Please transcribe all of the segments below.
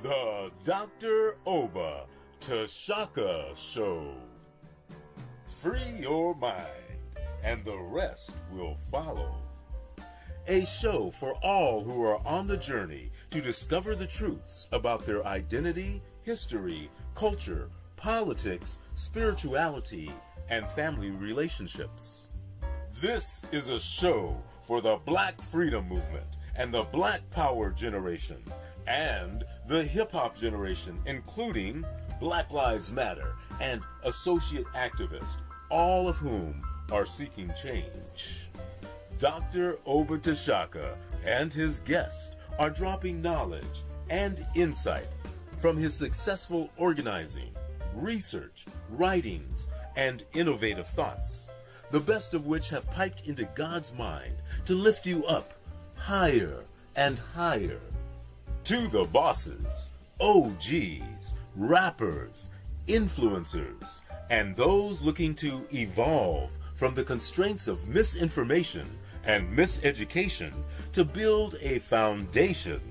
The Dr. Oba Tashaka Show. Free your mind, and the rest will follow. A show for all who are on the journey to discover the truths about their identity, history, culture, politics, spirituality, and family relationships. This is a show for the Black Freedom Movement and the Black Power generation and the hip-hop generation, including Black Lives Matter and associate activists, all of whom are seeking change. Dr. Oba Tashaka and his guests are dropping knowledge and insight from his successful organizing, research, writings, and innovative thoughts, the best of which have piped into God's mind to lift you up higher and higher. To the bosses, OGs, rappers, influencers, and those looking to evolve from the constraints of misinformation and miseducation to build a foundation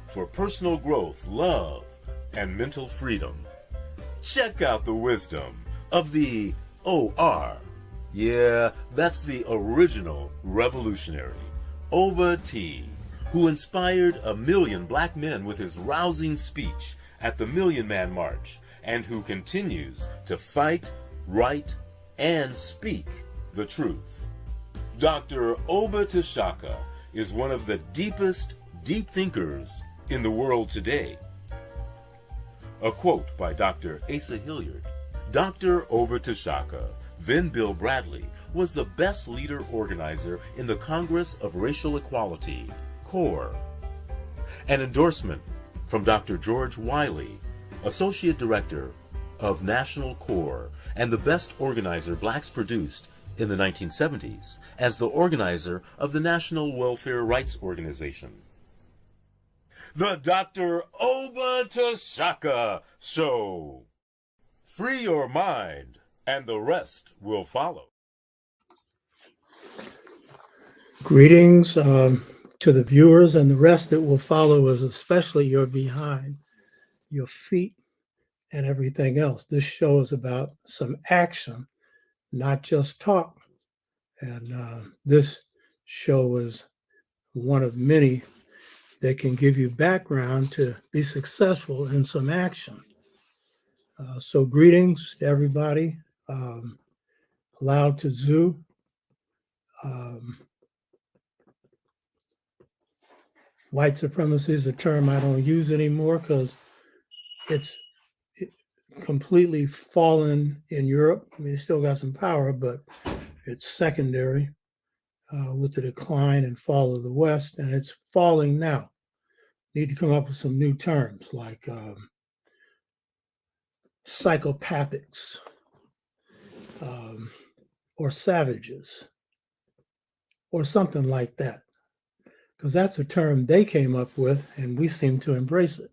for personal growth, love, and mental freedom. Check out the wisdom of the OR. Yeah, that's the original revolutionary, Oba T, who inspired 1 million black men with his rousing speech at the Million Man March, and who continues to fight, write, and speak the truth. Dr. Oba Tashaka is one of the deepest deep thinkers in the world today. A quote by Dr. Asa Hilliard. Dr. Oba Tashaka, then Bill Bradley, was the best leader organizer in the Congress of Racial Equality, CORE. An endorsement from Dr. George Wiley, Associate Director of National CORE and the best organizer blacks produced in the 1970s as the organizer of the National Welfare Rights Organization. The Dr. Oba Tashaka Show. Free your mind, and the rest will follow. Greetings to the viewers, and the rest that will follow is especially your behind, your feet, and everything else. This show is about some action, not just talk. And this show is one of many that can give you background to be successful in some action. So greetings to everybody. Loud to Zoo. White supremacy is a term I don't use anymore because it's completely fallen in Europe. I mean, it's still got some power, but it's secondary with the decline and fall of the West, and it's falling now. Need to come up with some new terms like psychopathics or savages or something like that, because that's a term they came up with, and we seem to embrace it.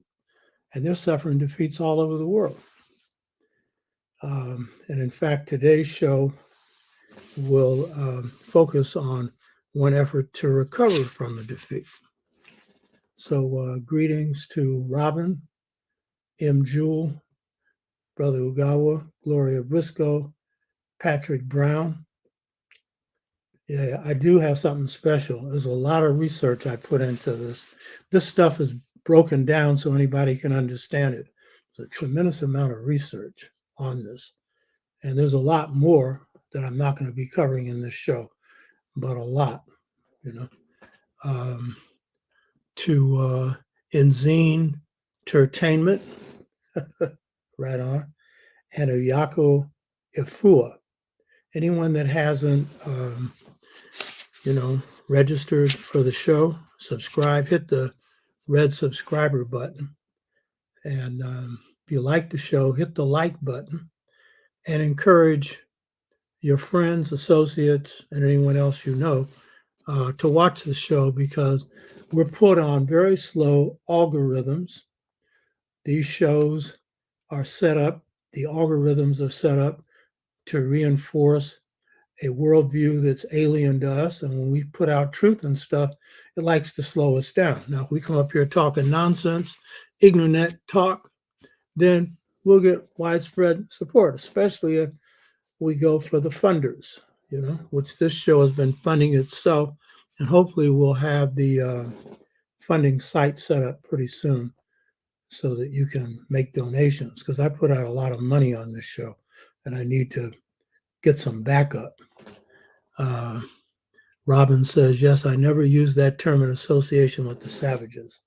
And they're suffering defeats all over the world. And in fact, today's show will focus on one effort to recover from a defeat. So greetings to Robin, M. Jewel, Brother Ugawa, Gloria Briscoe, Patrick Brown. Yeah, I do have something special. There's a lot of research I put into this. This stuff is broken down so anybody can understand it. There's a tremendous amount of research on this. And there's a lot more that I'm not going to be covering in this show, but a lot, you know. To Enzine Entertainment, right on, and Oyako Ifua. Anyone that hasn't, registered for the show, subscribe, hit the red subscriber button. And if you like the show, hit the like button and encourage your friends, associates, and anyone else you know to watch the show, because we're put on very slow algorithms. These shows are set up, the algorithms are set up to reinforce a worldview that's alien to us. And when we put out truth and stuff, it likes to slow us down. Now, if we come up here talking nonsense, ignorant talk, then we'll get widespread support, especially if we go for the funders, which this show has been funding itself. And hopefully we'll have the funding site set up pretty soon so that you can make donations, because I put out a lot of money on this show and I need to get some backup. Robin says, yes, I never use that term in association with the savages.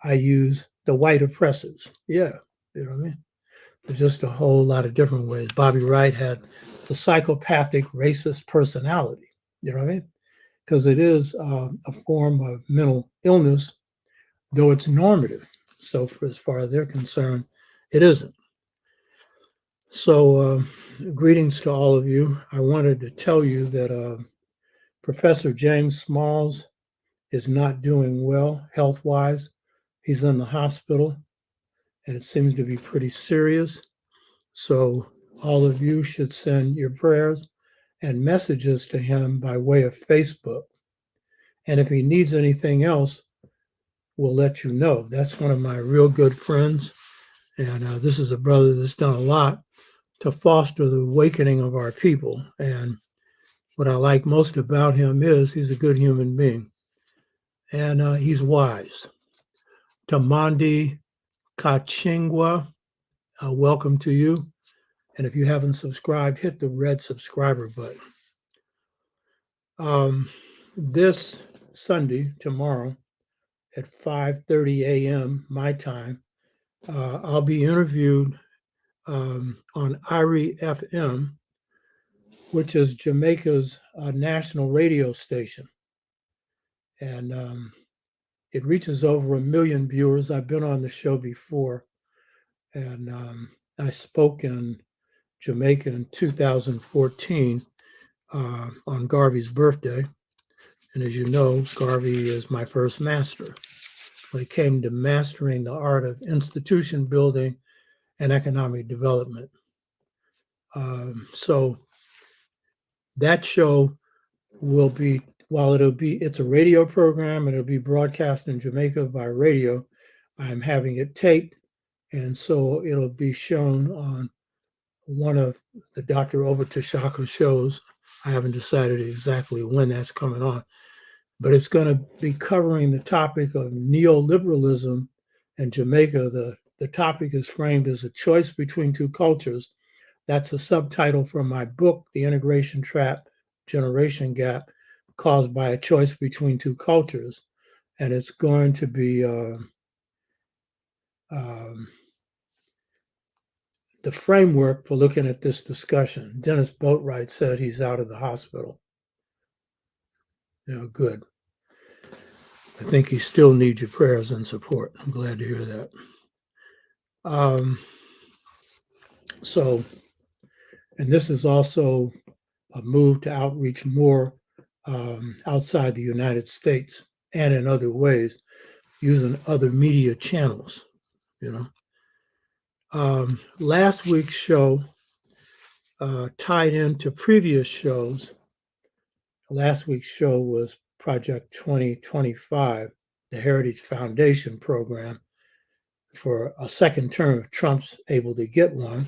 I use the white oppressors. Yeah, you know what I mean? There's just a whole lot of different ways. Bobby Wright had the psychopathic racist personality, you know what I mean? Because it is a form of mental illness, though it's normative. So for as far as they're concerned, it isn't. So greetings to all of you. I wanted to tell you that Professor James Smalls is not doing well health-wise. He's in the hospital, and it seems to be pretty serious. So all of you should send your prayers and messages to him by way of Facebook. And if he needs anything else, we'll let you know. That's one of my real good friends. And this is a brother that's done a lot to foster the awakening of our people. And what I like most about him is he's a good human being. And he's wise. Tamandi Kachingwa, welcome to you. And if you haven't subscribed, hit the red subscriber button. This Sunday, tomorrow, at 5:30 a.m. my time, I'll be interviewed on IRI FM, which is Jamaica's national radio station. And it reaches over 1 million viewers. I've been on the show before, and I spoke in Jamaica in 2014 on Garvey's birthday. And as you know, Garvey is my first master when it came to mastering the art of institution building and economic development. So that show will be, while it's a radio program and it'll be broadcast in Jamaica by radio, I'm having it taped. And so it'll be shown on one of the Dr. Obatashaka shows. I haven't decided exactly when that's coming on, but it's going to be covering the topic of neoliberalism in Jamaica. The topic is framed as a choice between two cultures. That's a subtitle from my book, The Integration Trap, Generation Gap, Caused by a Choice Between Two Cultures. And it's going to be the framework for looking at this discussion. Dennis Boatwright said he's out of the hospital. Good. I think he still needs your prayers and support. I'm glad to hear that. And this is also a move to outreach more outside the United States and in other ways, using other media channels, Last week's show tied into previous shows. Last week's show was Project 2025, the Heritage Foundation program for a second term if Trump's able to get one,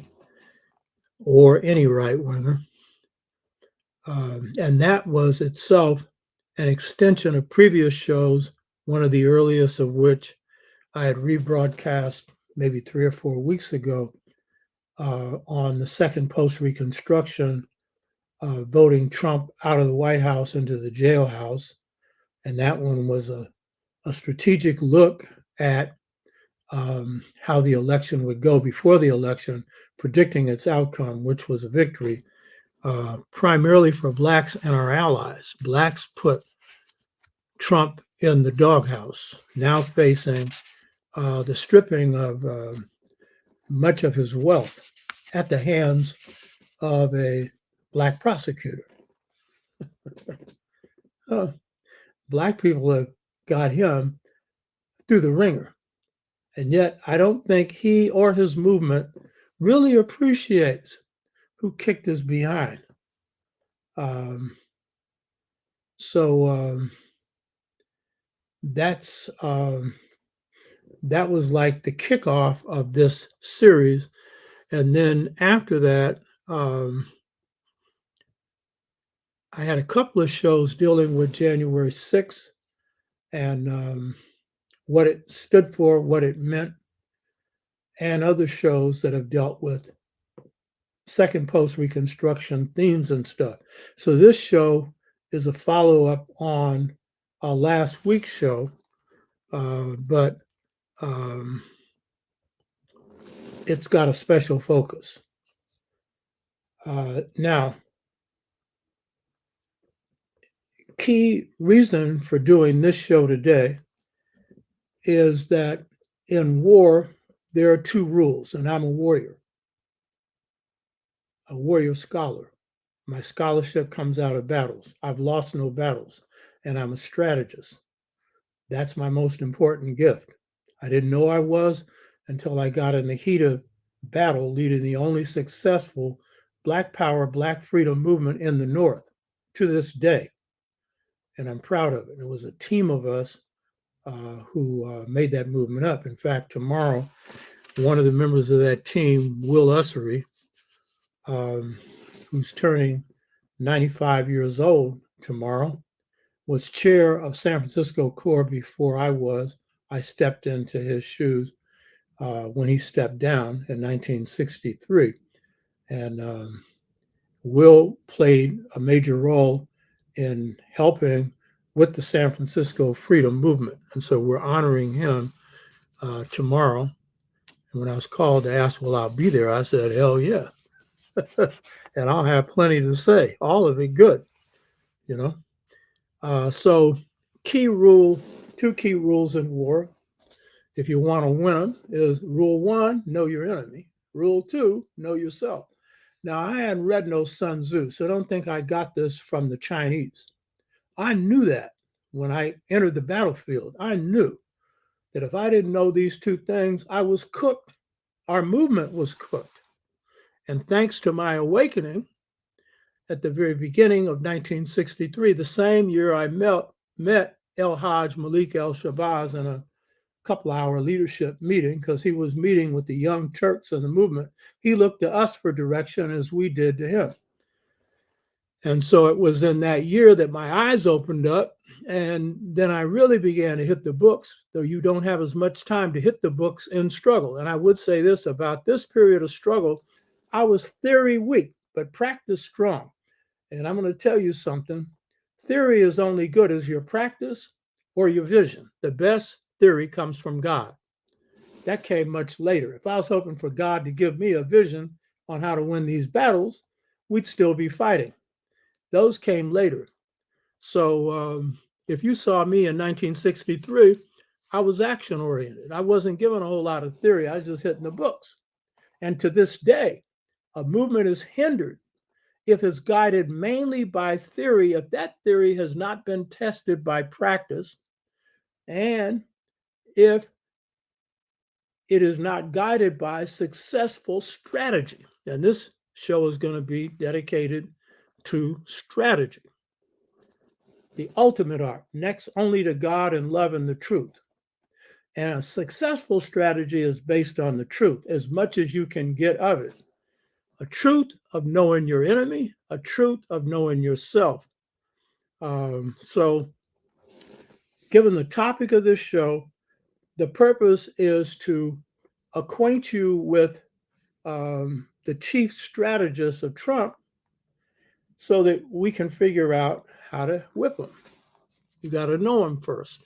or any right-winger. And that was itself an extension of previous shows, one of the earliest of which I had rebroadcast maybe 3 or 4 weeks ago on the second post-Reconstruction, voting Trump out of the White House into the jailhouse. And that one was a strategic look at how the election would go before the election, predicting its outcome, which was a victory, primarily for Blacks and our allies. Blacks put Trump in the doghouse, now facing the stripping of much of his wealth at the hands of a Black prosecutor. Black people have got him through the ringer. And yet I don't think he or his movement really appreciates who kicked his behind. Um, so that was like the kickoff of this series. And then after that, I had a couple of shows dealing with January 6th and what it stood for, what it meant, and other shows that have dealt with second post-Reconstruction themes and stuff. So this show is a follow-up on last week's show, but it's got a special focus. Now, key reason for doing this show today is that in war, there are two rules, and I'm a warrior scholar. My scholarship comes out of battles. I've lost no battles, and I'm a strategist. That's my most important gift. I didn't know I was until I got in the heat of battle leading the only successful Black Power, Black Freedom movement in the North to this day. And I'm proud of it. It was a team of us who made that movement up. In fact, tomorrow, one of the members of that team, Will Ussery, who's turning 95 years old tomorrow, was chair of San Francisco Corps before I was. I stepped into his shoes when he stepped down in 1963. And Will played a major role in helping with the San Francisco Freedom Movement. And so we're honoring him tomorrow. And when I was called to ask, will I be there? I said, hell yeah. And I'll have plenty to say, all of it good, you know. So two key rules in war, if you want to win them, is rule one, know your enemy. Rule two, know yourself. Now, I hadn't read no Sun Tzu, so don't think I got this from the Chinese. I knew that when I entered the battlefield. I knew that if I didn't know these two things, I was cooked. Our movement was cooked. And thanks to my awakening at the very beginning of 1963, the same year I met El Hajj Malik El Shabazz in a couple-hour leadership meeting, because he was meeting with the young Turks in the movement. He looked to us for direction as we did to him. And so it was in that year that my eyes opened up, and then I really began to hit the books, though you don't have as much time to hit the books in struggle. And I would say this about this period of struggle: I was theory weak, but practice strong. And I'm going to tell you something. Theory is only good as your practice or your vision. The best theory comes from God. That came much later. If I was hoping for God to give me a vision on how to win these battles, we'd still be fighting. Those came later. So if you saw me in 1963, I was action oriented. I wasn't given a whole lot of theory. I was just hitting the books. And to this day, a movement is hindered if it's guided mainly by theory, if that theory has not been tested by practice, and if it is not guided by successful strategy. And this show is going to be dedicated to strategy, the ultimate art, next only to God and love and the truth. And a successful strategy is based on the truth, as much as you can get of it. A truth of knowing your enemy, a truth of knowing yourself. So, given the topic of this show, the purpose is to acquaint you with the chief strategist of Trump so that we can figure out how to whip him. You got to know him first.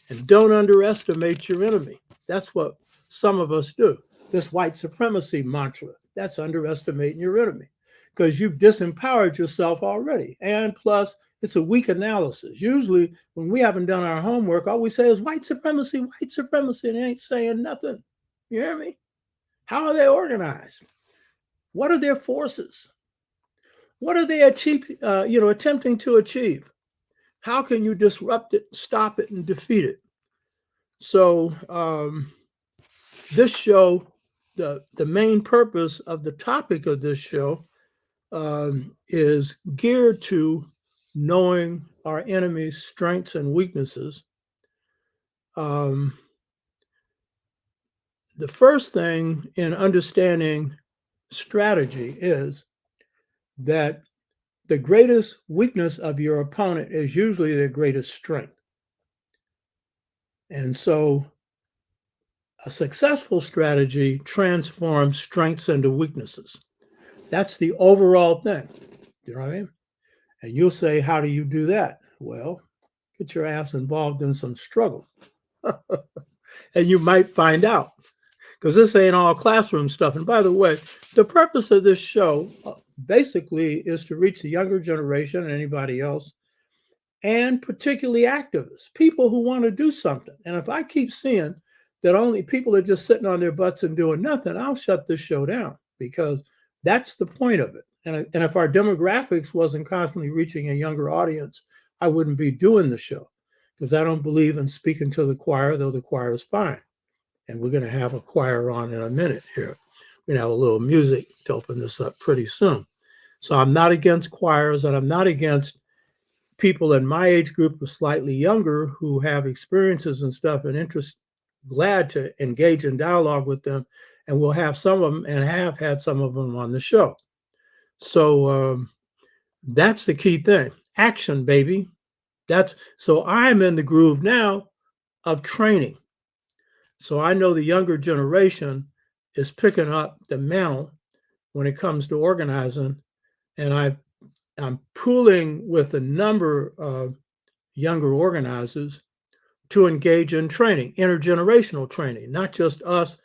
And don't underestimate your enemy. That's what some of us do. This white supremacy mantra, that's underestimating your enemy, because you've disempowered yourself already. And plus, it's a weak analysis. Usually, when we haven't done our homework, all we say is white supremacy, and it ain't saying nothing. You hear me? How are they organized? What are their forces? What are they attempting to achieve? How can you disrupt it, stop it, and defeat it? So this show, the main purpose of the topic of this show is geared to knowing our enemy's strengths and weaknesses. The first thing in understanding strategy is that the greatest weakness of your opponent is usually their greatest strength. And so a successful strategy transforms strengths into weaknesses. That's the overall thing. You know what I mean? And you'll say, how do you do that? Well, get your ass involved in some struggle. And you might find out, because this ain't all classroom stuff. And by the way, the purpose of this show basically is to reach the younger generation and anybody else, and particularly activists, people who want to do something. And if I keep seeing that only people are just sitting on their butts and doing nothing, I'll shut this show down, because that's the point of it. And if our demographics wasn't constantly reaching a younger audience, I wouldn't be doing the show, because I don't believe in speaking to the choir, though the choir is fine. And we're going to have a choir on in a minute here. We're going to have a little music to open this up pretty soon. So I'm not against choirs, and I'm not against people in my age group or slightly younger who have experiences and stuff and interest. Glad to engage in dialogue with them. And we'll have some of them, and have had some of them on the show. So that's the key thing. Action, baby. So I'm in the groove now of training. So I know the younger generation is picking up the mantle when it comes to organizing. And I'm pooling with a number of younger organizers to engage in training, intergenerational training, not just us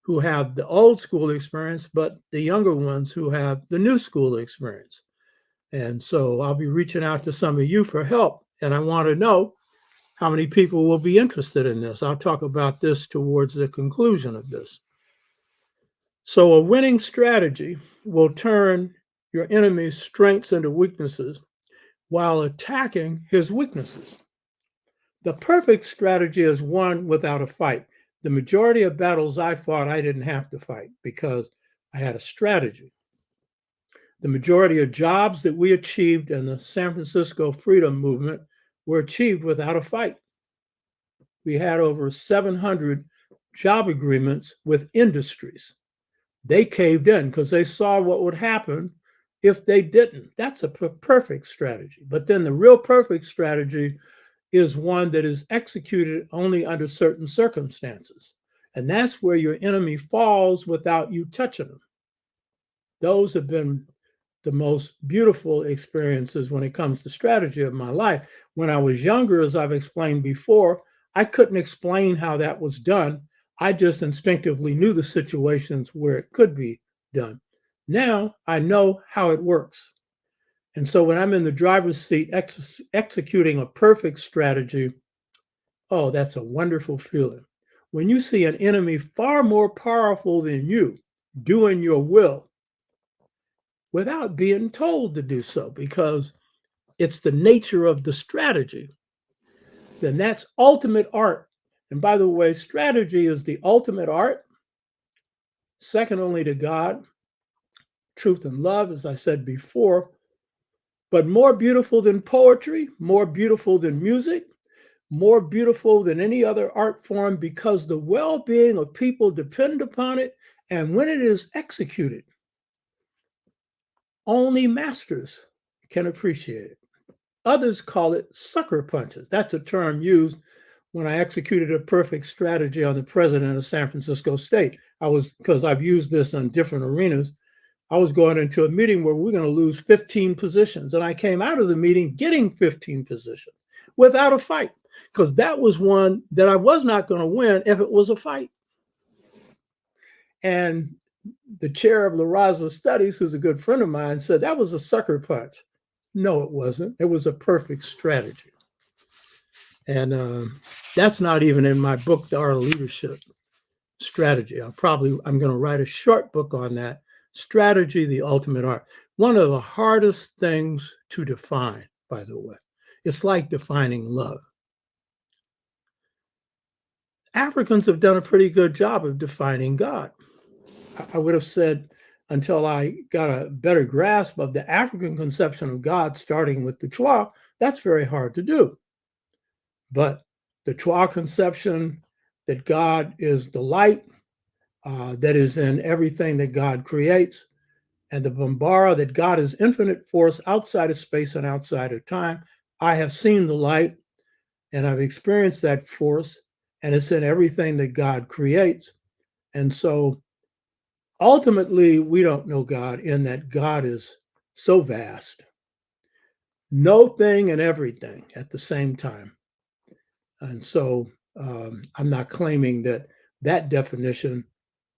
who have the old school experience, but the younger ones who have the new school experience. And so I'll be reaching out to some of you for help. And I want to know how many people will be interested in this. I'll talk about this towards the conclusion of this. So a winning strategy will turn your enemy's strengths into weaknesses while attacking his weaknesses. The perfect strategy is one without a fight. The majority of battles I fought, I didn't have to fight because I had a strategy. The majority of jobs that we achieved in the San Francisco Freedom Movement were achieved without a fight. We had over 700 job agreements with industries. They caved in because they saw what would happen if they didn't. That's a perfect strategy. But then the real perfect strategy is one that is executed only under certain circumstances. And that's where your enemy falls without you touching them. Those have been the most beautiful experiences when it comes to strategy of my life. When I was younger, as I've explained before, I couldn't explain how that was done. I just instinctively knew the situations where it could be done. Now I know how it works. And so when I'm in the driver's seat executing a perfect strategy, oh, that's a wonderful feeling. When you see an enemy far more powerful than you doing your will without being told to do so, because it's the nature of the strategy, then that's ultimate art. And by the way, strategy is the ultimate art, second only to God, truth and love, as I said before, but more beautiful than poetry, more beautiful than music, more beautiful than any other art form, because the well-being of people depend upon it. And when it is executed, only masters can appreciate it. Others call it sucker punches. That's a term used when I executed a perfect strategy on the president of San Francisco State. Because I've used this on different arenas, I was going into a meeting where we're going to lose 15 positions. And I came out of the meeting getting 15 positions without a fight, because that was one that I was not going to win if it was a fight. And the chair of La Raza Studies, who's a good friend of mine, said that was a sucker punch. No, it wasn't. It was a perfect strategy. And that's not even in my book, The Art of Leadership Strategy. I'm going to write a short book on that. Strategy, the ultimate art. One of the hardest things to define, by the way. It's like defining love. Africans have done a pretty good job of defining God. I would have said until I got a better grasp of the African conception of God, starting with the Chwa. That's very hard to do. But the Chwa conception that God is the light that is in everything that God creates, and the Bambara that God is infinite force outside of space and outside of time. I have seen the light and I've experienced that force, and it's in everything that God creates. And so ultimately, we don't know God in that God is so vast, no thing and everything at the same time. And so I'm not claiming that that definition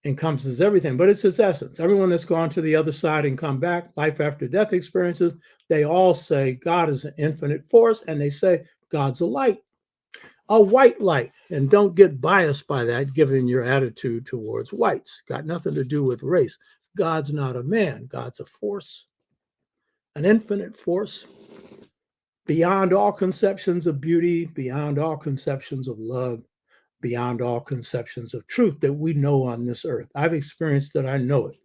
encompasses everything, but it's its essence. Everyone that's gone to the other side and come back, life after death experiences, they all say God is an infinite force, and they say God's a light, a white light. And don't get biased by that, given your attitude towards whites. Got nothing to do with race. God's not a man. God's a force, an infinite force, beyond all conceptions of beauty, beyond all conceptions of love, beyond all conceptions of truth that we know on this earth. I've experienced it, I know it.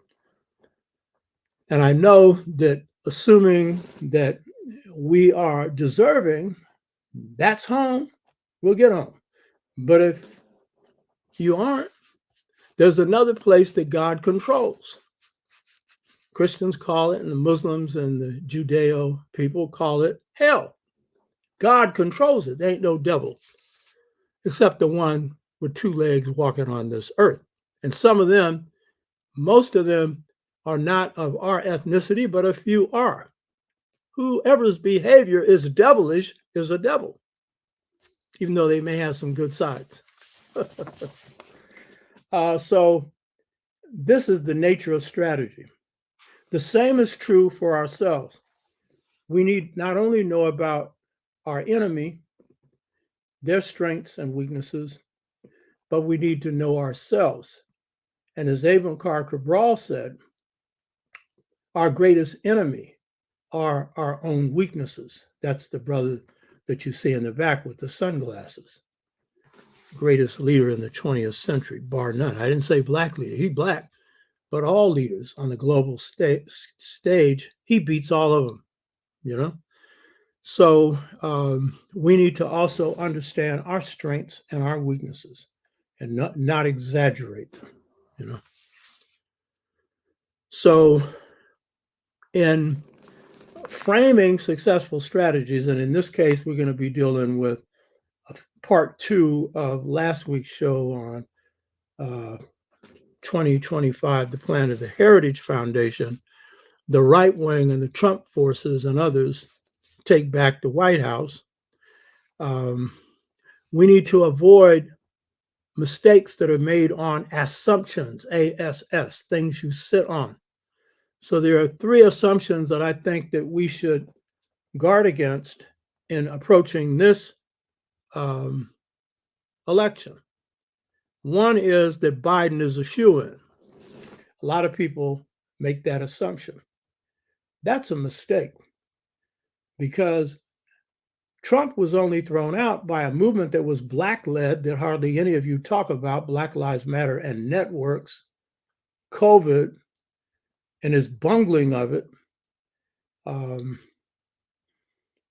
And I know that assuming that we are deserving, that's home, we'll get home. But if you aren't, there's another place that God controls. Christians call it, and the Muslims and the Judeo people call it hell. God controls it. There ain't no devil, except the one with two legs walking on this earth. And some of them, most of them, are not of our ethnicity, but a few are. Whoever's behavior is devilish is a devil, even though they may have some good sides. So this is the nature of strategy. The same is true for ourselves. We need not only know about our enemy, their strengths and weaknesses, but we need to know ourselves. And as Abelkar Cabral said, our greatest enemy are our own weaknesses. That's the brother that you see in the back with the sunglasses. Greatest leader in the 20th century, bar none. I didn't say black leader. He's black, but all leaders on the global stage, he beats all of them, you know? So we need to also understand our strengths and our weaknesses and not exaggerate them, you know? So in framing successful strategies, and in this case, we're going to be dealing with part 2 of last week's show on 2025, the plan of the Heritage Foundation, the right wing and the Trump forces and others take back the White House. We need to avoid mistakes that are made on assumptions, ASS, things you sit on. So there are 3 assumptions that I think that we should guard against in approaching this election. One is that Biden is a shoo-in. A lot of people make that assumption. That's a mistake, because Trump was only thrown out by a movement that was Black-led that hardly any of you talk about, Black Lives Matter and networks, COVID, and his bungling of it,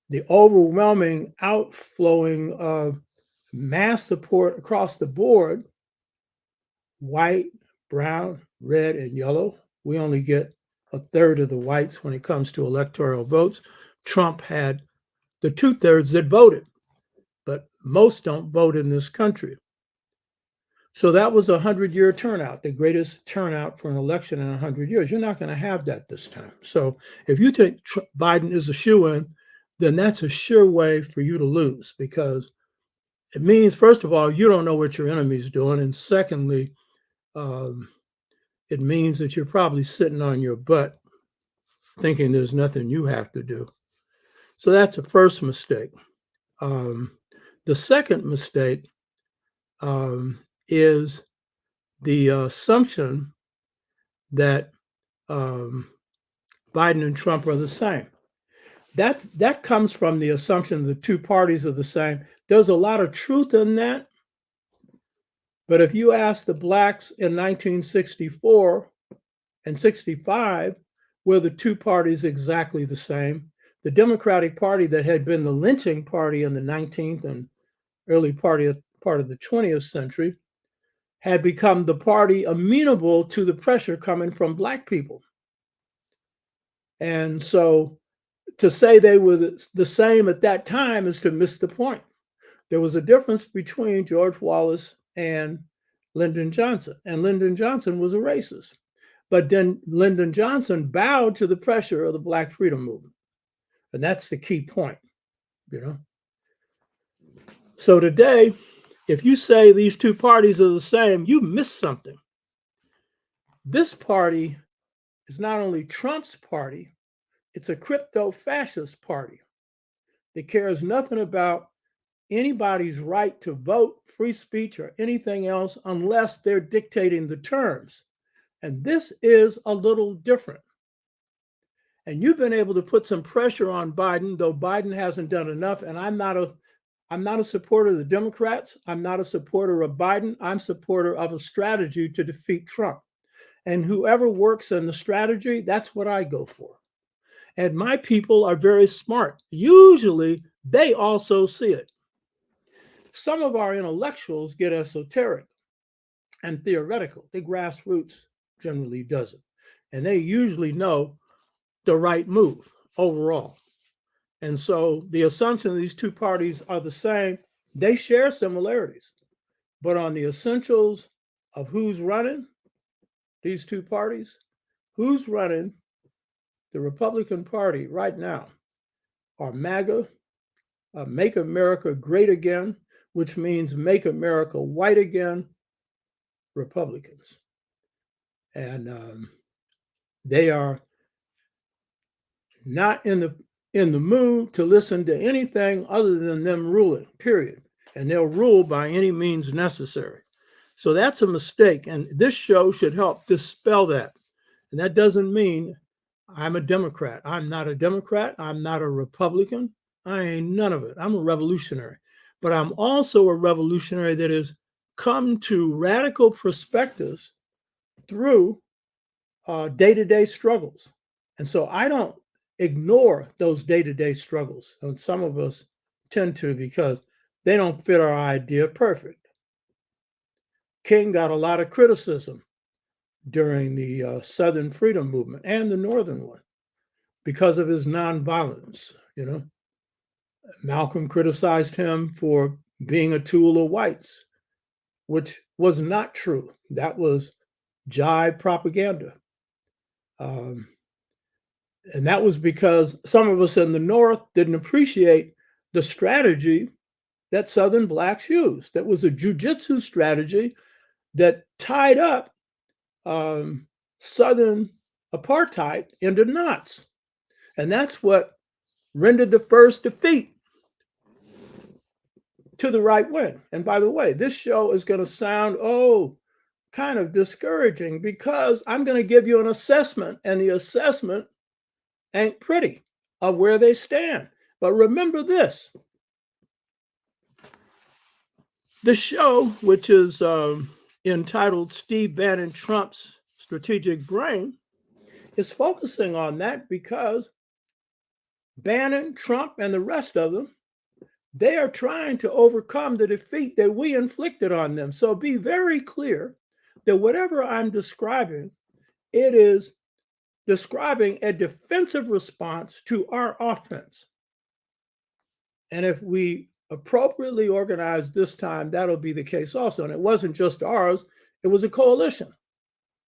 the overwhelming outflowing of mass support across the board, white, brown, red, and yellow. We only get a third of the whites when it comes to electoral votes. Trump had the 2/3 that voted, but most don't vote in this country. So that was a 100-year turnout, the greatest turnout for an election in 100 years. You're not going to have that this time. So if you think Biden is a shoo-in, then that's a sure way for you to lose, because it means, first of all, you don't know what your enemy's doing. And secondly, it means that you're probably sitting on your butt thinking there's nothing you have to do. So that's the first mistake. The second mistake is the assumption that Biden and Trump are the same. That comes from the assumption the two parties are the same. There's a lot of truth in that. But if you ask the blacks in 1964 and 65 were the two parties exactly the same. The Democratic Party that had been the lynching party in the 19th and early part of the 20th century had become the party amenable to the pressure coming from Black people. And so to say they were the same at that time is to miss the point. There was a difference between George Wallace and Lyndon Johnson, and Lyndon Johnson was a racist. But then Lyndon Johnson bowed to the pressure of the Black freedom movement. And that's the key point, you know. So today, if you say these two parties are the same, you miss something. This party is not only Trump's party, it's a crypto-fascist party that cares nothing about anybody's right to vote, free speech, or anything else unless they're dictating the terms. And this is a little different. And you've been able to put some pressure on Biden, though Biden hasn't done enough. And I'm not a supporter of the Democrats. I'm not a supporter of Biden. I'm a supporter of a strategy to defeat Trump. And whoever works in the strategy, that's what I go for. And my people are very smart. Usually, they also see it. Some of our intellectuals get esoteric and theoretical. The grassroots generally doesn't. And they usually know the right move overall. And so the assumption these two parties are the same, they share similarities. But on the essentials of who's running these two parties, who's running the Republican Party right now are MAGA, Make America Great Again, which means Make America White Again, Republicans. And they are not in the mood to listen to anything other than them ruling, period. And they'll rule by any means necessary. So that's a mistake. And this show should help dispel that. And that doesn't mean I'm a Democrat. I'm not a Democrat. I'm not a Republican. I ain't none of it. I'm a revolutionary. But I'm also a revolutionary that has come to radical perspectives through day-to-day struggles. And so I don't ignore those day-to-day struggles. And some of us tend to because they don't fit our idea perfect. King got a lot of criticism during the Southern Freedom Movement and the Northern one because of his nonviolence, you know. Malcolm criticized him for being a tool of whites, which was not true. That was jive propaganda. And that was because some of us in the North didn't appreciate the strategy that Southern blacks used. That was a jujitsu strategy that tied up Southern apartheid into knots. And that's what rendered the first defeat to the right wing. And by the way, this show is going to sound, kind of discouraging because I'm going to give you an assessment, and the assessment ain't pretty of where they stand. But remember this. The show, which is entitled Steve Bannon, Trump's Strategic Brain, is focusing on that because Bannon, Trump, and the rest of them, they are trying to overcome the defeat that we inflicted on them. So be very clear that whatever I'm describing, it is describing a defensive response to our offense. And if we appropriately organize this time, that'll be the case also. And it wasn't just ours, it was a coalition.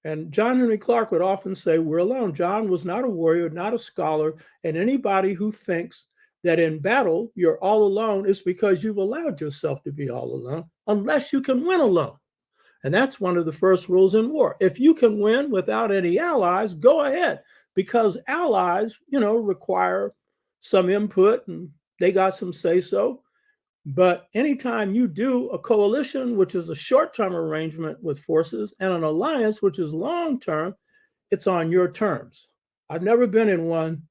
And John Henry Clark would often say, we're alone. John was not a warrior, not a scholar, and anybody who thinks that in battle you're all alone is because you've allowed yourself to be all alone, unless you can win alone. And that's one of the first rules in war. If you can win without any allies, go ahead, because allies, require some input and they got some say-so. But anytime you do a coalition, which is a short-term arrangement with forces, and an alliance, which is long-term, it's on your terms. I've never been in one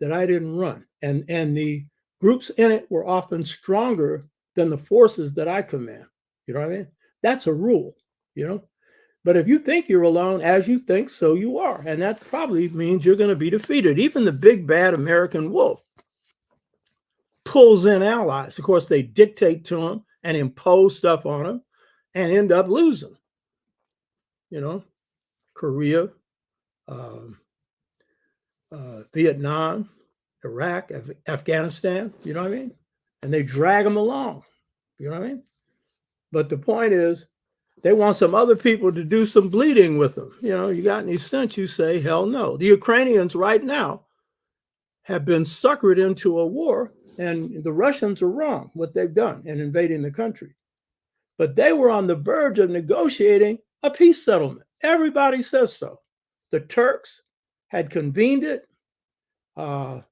that I didn't run. And the groups in it were often stronger than the forces that I command. You know what I mean? That's a rule, But if you think you're alone, as you think, so you are. And that probably means you're going to be defeated. Even the big bad American wolf pulls in allies. Of course, they dictate to him and impose stuff on him and end up losing. You know, Korea, Vietnam, Iraq, Afghanistan, you know what I mean? And they drag them along, you know what I mean? But the point is, they want some other people to do some bleeding with them. You know, you got any sense, you say, hell no. The Ukrainians right now have been suckered into a war, and the Russians are wrong what they've done in invading the country. But they were on the verge of negotiating a peace settlement. Everybody says so. The Turks had convened it. The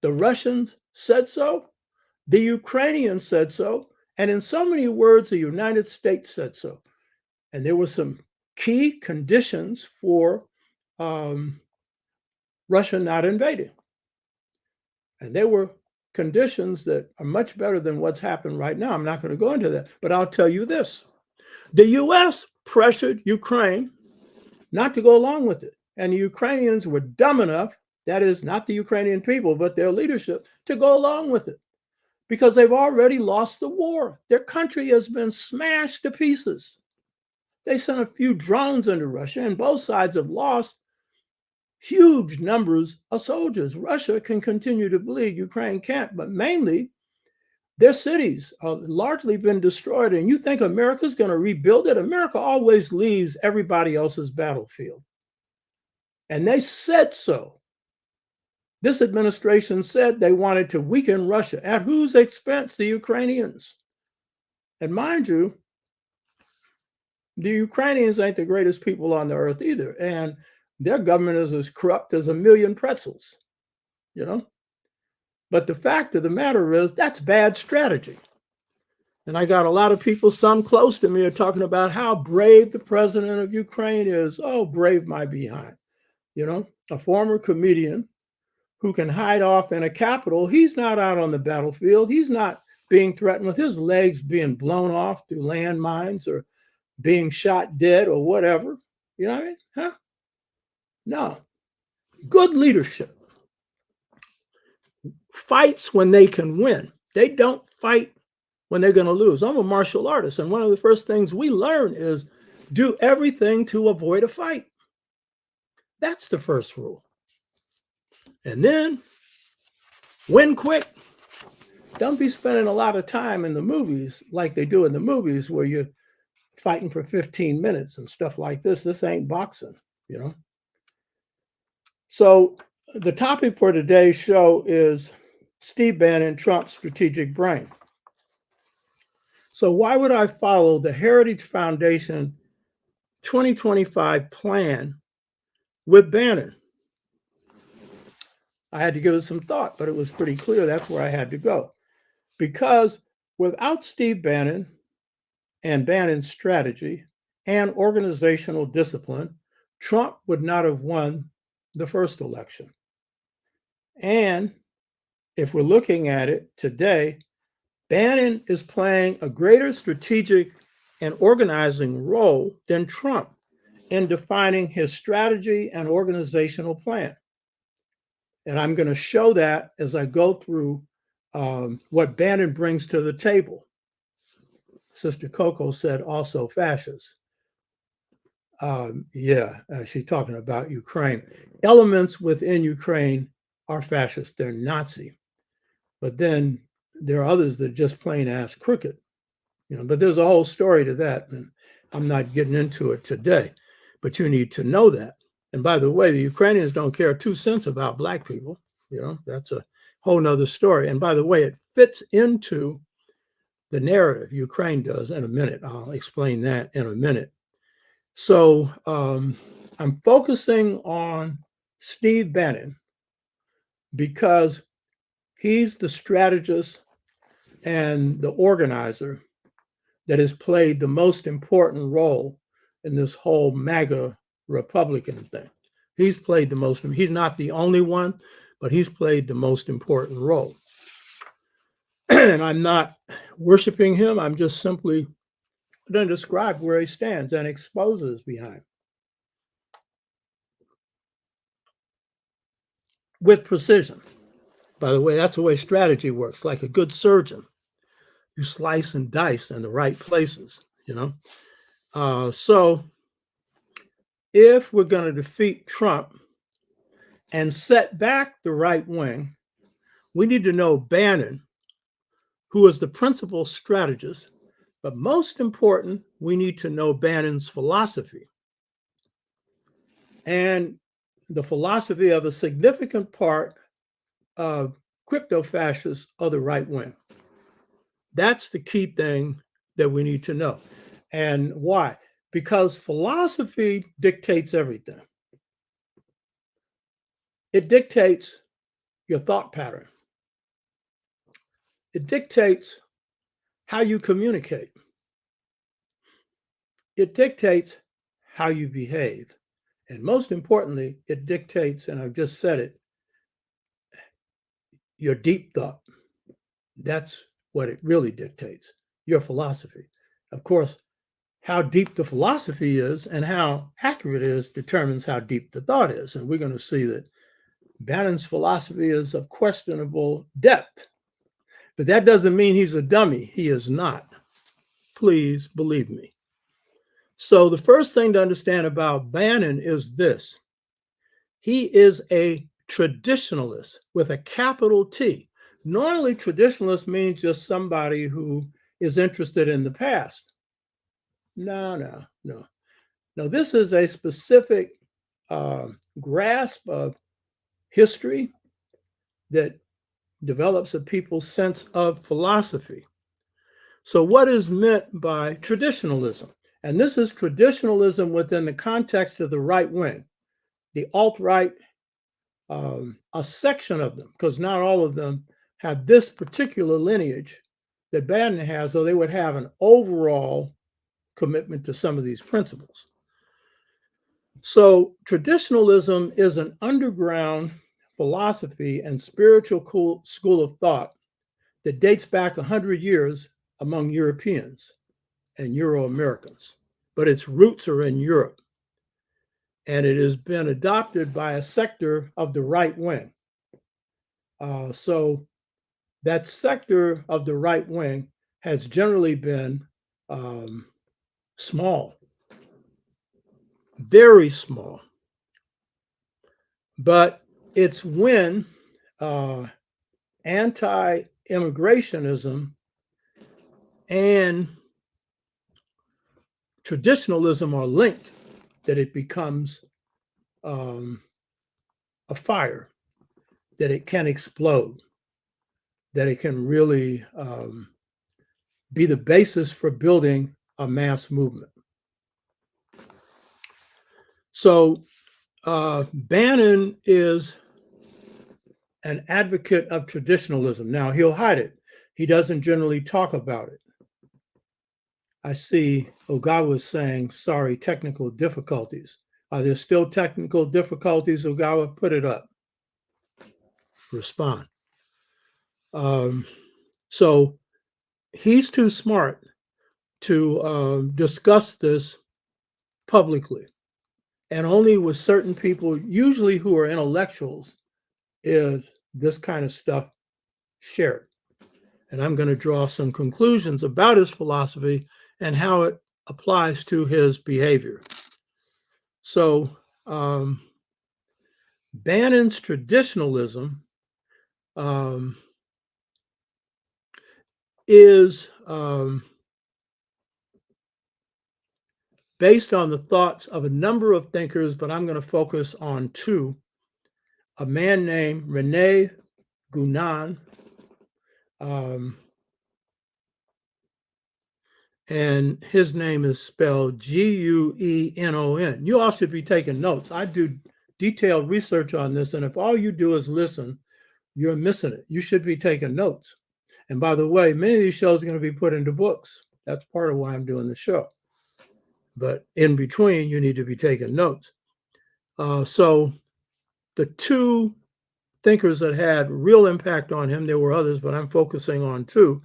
Russians said so. The Ukrainians said so. And in so many words, the United States said so. And there were some key conditions for Russia not invading. And they were conditions that are much better than what's happened right now. I'm not going to go into that, but I'll tell you this. The US pressured Ukraine not to go along with it. And the Ukrainians were dumb enough, that is not the Ukrainian people, but their leadership, to go along with it because they've already lost the war. Their country has been smashed to pieces. They sent a few drones into Russia, and both sides have lost huge numbers of soldiers. Russia can continue to bleed, Ukraine can't, but mainly their cities have largely been destroyed. And you think America's going to rebuild it? America always leaves everybody else's battlefield. And they said so. This administration said they wanted to weaken Russia. At whose expense? The Ukrainians. And mind you, the Ukrainians ain't the greatest people on the earth either. And their government is as corrupt as a million pretzels, you know? But the fact of the matter is that's bad strategy. And I got a lot of people, some close to me, are talking about how brave the president of Ukraine is. Oh, brave my behind. You know, a former comedian who can hide off in a capital. He's not out on the battlefield. He's not being threatened with his legs being blown off through landmines or being shot dead or whatever. You know what I mean? Huh? No. Good leadership fights when they can win. They don't fight when they're going to lose. I'm a martial artist, and one of the first things we learn is do everything to avoid a fight. That's the first rule. And then win quick. Don't be spending a lot of time in the movies like they do in the movies where you're fighting for 15 minutes and stuff like this. This ain't boxing, you know. So the topic for today's show is Steve Bannon, Trump's strategic brain. So why would I follow the Heritage Foundation 2025 plan with Bannon? I had to give it some thought, but it was pretty clear that's where I had to go. Because without Steve Bannon and Bannon's strategy and organizational discipline, Trump would not have won the first election. And if we're looking at it today, Bannon is playing a greater strategic and organizing role than Trump in defining his strategy and organizational plan. And I'm going to show that as I go through what Bannon brings to the table. Sister Coco said also fascist. She's talking about Ukraine. Elements within Ukraine are fascist. They're Nazi. But then there are others that are just plain ass crooked. You know, but there's a whole story to that, and I'm not getting into it today. But you need to know that. And by the way, the Ukrainians don't care 2 cents about Black people. You know, that's a whole nother story. And by the way, it fits into the narrative. Ukraine does in a minute. I'll explain that in a minute. So I'm focusing on Steve Bannon because he's the strategist and the organizer that has played the most important role in this whole MAGA Republican thing. He's played the most, he's not the only one, but he's played the most important role. And I'm not worshiping him. I'm just simply then describe where he stands and exposes behind. With precision. By the way, that's the way strategy works. Like a good surgeon, you slice and dice in the right places, you know? So if we're going to defeat Trump and set back the right wing, we need to know Bannon, who is the principal strategist. But most important, we need to know Bannon's philosophy and the philosophy of a significant part of crypto-fascists of the right wing. That's the key thing that we need to know. And why? Because philosophy dictates everything. It dictates your thought pattern. It dictates how you communicate. It dictates how you behave. And most importantly, it dictates, and I've just said it, your deep thought. That's what it really dictates, your philosophy. Of course, how deep the philosophy is and how accurate it is determines how deep the thought is. And we're going to see that Bannon's philosophy is of questionable depth. But that doesn't mean he's a dummy. He is not. Please believe me. So the first thing to understand about Bannon is this. He is a traditionalist with a capital T. Normally, traditionalist means just somebody who is interested in the past. No. This is a specific grasp of history that develops a people's sense of philosophy. So what is meant by traditionalism? And this is traditionalism within the context of the right wing, the alt-right, a section of them, because not all of them have this particular lineage that Bannon has, so they would have an overall commitment to some of these principles. So traditionalism is an underground philosophy and spiritual school of thought that dates back 100 years among Europeans and Euro-Americans, but its roots are in Europe. And it has been adopted by a sector of the right wing. So that sector of the right wing has generally been small, very small. But it's when anti-immigrationism and traditionalism are linked that it becomes a fire, that it can explode, that it can really be the basis for building a mass movement. So Bannon is an advocate of traditionalism. Now, he'll hide it. He doesn't generally talk about it. I see Ogawa saying, sorry, technical difficulties. Are there still technical difficulties, Ogawa? Put it up. Respond. So he's too smart to discuss this publicly. And only with certain people, usually who are intellectuals, is this kind of stuff shared. And I'm going to draw some conclusions about his philosophy and how it applies to his behavior. So Bannon's traditionalism is based on the thoughts of a number of thinkers, but I'm going to focus on two. A man named Rene Guénon, and his name is spelled Guenon. You all should be taking notes. I do detailed research on this, and if all you do is listen, you're missing it. You should be taking notes. And by the way, many of these shows are going to be put into books. That's part of why I'm doing the show. But in between, you need to be taking notes. So the two thinkers that had real impact on him, there were others, but I'm focusing on two,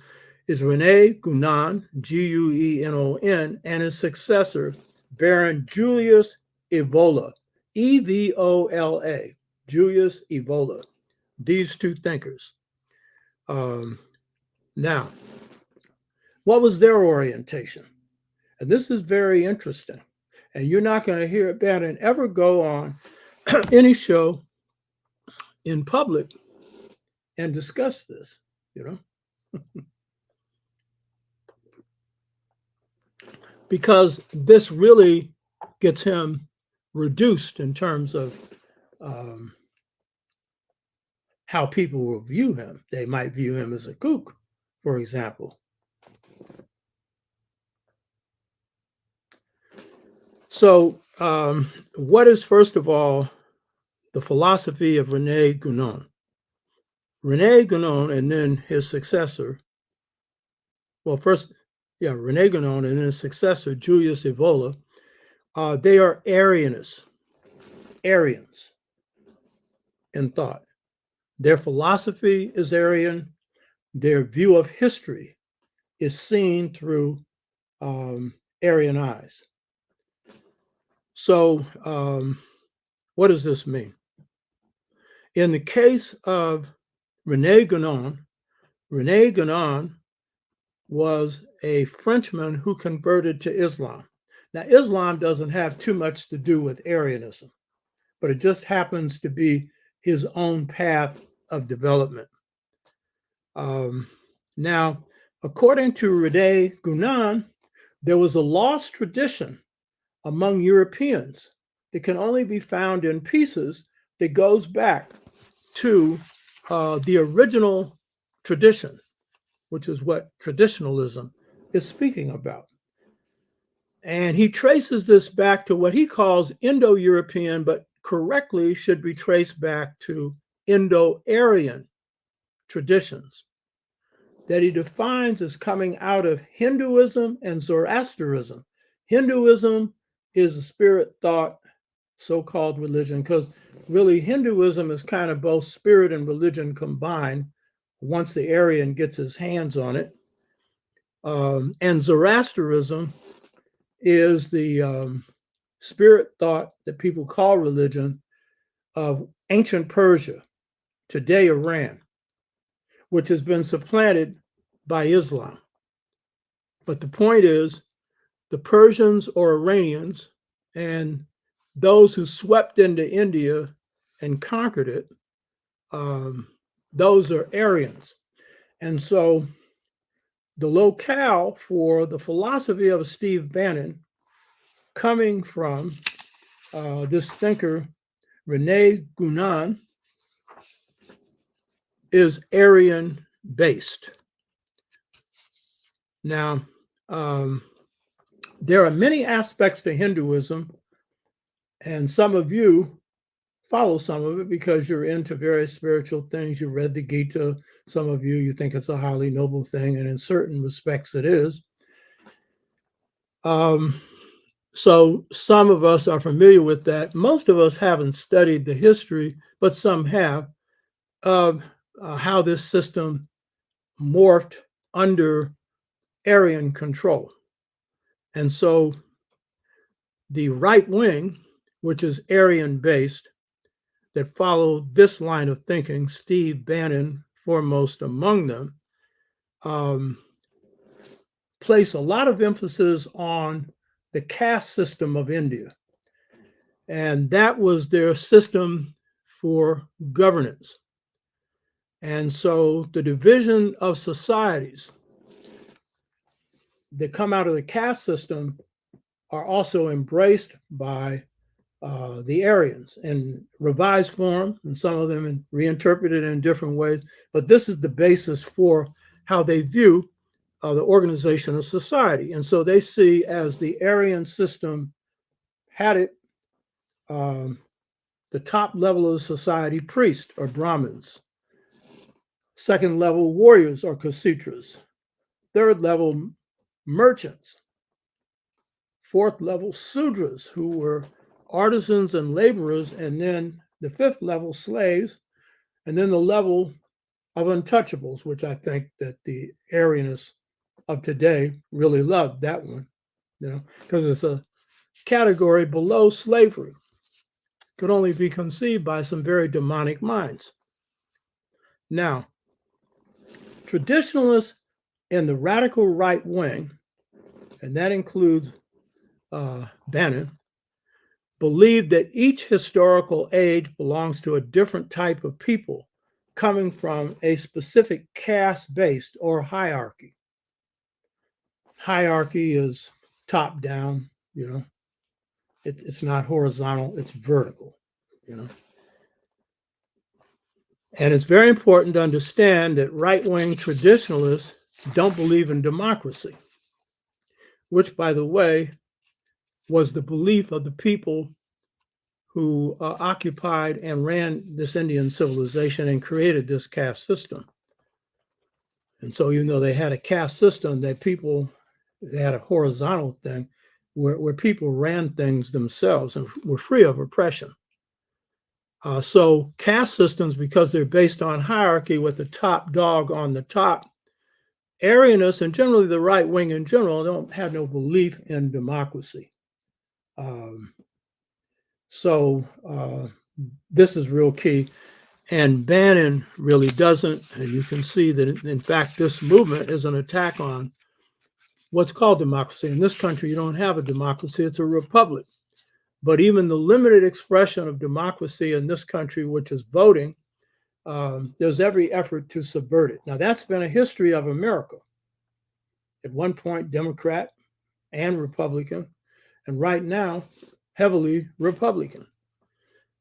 is Rene Guénon, Guenon, and his successor, Baron Julius Evola, Evola, Julius Evola. These two thinkers. Now, what was their orientation? And this is very interesting. And you're not going to hear Bannon ever go on any show in public and discuss this, you know, because this really gets him reduced in terms of how people will view him. They might view him as a kook, for example. So what is, first of all, the philosophy of Rene Guénon? Rene Guénon and then his successor, Rene Guénon and then his successor, Julius Evola, they are Aryanists, Aryans in thought. Their philosophy is Aryan. Their view of history is seen through Aryan eyes. So what does this mean? In the case of Rene Guénon was a Frenchman who converted to Islam. Now, Islam doesn't have too much to do with Aryanism, but it just happens to be his own path of development. Now, according to Rene Guénon, there was a lost tradition among Europeans that can only be found in pieces that goes back to the original tradition, which is what traditionalism is speaking about. And he traces this back to what he calls Indo-European, but correctly should be traced back to Indo-Aryan traditions that he defines as coming out of Hinduism and Zoroastrianism. Hinduism is a spirit thought, so-called religion, because really Hinduism is kind of both spirit and religion combined once the Aryan gets his hands on it. And Zoroastrianism is the spirit thought that people call religion of ancient Persia, today Iran, which has been supplanted by Islam. But the point is, the Persians or Iranians and those who swept into India and conquered it, those are Aryans. And so the locale for the philosophy of Steve Bannon, coming from this thinker, Rene Guénon, is Aryan-based. Now, there are many aspects to Hinduism, and some of you follow some of it because you're into various spiritual things. You read the Gita. Some of you think it's a highly noble thing, and in certain respects it is. So some of us are familiar with that. Most of us haven't studied the history, but some have, of how this system morphed under Aryan control. And so the right wing, which is Aryan-based, that followed this line of thinking, Steve Bannon foremost among them, place a lot of emphasis on the caste system of India. And that was their system for governance. And so the division of societies that come out of the caste system are also embraced by the Aryans in revised form, and some of them reinterpreted in different ways. But this is the basis for how they view the organization of society. And so they see, as the Aryan system had it, the top level of society, priests or Brahmins. Second level, warriors or Kshatriyas. Third level, merchants. Fourth level, Sudras, who were artisans and laborers. And then the fifth level, slaves. And then the level of untouchables, which I think that the Aryanists of today really love that one, because it's a category below slavery. Could only be conceived by some very demonic minds. Now, traditionalists in the radical right wing, and that includes Bannon, believe that each historical age belongs to a different type of people coming from a specific caste-based or hierarchy. Hierarchy is top down, it's not horizontal, it's vertical, And it's very important to understand that right-wing traditionalists don't believe in democracy, which, by the way, was the belief of the people who occupied and ran this Indian civilization and created this caste system. And so even though they had a caste system, they had a horizontal thing where people ran things themselves and were free of oppression. So caste systems, because they're based on hierarchy with the top dog on the top, Aryanists and generally the right wing in general don't have no belief in democracy. So this is real key. And Bannon really doesn't. And you can see that, in fact, this movement is an attack on what's called democracy. In this country, you don't have a democracy, it's a republic. But even the limited expression of democracy in this country, which is voting, there's every effort to subvert it. Now, that's been a history of America. At one point, Democrat and Republican, and right now, heavily Republican.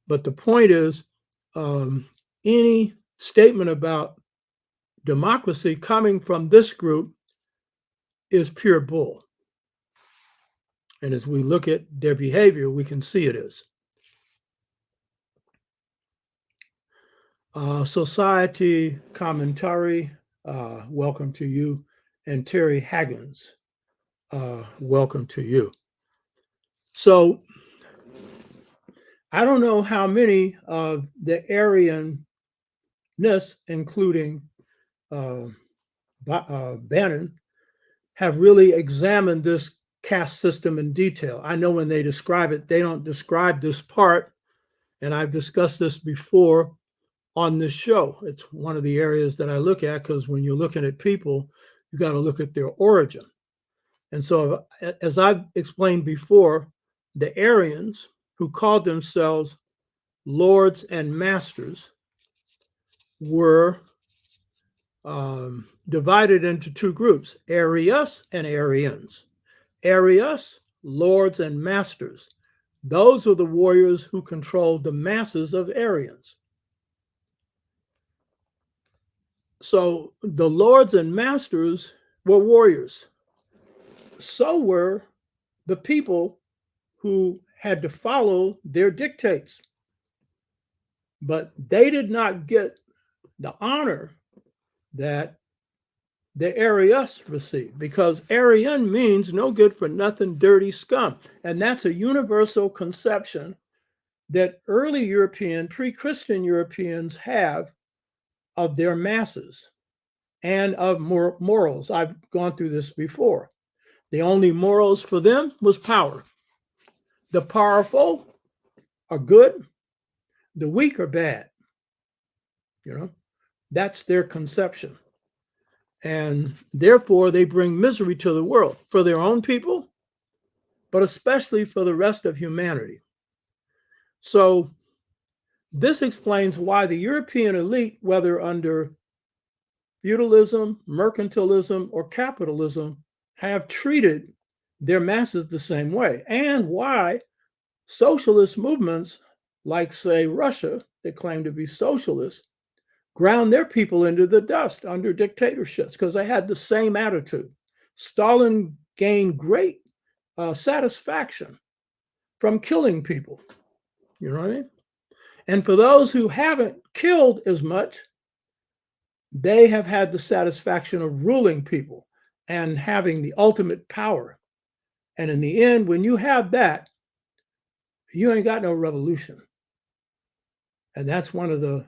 But the point is, any statement about democracy coming from this group is pure bull. And as we look at their behavior, we can see it is. Society Commentary, welcome to you. And Terry Haggins, welcome to you. So I don't know how many of the Aryanness, including Bannon, have really examined this caste system in detail. I know when they describe it, they don't describe this part, and I've discussed this before on this show. It's one of the areas that I look at, because when you're looking at people, you got to look at their origin. And so, as I've explained before, the Aryans, who called themselves lords and masters, were divided into two groups, Aryas and Aryans. Aryas, lords and masters. Those were the warriors who controlled the masses of Aryans. So the lords and masters were warriors. So were the people who had to follow their dictates. But they did not get the honor that the Aryas received, because Aryan means no good for nothing, dirty scum. And that's a universal conception that early European, pre-Christian Europeans have of their masses and of morals. I've gone through this before. The only morals for them was power. The powerful are good, the weak are bad. That's their conception. And therefore, they bring misery to the world for their own people, but especially for the rest of humanity. So this explains why the European elite, whether under feudalism, mercantilism, or capitalism, have treated their masses the same way, and why socialist movements like, say, Russia, that claim to be socialist, ground their people into the dust under dictatorships, because they had the same attitude. Stalin gained great satisfaction from killing people. You know what I mean? And for those who haven't killed as much, they have had the satisfaction of ruling people and having the ultimate power. And in the end, when you have that, you ain't got no revolution. And that's one of the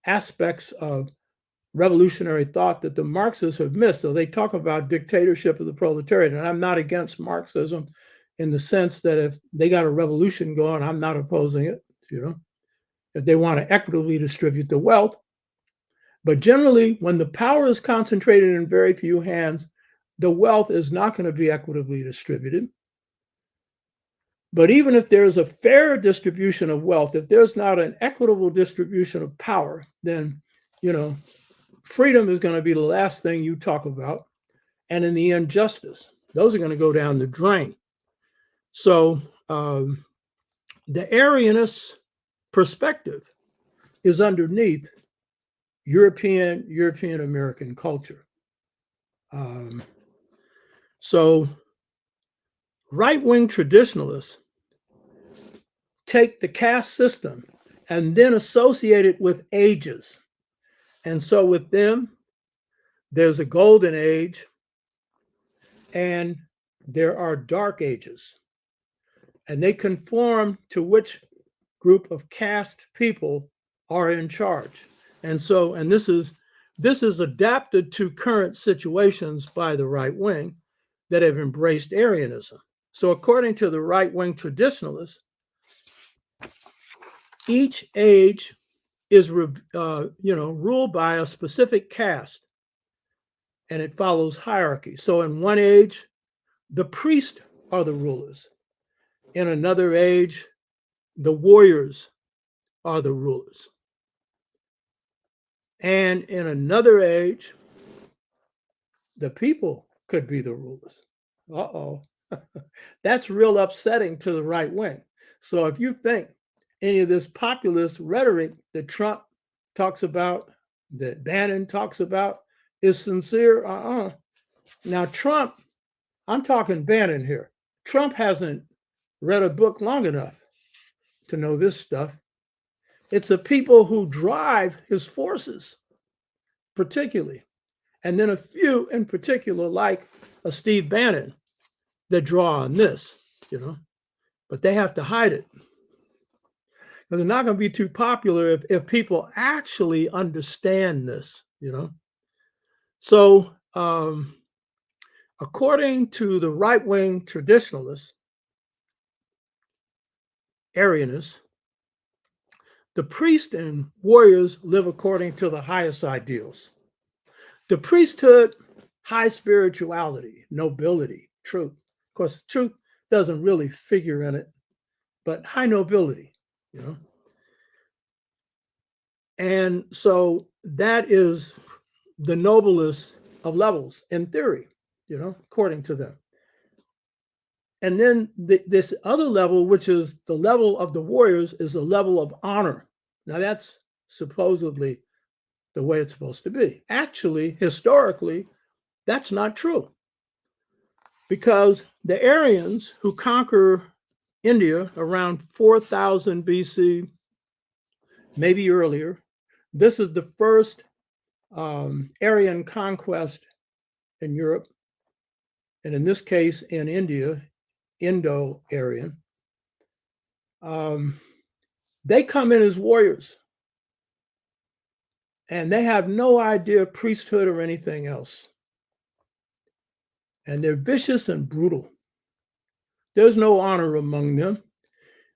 aspects of revolutionary thought that the Marxists have missed. So they talk about dictatorship of the proletariat, and I'm not against Marxism in the sense that if they got a revolution going, I'm not opposing it, if they want to equitably distribute the wealth. But generally, when the power is concentrated in very few hands, the wealth is not going to be equitably distributed. But even if there's a fair distribution of wealth, if there's not an equitable distribution of power, then, freedom is going to be the last thing you talk about. And in the end, justice. Those are going to go down the drain. So the Aryanist perspective is underneath European American culture. So right-wing traditionalists take the caste system and then associate it with ages. And so with them, there's a golden age and there are dark ages. And they conform to which group of caste people are in charge. And this is adapted to current situations by the right wing that have embraced Aryanism. So according to the right-wing traditionalists, each age is ruled by a specific caste, and it follows hierarchy. So in one age, the priests are the rulers. In another age, the warriors are the rulers. And in another age, the people could be the rulers. Uh-oh. That's real upsetting to the right wing. So if you think any of this populist rhetoric that Trump talks about, that Bannon talks about, is sincere, Now Trump, I'm talking Bannon here. Trump hasn't read a book long enough to know this stuff. It's the people who drive his forces, particularly. And then a few in particular, like a Steve Bannon, that draw on this, but they have to hide it. Because they're not going to be too popular if people actually understand this, So according to the right-wing traditionalists, Aryanists, the priests and warriors live according to the highest ideals. The priesthood, high spirituality, nobility, truth. Of course, truth doesn't really figure in it, but high nobility, And so that is the noblest of levels in theory, according to them. And then this other level, which is the level of the warriors, is the level of honor. Now that's supposedly the way it's supposed to be. Actually, historically, that's not true. Because the Aryans who conquer India around 4000 BC, maybe earlier, this is the first Aryan conquest in Europe, and in this case in India, Indo-Aryan. They come in as warriors, and they have no idea of priesthood or anything else. And they're vicious and brutal. There's no honor among them.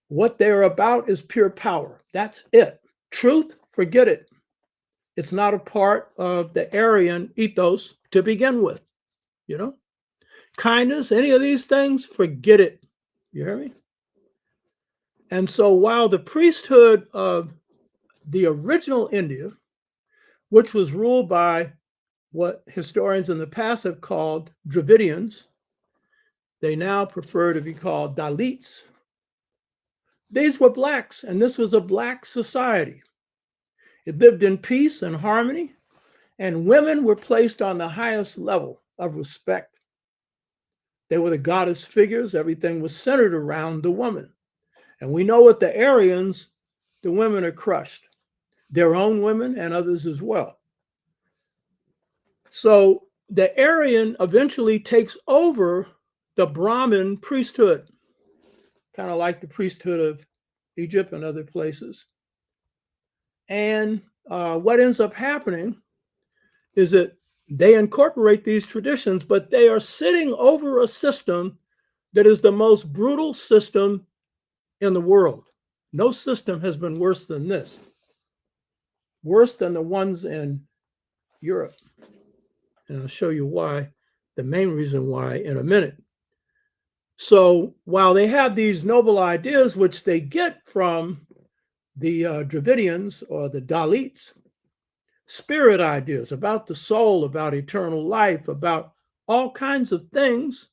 What they're about is pure power. That's it. Truth, forget it. It's not a part of the Aryan ethos to begin with, Kindness, any of these things, forget it. You hear me? And so while the priesthood of the original India, which was ruled by what historians in the past have called Dravidians, they now prefer to be called Dalits. These were blacks, and this was a black society. It lived in peace and harmony, and women were placed on the highest level of respect. They were the goddess figures. Everything was centered around the woman. And we know with the Aryans, the women are crushed, their own women and others as well. So the Aryan eventually takes over the Brahmin priesthood, kind of like the priesthood of Egypt and other places. And what ends up happening is that they incorporate these traditions, but they are sitting over a system that is the most brutal system in the world. No system has been worse than this, worse than the ones in Europe. And I'll show you why, the main reason why in a minute. So while they have these noble ideas, which they get from the Dravidians or the Dalits, spirit ideas about the soul, about eternal life, about all kinds of things,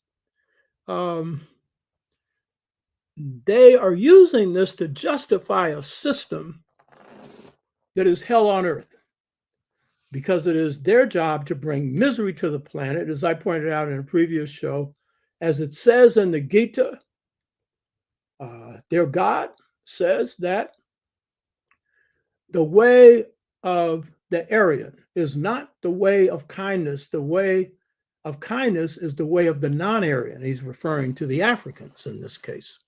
they are using this to justify a system that is hell on earth, because it is their job to bring misery to the planet, as I pointed out in a previous show. As it says in the Gita, their God says that the way of the Aryan is not the way of kindness. The way of kindness is the way of the non-Aryan. He's referring to the Africans in this case.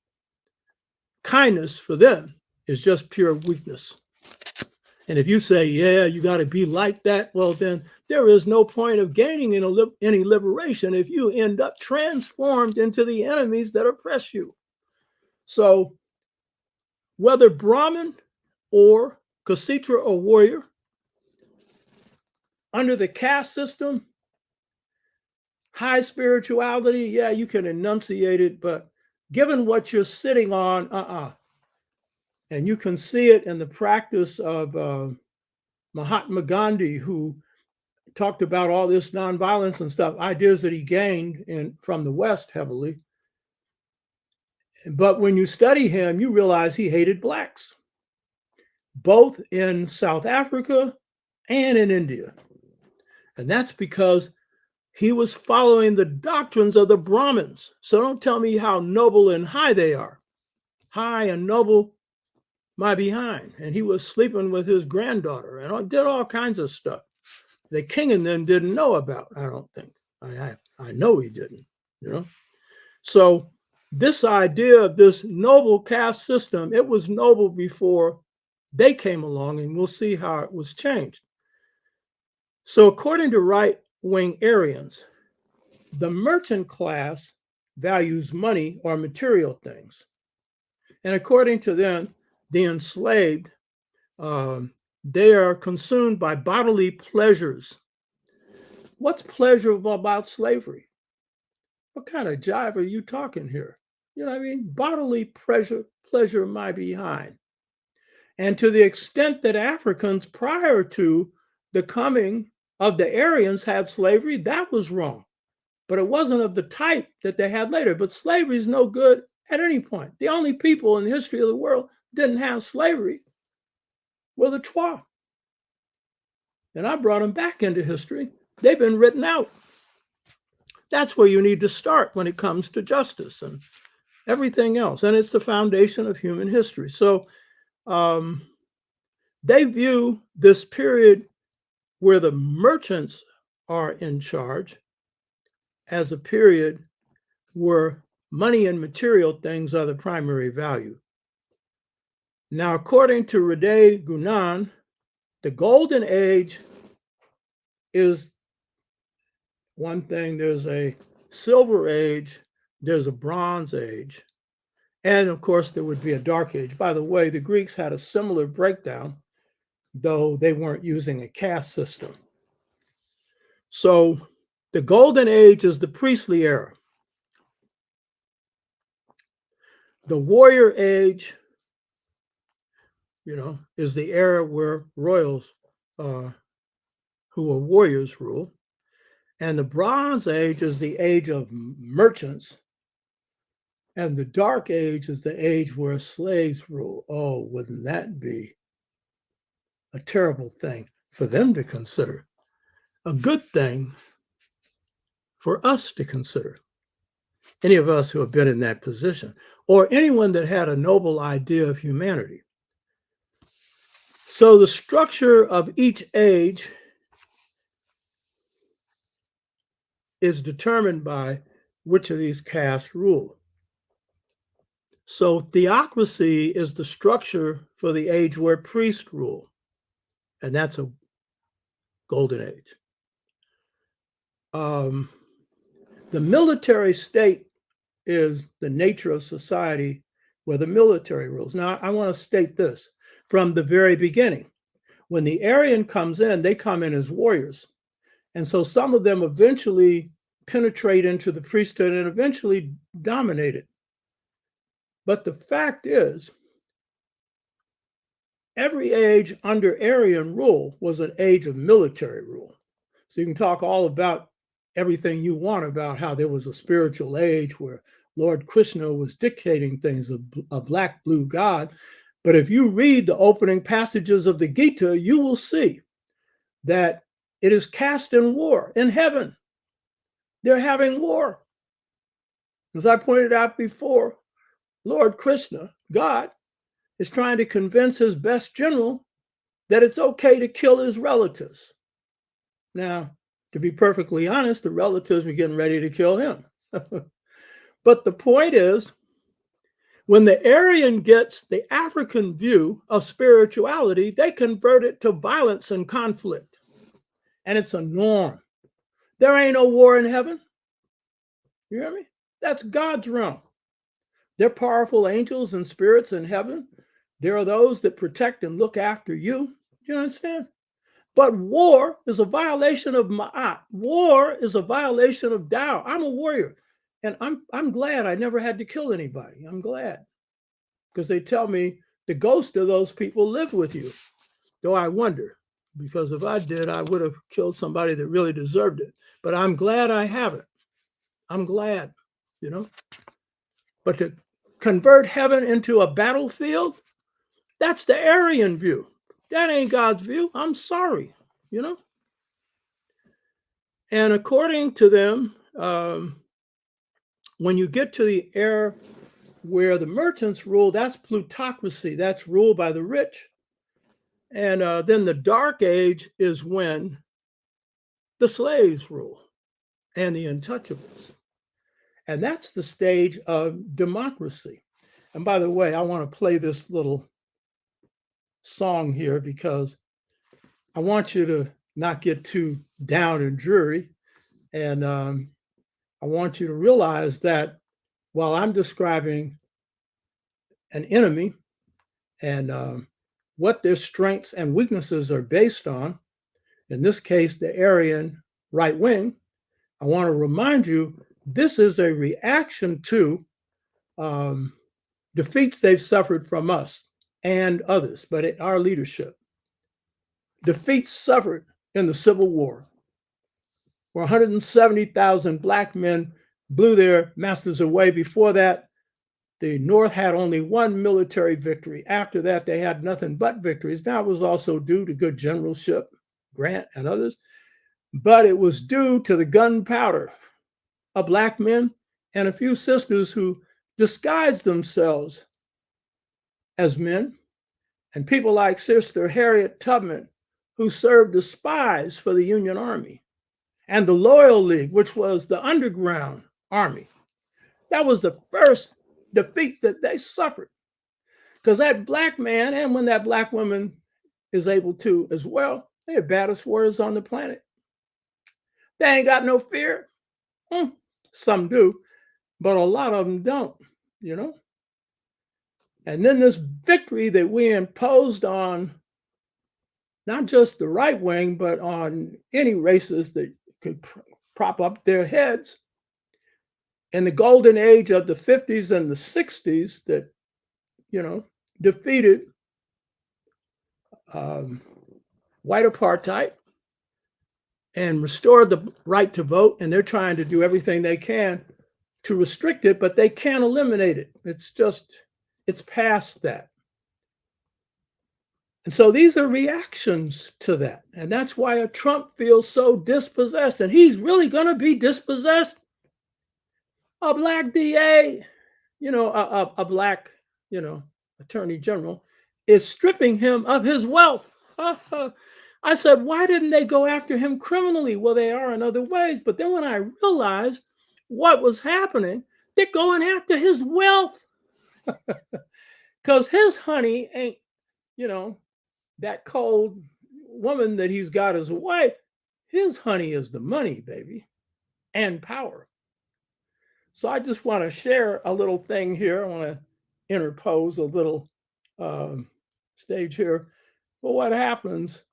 Kindness for them is just pure weakness. And if you say, yeah, you got to be like that, well, then there is no point of gaining any liberation if you end up transformed into the enemies that oppress you. So whether Brahmin or Kshatriya or warrior, under the caste system, high spirituality, yeah, you can enunciate it, but given what you're sitting on, And you can see it in the practice of Mahatma Gandhi, who talked about all this nonviolence and stuff, ideas that he gained from the West heavily. But when you study him, you realize he hated blacks, both in South Africa and in India. And that's because he was following the doctrines of the Brahmins. So don't tell me how noble and high they are. High and noble, my behind. And he was sleeping with his granddaughter and did all kinds of stuff the king and them didn't know about, I don't think. I know he didn't, you know. So this idea of this noble caste system, it was noble before they came along, and we'll see how it was changed. So according to right-wing Aryans, the merchant class values money or material things. And according to them, the enslaved, they are consumed by bodily pleasures. What's pleasurable about slavery? What kind of jive are you talking here? You know what I mean? Bodily pleasure my behind. And to the extent that Africans prior to the coming of the Aryans had slavery, that was wrong. But it wasn't of the type that they had later. But slavery is no good at any point. The only people in the history of the world didn't have slavery were the Twa. And I brought them back into history. They've been written out. That's where you need to start when it comes to justice and everything else. And it's the foundation of human history. So they view this period where the merchants are in charge as a period where money and material things are the primary value. Now, according to Rade Gunan, the golden age is one thing. There's a silver age, there's a bronze age, and of course there would be a dark age. By the way, the Greeks had a similar breakdown, though they weren't using a caste system. So the golden age is the priestly era. The warrior age, is the era where royals who are warriors rule. And the Bronze Age is the age of merchants. And the Dark Age is the age where slaves rule. Oh, wouldn't that be a terrible thing for them to consider? A good thing for us to consider. Any of us who have been in that position, or anyone that had a noble idea of humanity. So the structure of each age is determined by which of these castes rule. So theocracy is the structure for the age where priests rule, and that's a golden age. the military state is the nature of society where the military rules. Now, I want to state this from the very beginning. When the Aryan comes in, they come in as warriors. And so some of them eventually penetrate into the priesthood and eventually dominate it. But the fact is, every age under Aryan rule was an age of military rule. So you can talk all about everything you want about how there was a spiritual age where Lord Krishna was dictating things, a black blue God. But if you read the opening passages of the Gita, you will see that it is caste and war in heaven. They're having war. As I pointed out before, Lord Krishna, God, is trying to convince his best general that it's okay to kill his relatives. Now, to be perfectly honest, the relatives were getting ready to kill him. But the point is, when the Aryan gets the African view of spirituality, they convert it to violence and conflict. And it's a norm. There ain't no war in heaven. You hear me? That's God's realm. They're powerful angels and spirits in heaven. There are those that protect and look after you. You understand? But war is a violation of Ma'at. War is a violation of Tao. I'm a warrior. And I'm glad I never had to kill anybody. I'm glad. Because they tell me the ghost of those people live with you. Though I wonder, because if I did, I would have killed somebody that really deserved it. But I'm glad I haven't. I'm glad, you know. But to convert heaven into a battlefield, that's the Aryan view. That ain't God's view. I'm sorry, you know. And according to them, when you get to the era where the merchants rule, that's plutocracy. That's ruled by the rich. And then the dark age is when the slaves rule and the untouchables. And that's the stage of democracy. And by the way, I want to play this little song here because I want you to not get too down and dreary. And I want you to realize that while I'm describing an enemy and what their strengths and weaknesses are based on, in this case, the Aryan right wing, I want to remind you, this is a reaction to defeats they've suffered from us and others, but our leadership. Defeats suffered in the Civil War, where 170,000 Black men blew their masters away. Before that, the North had only one military victory. After that, they had nothing but victories. Now, it was also due to good generalship, Grant and others, but it was due to the gunpowder of Black men and a few sisters who disguised themselves as men, and people like Sister Harriet Tubman, who served as spies for the Union Army, and the Loyal League, which was the underground army. That was the first defeat that they suffered, because that Black man, and when that Black woman is able to as well, they're the baddest warriors on the planet. They ain't got no fear. Some do, but a lot of them don't, you know. And then this victory that we imposed on not just the right wing, but on any races that could prop up their heads. In the golden age of the 50s and the 60s that, you know, defeated white apartheid and restored the right to vote. And they're trying to do everything they can to restrict it, but they can't eliminate it. It's past that. And so these are reactions to that. And that's why a Trump feels so dispossessed. And he's really going to be dispossessed. A Black DA, you know, a Black, you know, attorney general is stripping him of his wealth. I said, why didn't they go after him criminally? Well, they are in other ways. But then when I realized what was happening, they're going after his wealth. Because his honey ain't, you know, that cold woman that he's got as a wife. His honey is the money, baby. and power. So I just want to share a little thing here. I want to interpose a little stage here. But what happens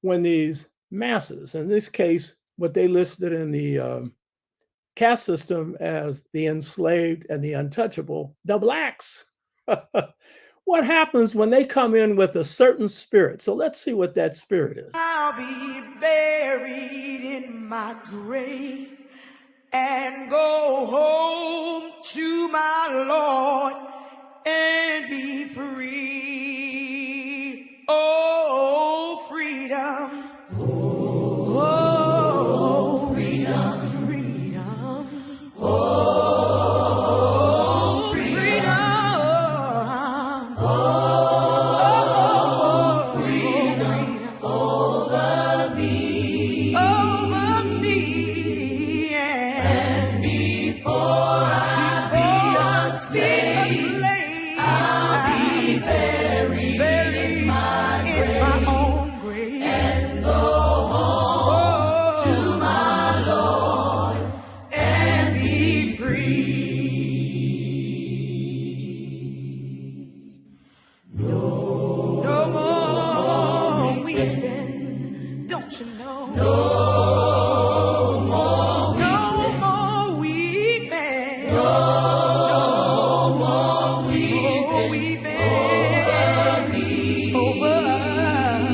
when these masses, in this case, what they listed in the caste system as the enslaved and the untouchable, the blacks. What happens when they come in with a certain spirit? So let's see what that spirit is. I'll be buried in my grave and go home to my Lord and be free. Oh, freedom. Oh, freedom, freedom. Oh, freedom. Oh, freedom over me. Over me. And before I be a slave, I'll be buried in my own grave. And go home to my Lord and be free. No more weeping, don't you know? No more weeping. No more weeping over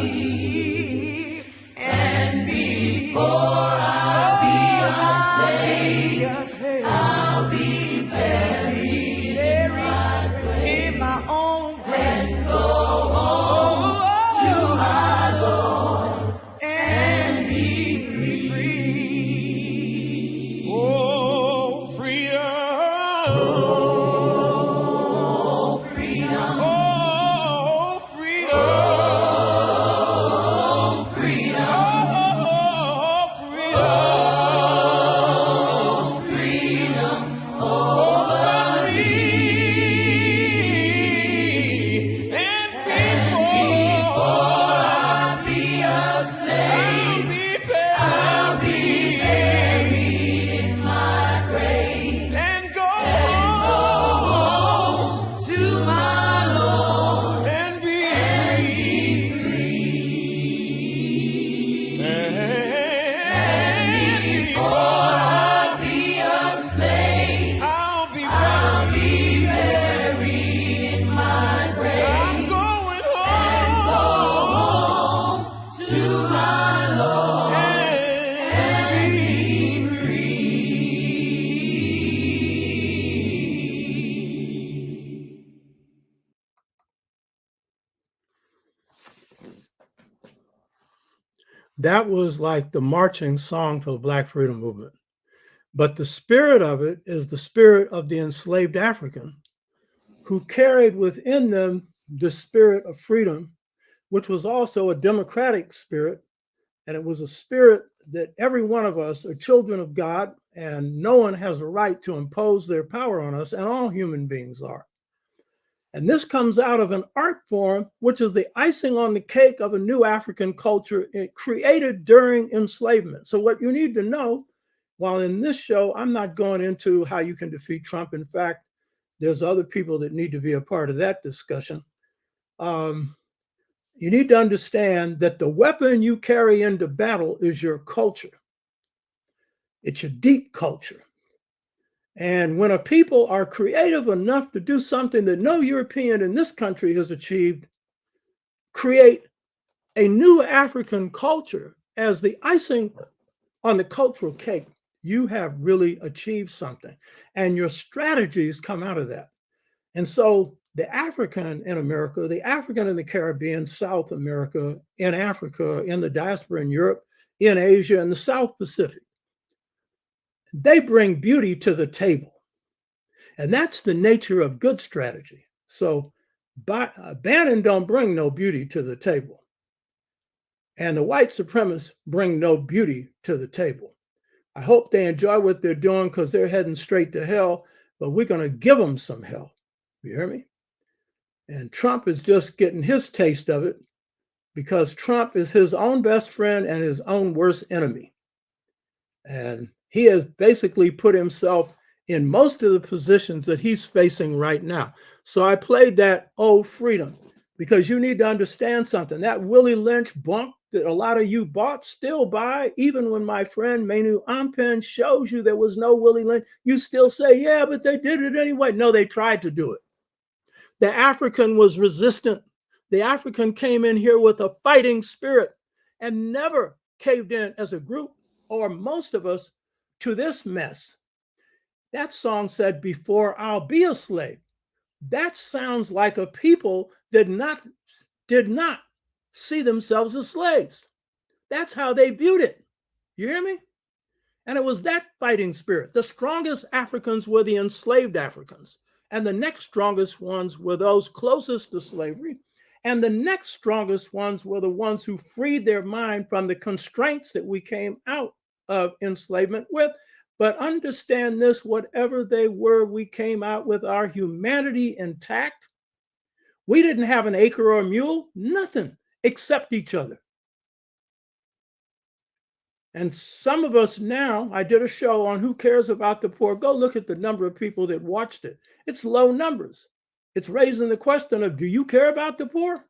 me. And before I be a slave, I'll be buried in my own grave. And go home to my Lord and be free. Oh, freedom. Oh, freedom. Oh, freedom. Oh, freedom. Oh, freedom. Oh, freedom over me. And before I be a slave, I'll be buried in my grave and go home to my Lord and be free. And before I be a slave, I'll be buried in my grave. I'm going home to my Lord and be free. That was like the marching song for the Black Freedom Movement. But the spirit of it is the spirit of the enslaved African who carried within them the spirit of freedom, which was also a democratic spirit. And it was a spirit that every one of us are children of God, and no one has a right to impose their power on us, and all human beings are. And this comes out of an art form, which is the icing on the cake of a new African culture created during enslavement. So what you need to know, while in this show, I'm not going into how you can defeat Trump. In fact, there's other people that need to be a part of that discussion. You need to understand that the weapon you carry into battle is your culture. It's your deep culture. And when a people are creative enough to do something that no European in this country has achieved, create a new African culture as the icing on the cultural cake, you have really achieved something. And your strategies come out of that. And so the African in America, the African in the Caribbean, South America, in Africa, in the diaspora in Europe, in Asia, and the South Pacific, they bring beauty to the table. And that's the nature of good strategy. So Bannon don't bring no beauty to the table. And the white supremacists bring no beauty to the table. I hope they enjoy what they're doing because they're heading straight to hell, but we're going to give them some hell. You hear me? And Trump is just getting his taste of it because Trump is his own best friend and his own worst enemy. And He has basically put himself in most of the positions that he's facing right now. So I played that "Oh Freedom" because you need to understand something. That Willie Lynch bunk that a lot of you bought, still buy, even when my friend Manu Ampen shows you there was no Willie Lynch, you still say, yeah, but they did it anyway. No, they tried to do it. The African was resistant. The African came in here with a fighting spirit and never caved in as a group, or most of us, to this mess. That song said, "Before I'll be a slave." That sounds like a people that did not see themselves as slaves. That's how they viewed it. You hear me? And it was that fighting spirit. The strongest Africans were the enslaved Africans. And the next strongest ones were those closest to slavery. And the next strongest ones were the ones who freed their mind from the constraints that we came out of enslavement with. But understand this, whatever they were, we came out with our humanity intact. We didn't have an acre or a mule, nothing except each other. And some of us now, I did a show on Who Cares About the Poor. Go look at the number of people that watched it. It's low numbers. It's raising the question of, do you care about the poor?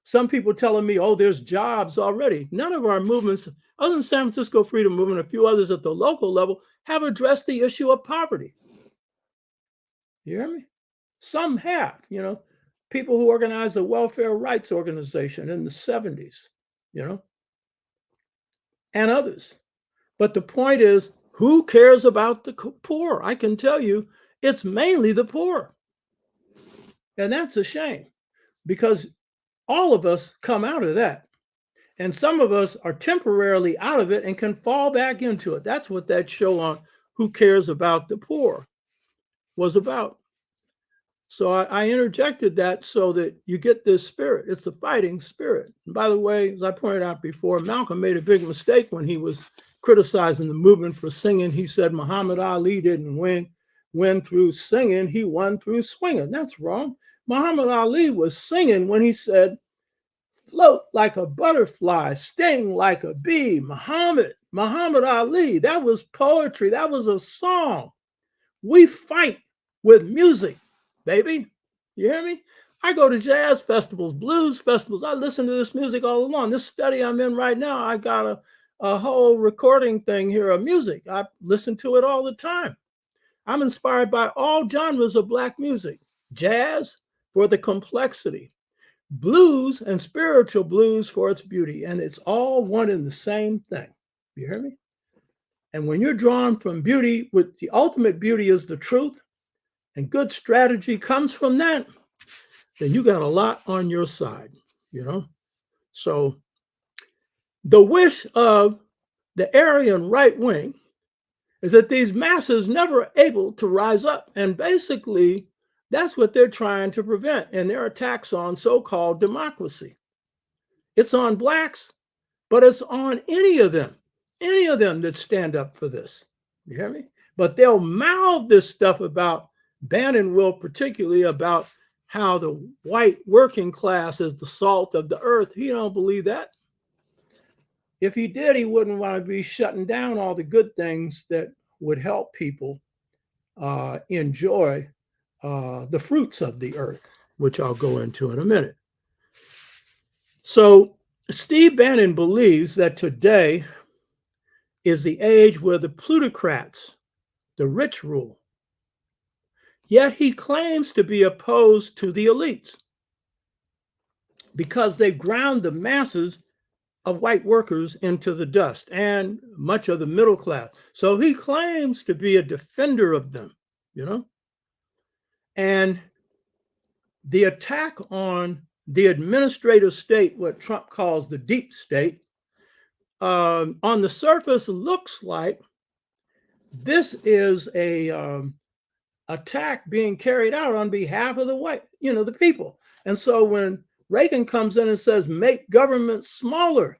Some people telling me, oh, there's jobs already. None of our movements, other than San Francisco Freedom Movement, a few others at the local level, have addressed the issue of poverty. You hear me? Some have, people who organized the Welfare Rights Organization in the 70s, and others. But the point is, who cares about the poor? I can tell you, it's mainly the poor. And that's a shame, because all of us come out of that. And some of us are temporarily out of it and can fall back into it. That's what that show on Who Cares About the Poor was about. So I interjected that so that you get this spirit. It's a fighting spirit. And by the way, as I pointed out before, Malcolm made a big mistake when he was criticizing the movement for singing. He said Muhammad Ali didn't win through singing. He won through swinging. That's wrong. Muhammad Ali was singing when he said, "Float like a butterfly, sting like a bee." Muhammad Ali, that was poetry. That was a song. We fight with music, baby. You hear me? I go to jazz festivals, blues festivals. I listen to this music all along. This study I'm in right now, I got a whole recording thing here of music. I listen to it all the time. I'm inspired by all genres of Black music. Jazz for the complexity. Blues and spiritual blues for its beauty. And it's all one and the same thing. You hear me? And when you're drawn from beauty, with the ultimate beauty is the truth, and good strategy comes from that, then you got a lot on your side, So the wish of the Aryan right wing is that these masses never able to rise up. And basically, that's what they're trying to prevent in their attacks on so-called democracy. It's on Blacks, but it's on any of them that stand up for this. You hear me? But they'll mouth this stuff about, Bannon will particularly, about how the white working class is the salt of the earth. He don't believe that. If he did, he wouldn't want to be shutting down all the good things that would help people enjoy the fruits of the earth, which I'll go into in a minute. So Steve Bannon believes that today is the age where the plutocrats, the rich, rule. Yet he claims to be opposed to the elites because they ground the masses of white workers into the dust and much of the middle class. So he claims to be a defender of them, And the attack on the administrative state, what Trump calls the deep state, on the surface looks like this is a attack being carried out on behalf of the white, the people. And so when Reagan comes in and says, make government smaller,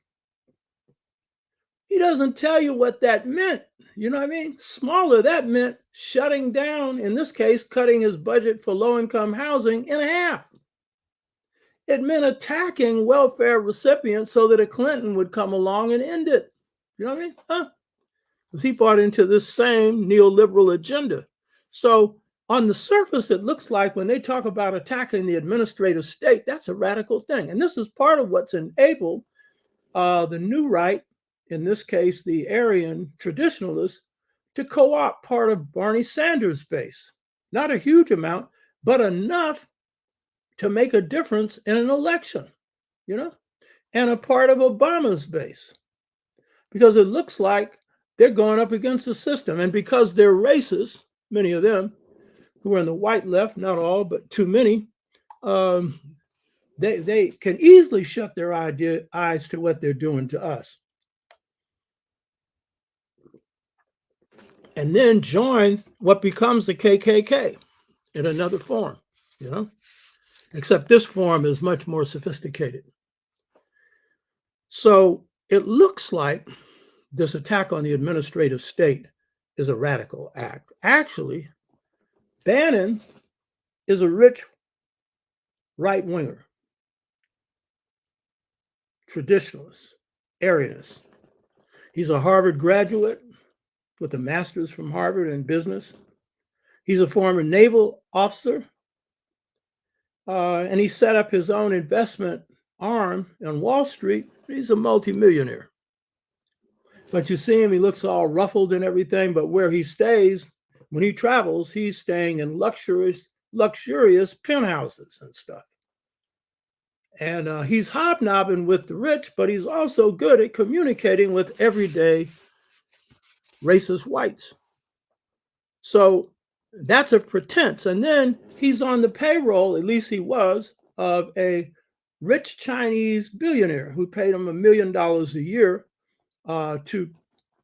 he doesn't tell you what that meant. You know what I mean? Smaller, that meant shutting down, in this case, cutting his budget for low-income housing in half. It meant attacking welfare recipients so that a Clinton would come along and end it. You know what I mean? because he bought into this same neoliberal agenda. So on the surface, it looks like when they talk about attacking the administrative state, that's a radical thing. And this is part of what's enabled the new right, in this case, the Aryan traditionalists, to co-opt part of Bernie Sanders' base. Not a huge amount, but enough to make a difference in an election, you know, and a part of Obama's base. Because it looks like they're going up against the system. And because they're racist, many of them, who are in the white left, not all, but too many, they can easily shut their eyes to what they're doing to us. And then join what becomes the KKK in another form, you know, except this form is much more sophisticated. So it looks like this attack on the administrative state is a radical act. Actually, Bannon is a rich right-winger, traditionalist, Aryanist. He's a Harvard graduate with a master's from Harvard in business. He's a former naval officer, and he set up his own investment arm on Wall Street. He's a multimillionaire. But you see him, he looks all ruffled and everything, but where he stays, when he travels, he's staying in luxurious penthouses and stuff. And he's hobnobbing with the rich, but he's also good at communicating with everyday racist whites. So that's a pretense. And then he's on the payroll, at least he was, of a rich Chinese billionaire who paid him $1 million a year to,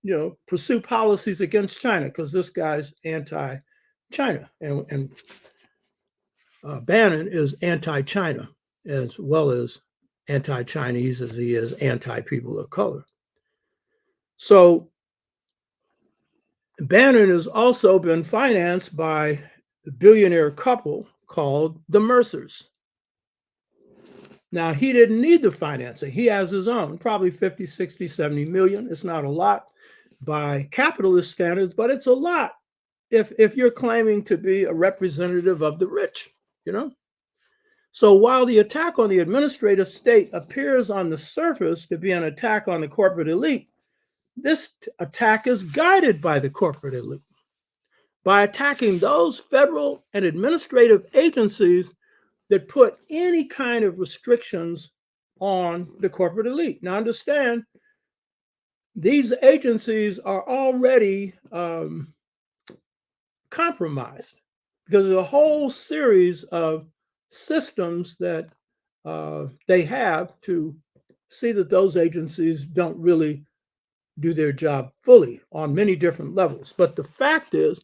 you know, pursue policies against China, because this guy's anti-China. And Bannon is anti-China as well as anti-Chinese as he is anti-people of color. So Bannon has also been financed by the billionaire couple called the Mercers. Now, he didn't need the financing. He has his own, probably 50, 60, 70 million. It's not a lot by capitalist standards, but it's a lot if you're claiming to be a representative of the rich, you know? So while the attack on the administrative state appears on the surface to be an attack on the corporate elite, this attack is guided by the corporate elite. By attacking those federal and administrative agencies that put any kind of restrictions on the corporate elite. Now understand, these agencies are already compromised because there's a whole series of systems that they have to see that those agencies don't really do their job fully on many different levels. But the fact is,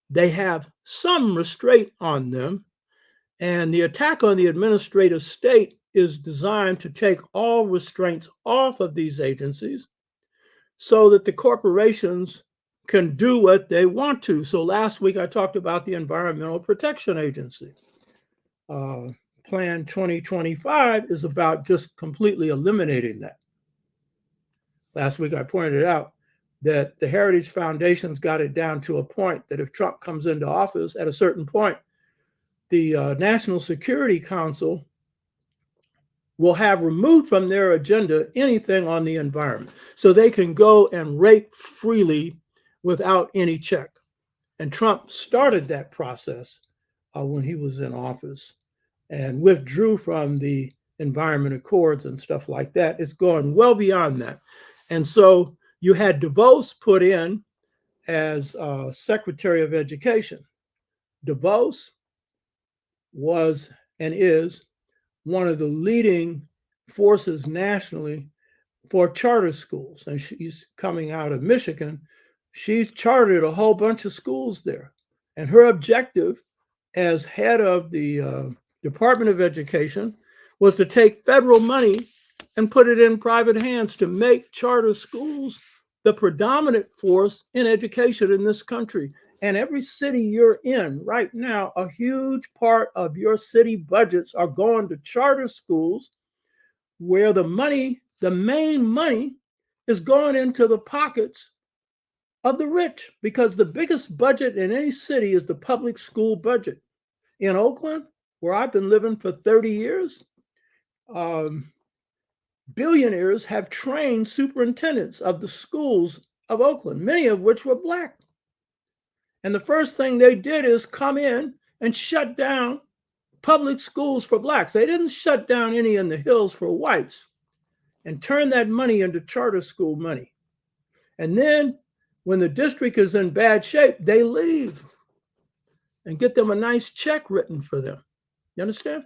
they have some restraint on them, and the attack on the administrative state is designed to take all restraints off of these agencies so that the corporations can do what they want to. So last week I talked about the Environmental Protection Agency. Plan 2025 is about just completely eliminating that. Last week I pointed out that the Heritage Foundation's got it down to a point that if Trump comes into office at a certain point, the National Security Council will have removed from their agenda anything on the environment. So they can go and rape freely without any check. And Trump started that process when he was in office and withdrew from the Environment Accords and stuff like that. It's going well beyond that. And so you had DeVos put in as Secretary of Education. DeVos was and is one of the leading forces nationally for charter schools. And she's coming out of Michigan. She's chartered a whole bunch of schools there. And her objective as head of the Department of Education was to take federal money and put it in private hands to make charter schools the predominant force in education in this country. And every city you're in right now, a huge part of your city budgets are going to charter schools where the money, the main money, is going into the pockets of the rich, because the biggest budget in any city is the public school budget. In Oakland, where I've been living for 30 years, billionaires have trained superintendents of the schools of Oakland, many of which were Black. And the first thing they did is come in and shut down public schools for Blacks. They didn't shut down any in the hills for whites and turn that money into charter school money. And then when the district is in bad shape, they leave and get them a nice check written for them. You understand?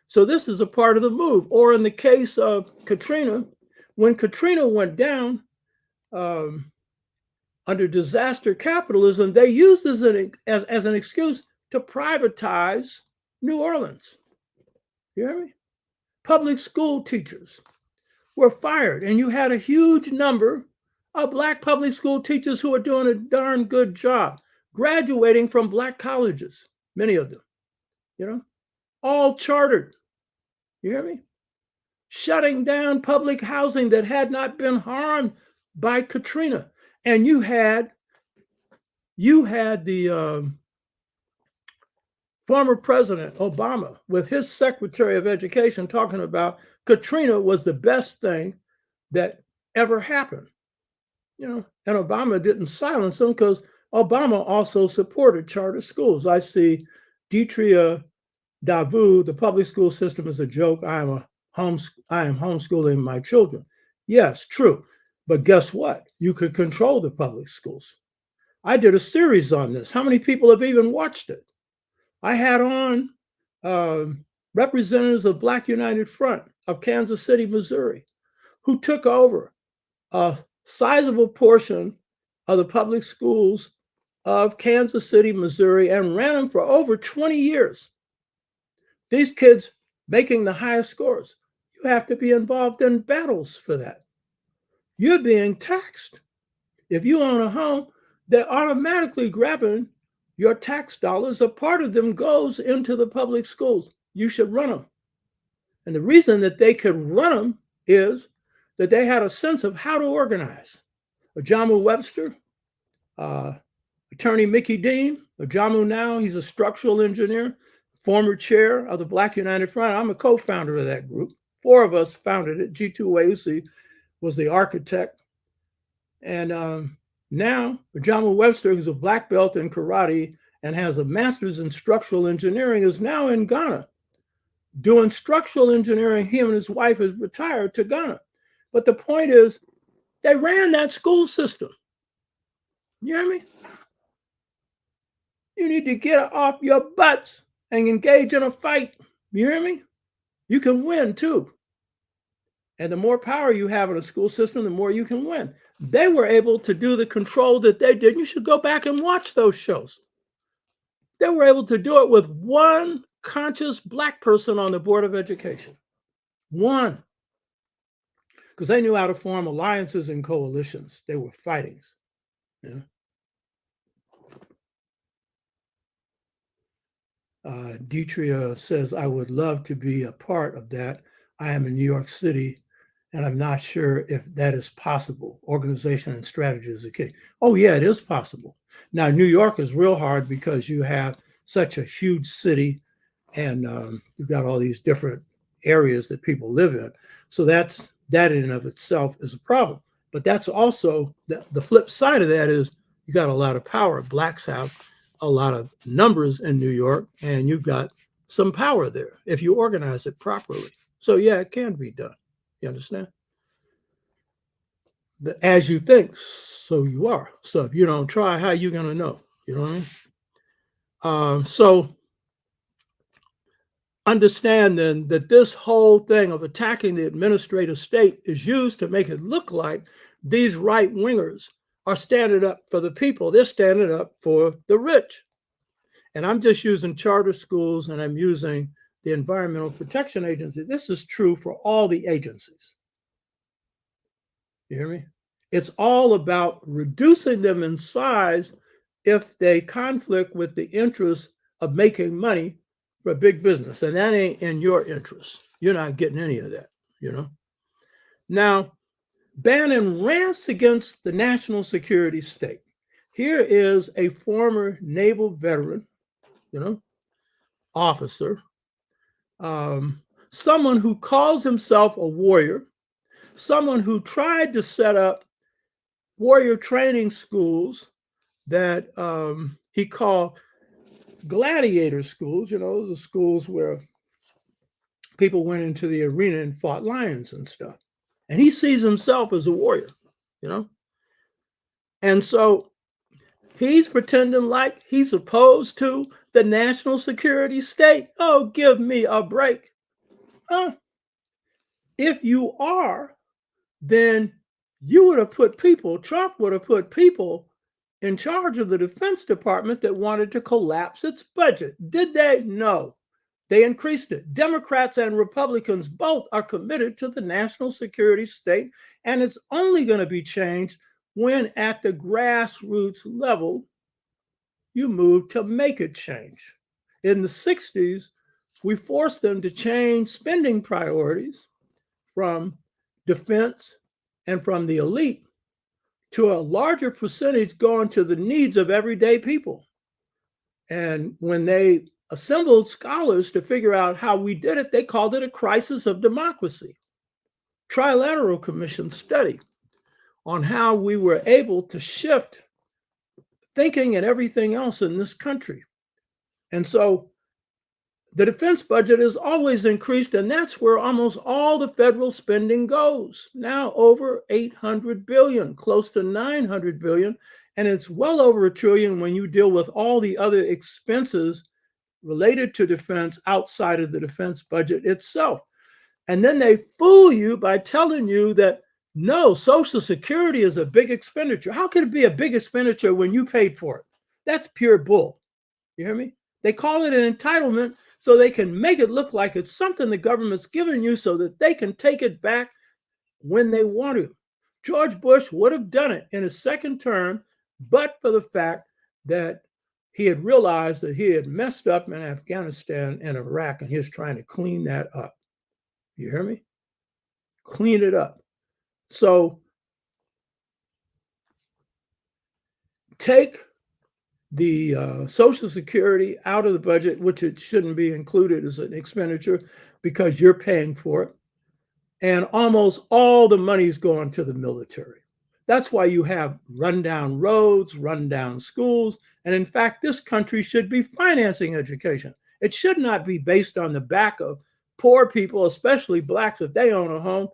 So this is a part of the move. Or in the case of Katrina, when Katrina went down under disaster capitalism, they used this as an excuse to privatize New Orleans. You hear me? Public school teachers were fired, and you had a huge number of Black public school teachers who are doing a darn good job, graduating from Black colleges, many of them, all chartered. You hear me? Shutting down public housing that had not been harmed by Katrina. And you had the former President Obama with his Secretary of Education talking about Katrina was the best thing that ever happened. And Obama didn't silence them because Obama also supported charter schools. I see Deetria Davu, the public school system is a joke. I am homeschooling my children. Yes, true. But guess what? You could control the public schools. I did a series on this. How many people have even watched it? I had on representatives of Black United Front of Kansas City, Missouri, who took over a sizable portion of the public schools of Kansas City, Missouri, and ran them for over 20 years. These kids making the highest scores. You have to be involved in battles for that. You're being taxed. If you own a home, they're automatically grabbing your tax dollars. A part of them goes into the public schools. You should run them. And the reason that they could run them is that they had a sense of how to organize. Ajamu Webster, attorney Mickey Dean, Ajamu now, he's a structural engineer, former chair of the Black United Front. I'm a co-founder of that group. 4 of us founded it. G2 Weusi was the architect. And now Ajamu Webster, who's a black belt in karate and has a master's in structural engineering, is now in Ghana doing structural engineering. Him and his wife has retired to Ghana. But the point is, they ran that school system. You hear me? You need to get off your butts and engage in a fight. You hear me? You can win too. And the more power you have in a school system, the more you can win. They were able to do the control that they did. You should go back and watch those shows. They were able to do it with one conscious Black person on the Board of Education. One. Because they knew how to form alliances and coalitions. They were fightings. Deetria says, I would love to be a part of that. I am in New York City, and I'm not sure if that is possible. Organization and strategy is the key. Oh, yeah, it is possible. Now, New York is real hard because you have such a huge city, and you've got all these different areas that people live in. So that in and of itself is a problem. But that's also, the flip side of that is you got a lot of power. Blacks have a lot of numbers in New York, and you've got some power there if you organize it properly. So yeah, it can be done. You understand? But as you think, so you are. So if you don't try, how are you going to know? You know what I mean? So understand then that this whole thing of attacking the administrative state is used to make it look like these right wingers are standing up for the people. They're standing up for the rich. And I'm just using charter schools, and I'm using the Environmental Protection Agency. This is true for all the agencies. You hear me? It's all about reducing them in size if they conflict with the interest of making money for big business. And that ain't in your interest. You're not getting any of that, Now, Bannon rants against the national security state. Here is a former naval veteran, officer, someone who calls himself a warrior, someone who tried to set up warrior training schools that he called gladiator schools, the schools where people went into the arena and fought lions and stuff. And he sees himself as a warrior, And so he's pretending like he's opposed to the national security state. Oh, give me a break. If you are, then you would have put people, Trump would have put people in charge of the Defense Department that wanted to collapse its budget. Did they? No. They increased it. Democrats and Republicans both are committed to the national security state, and it's only going to be changed when at the grassroots level, you move to make it change. In the 60s, we forced them to change spending priorities from defense and from the elite to a larger percentage going to the needs of everyday people. And when they assembled scholars to figure out how we did it, they called it a crisis of democracy. Trilateral Commission study on how we were able to shift thinking and everything else in this country. And so the defense budget is always increased, and that's where almost all the federal spending goes. Now over 800 billion, close to 900 billion, and it's well over $1 trillion when you deal with all the other expenses related to defense outside of the defense budget itself. And then they fool you by telling you that no, Social Security is a big expenditure. How could it be a big expenditure when you paid for it? That's pure bull. You hear me? They call it an entitlement so they can make it look like it's something the government's giving you so that they can take it back when they want to. George Bush would have done it in his second term, but for the fact that he had realized that he had messed up in Afghanistan and Iraq, and he was trying to clean that up. You hear me? Clean it up. So take the Social Security out of the budget, which it shouldn't be included as an expenditure because you're paying for it. And almost all the money's going to the military. That's why you have rundown roads, rundown schools. And in fact, this country should be financing education. It should not be based on the back of poor people, especially blacks. If they own a home,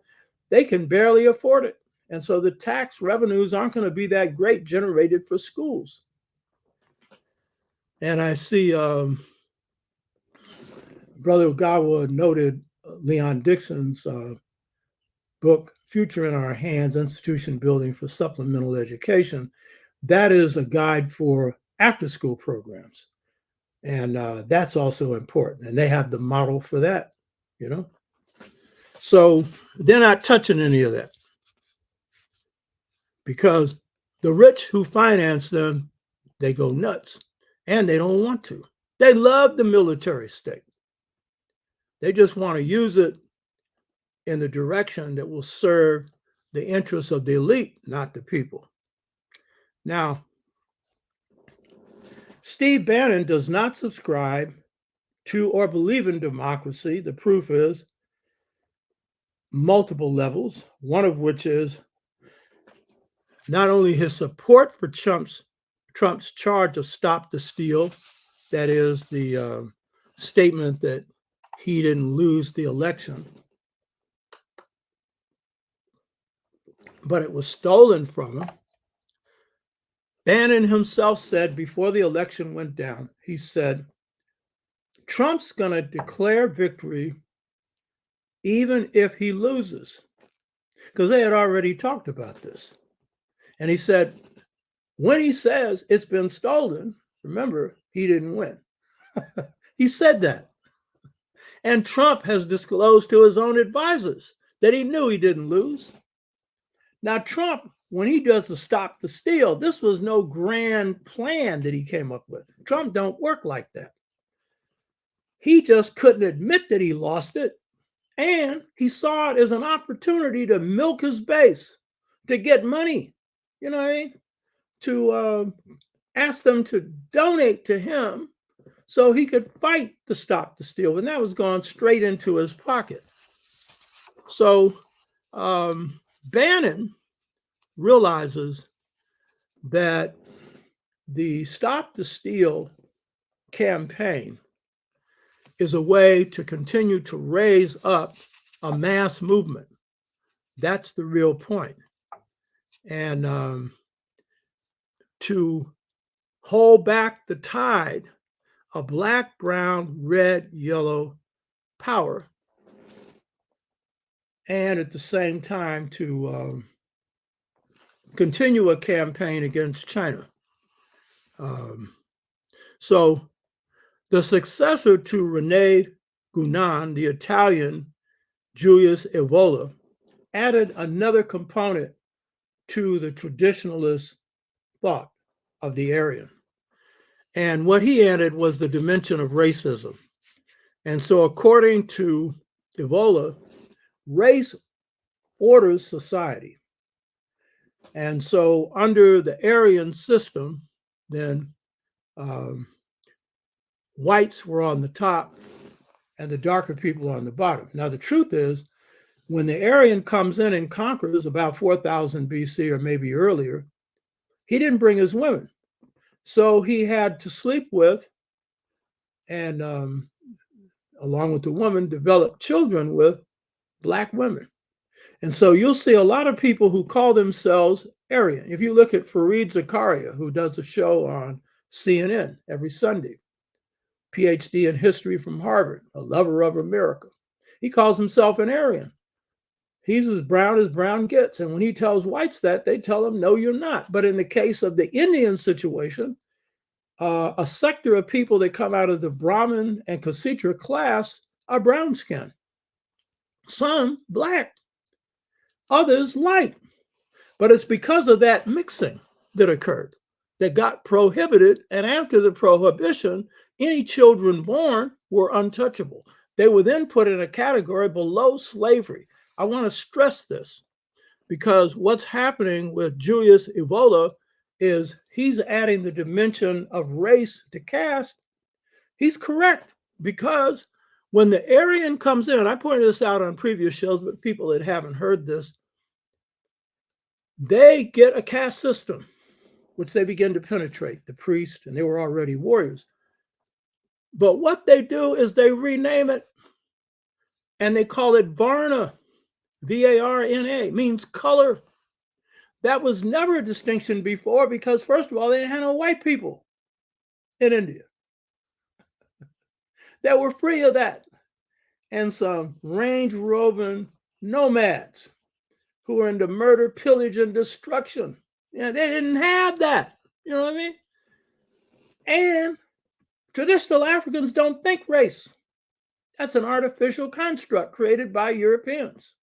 they can barely afford it. And so the tax revenues aren't going to be that great generated for schools. And I see Brother Ogawa noted Leon Dixon's book, Future in Our Hands, Institution Building for Supplemental Education. That is a guide for after-school programs. And that's also important. And they have the model for that, So they're not touching any of that because the rich who finance them, they go nuts and they don't want to. They love the military state. They just want to use it in the direction that will serve the interests of the elite, not the people. Now, Steve Bannon does not subscribe to or believe in democracy. The proof is multiple levels, one of which is not only his support for Trump's charge of stop the steal, that is the statement that he didn't lose the election, but it was stolen from him. Bannon himself said before the election went down, he said, Trump's going to declare victory even if he loses, because they had already talked about this. And he said, when he says it's been stolen, remember, he didn't win. He said that. And Trump has disclosed to his own advisors that he knew he didn't lose. Now, Trump, when he does the stop the steal, this was no grand plan that he came up with. Trump don't work like that. He just couldn't admit that he lost it. And he saw it as an opportunity to milk his base, to get money, you know what I mean? to ask them to donate to him so he could fight to stop the steal, and that was gone straight into his pocket. So Bannon realizes that the Stop the Steal campaign is a way to continue to raise up a mass movement. That's the real point. And to hold back the tide of black, brown, red, yellow power, and at the same time to continue a campaign against China. So the successor to René Guénon, the Italian Julius Evola, added another component to the traditionalist thought of the Aryan. And what he added was the dimension of racism. And so according to Evola, race orders society. And so under the Aryan system, then whites were on the top and the darker people on the bottom. Now, the truth is, when the Aryan comes in and conquers about 4000 BC or maybe earlier, he didn't bring his women. So he had to sleep with and, along with the woman, develop children with Black women. And so you'll see a lot of people who call themselves Aryan. If you look at Fareed Zakaria, who does a show on CNN every Sunday, PhD in history from Harvard, a lover of America, he calls himself an Aryan. He's as brown gets. And when he tells whites that, they tell him, no, you're not. But in the case of the Indian situation, a sector of people that come out of the Brahmin and Kshatriya class are brown skinned. Some Black, others light. But it's because of that mixing that occurred that got prohibited. And after the prohibition, any children born were untouchable. They were then put in a category below slavery. I want to stress this because what's happening with Julius Evola is he's adding the dimension of race to caste. He's correct, because when the Aryan comes in, I pointed this out on previous shows, but people that haven't heard this, they get a caste system, which they begin to penetrate, the priest, and they were already warriors. But what they do is they rename it, and they call it Varna. Varna means color. That was never a distinction before because, first of all, they didn't have no white people in India. They were free of that. And some range-roving nomads who were into murder, pillage, and destruction. They didn't have that. You know what I mean? And traditional Africans don't think race. That's an artificial construct created by Europeans.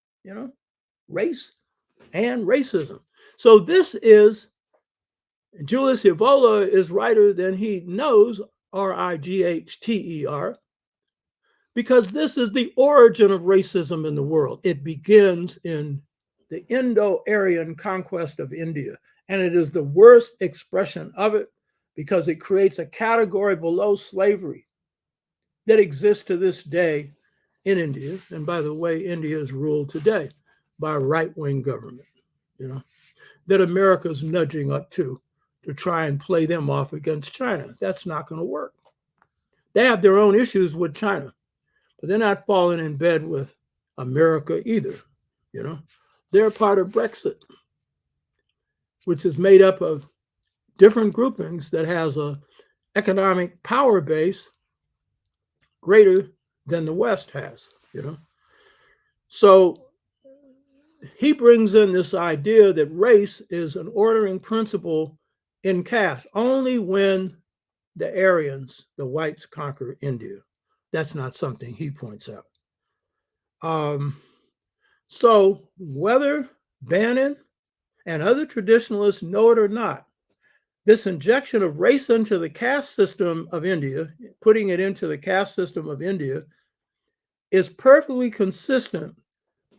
Race and racism. So this is, Julius Evola is righter than he knows, Righther, because this is the origin of racism in the world. It begins in the Indo-Aryan conquest of India, and it is the worst expression of it because it creates a category below slavery that exists to this day in India. And by the way, India is ruled today by a right-wing government, that America's nudging up to try and play them off against China. That's not going to work. They have their own issues with China, but they're not falling in bed with America either. They're part of Brexit, which is made up of different groupings that has a economic power base greater than the West has, So he brings in this idea that race is an ordering principle in caste only when the Aryans, the whites, conquer India. That's not something he points out. So whether Bannon and other traditionalists know it or not, this injection of race into the caste system of India, putting it into the caste system of India, is perfectly consistent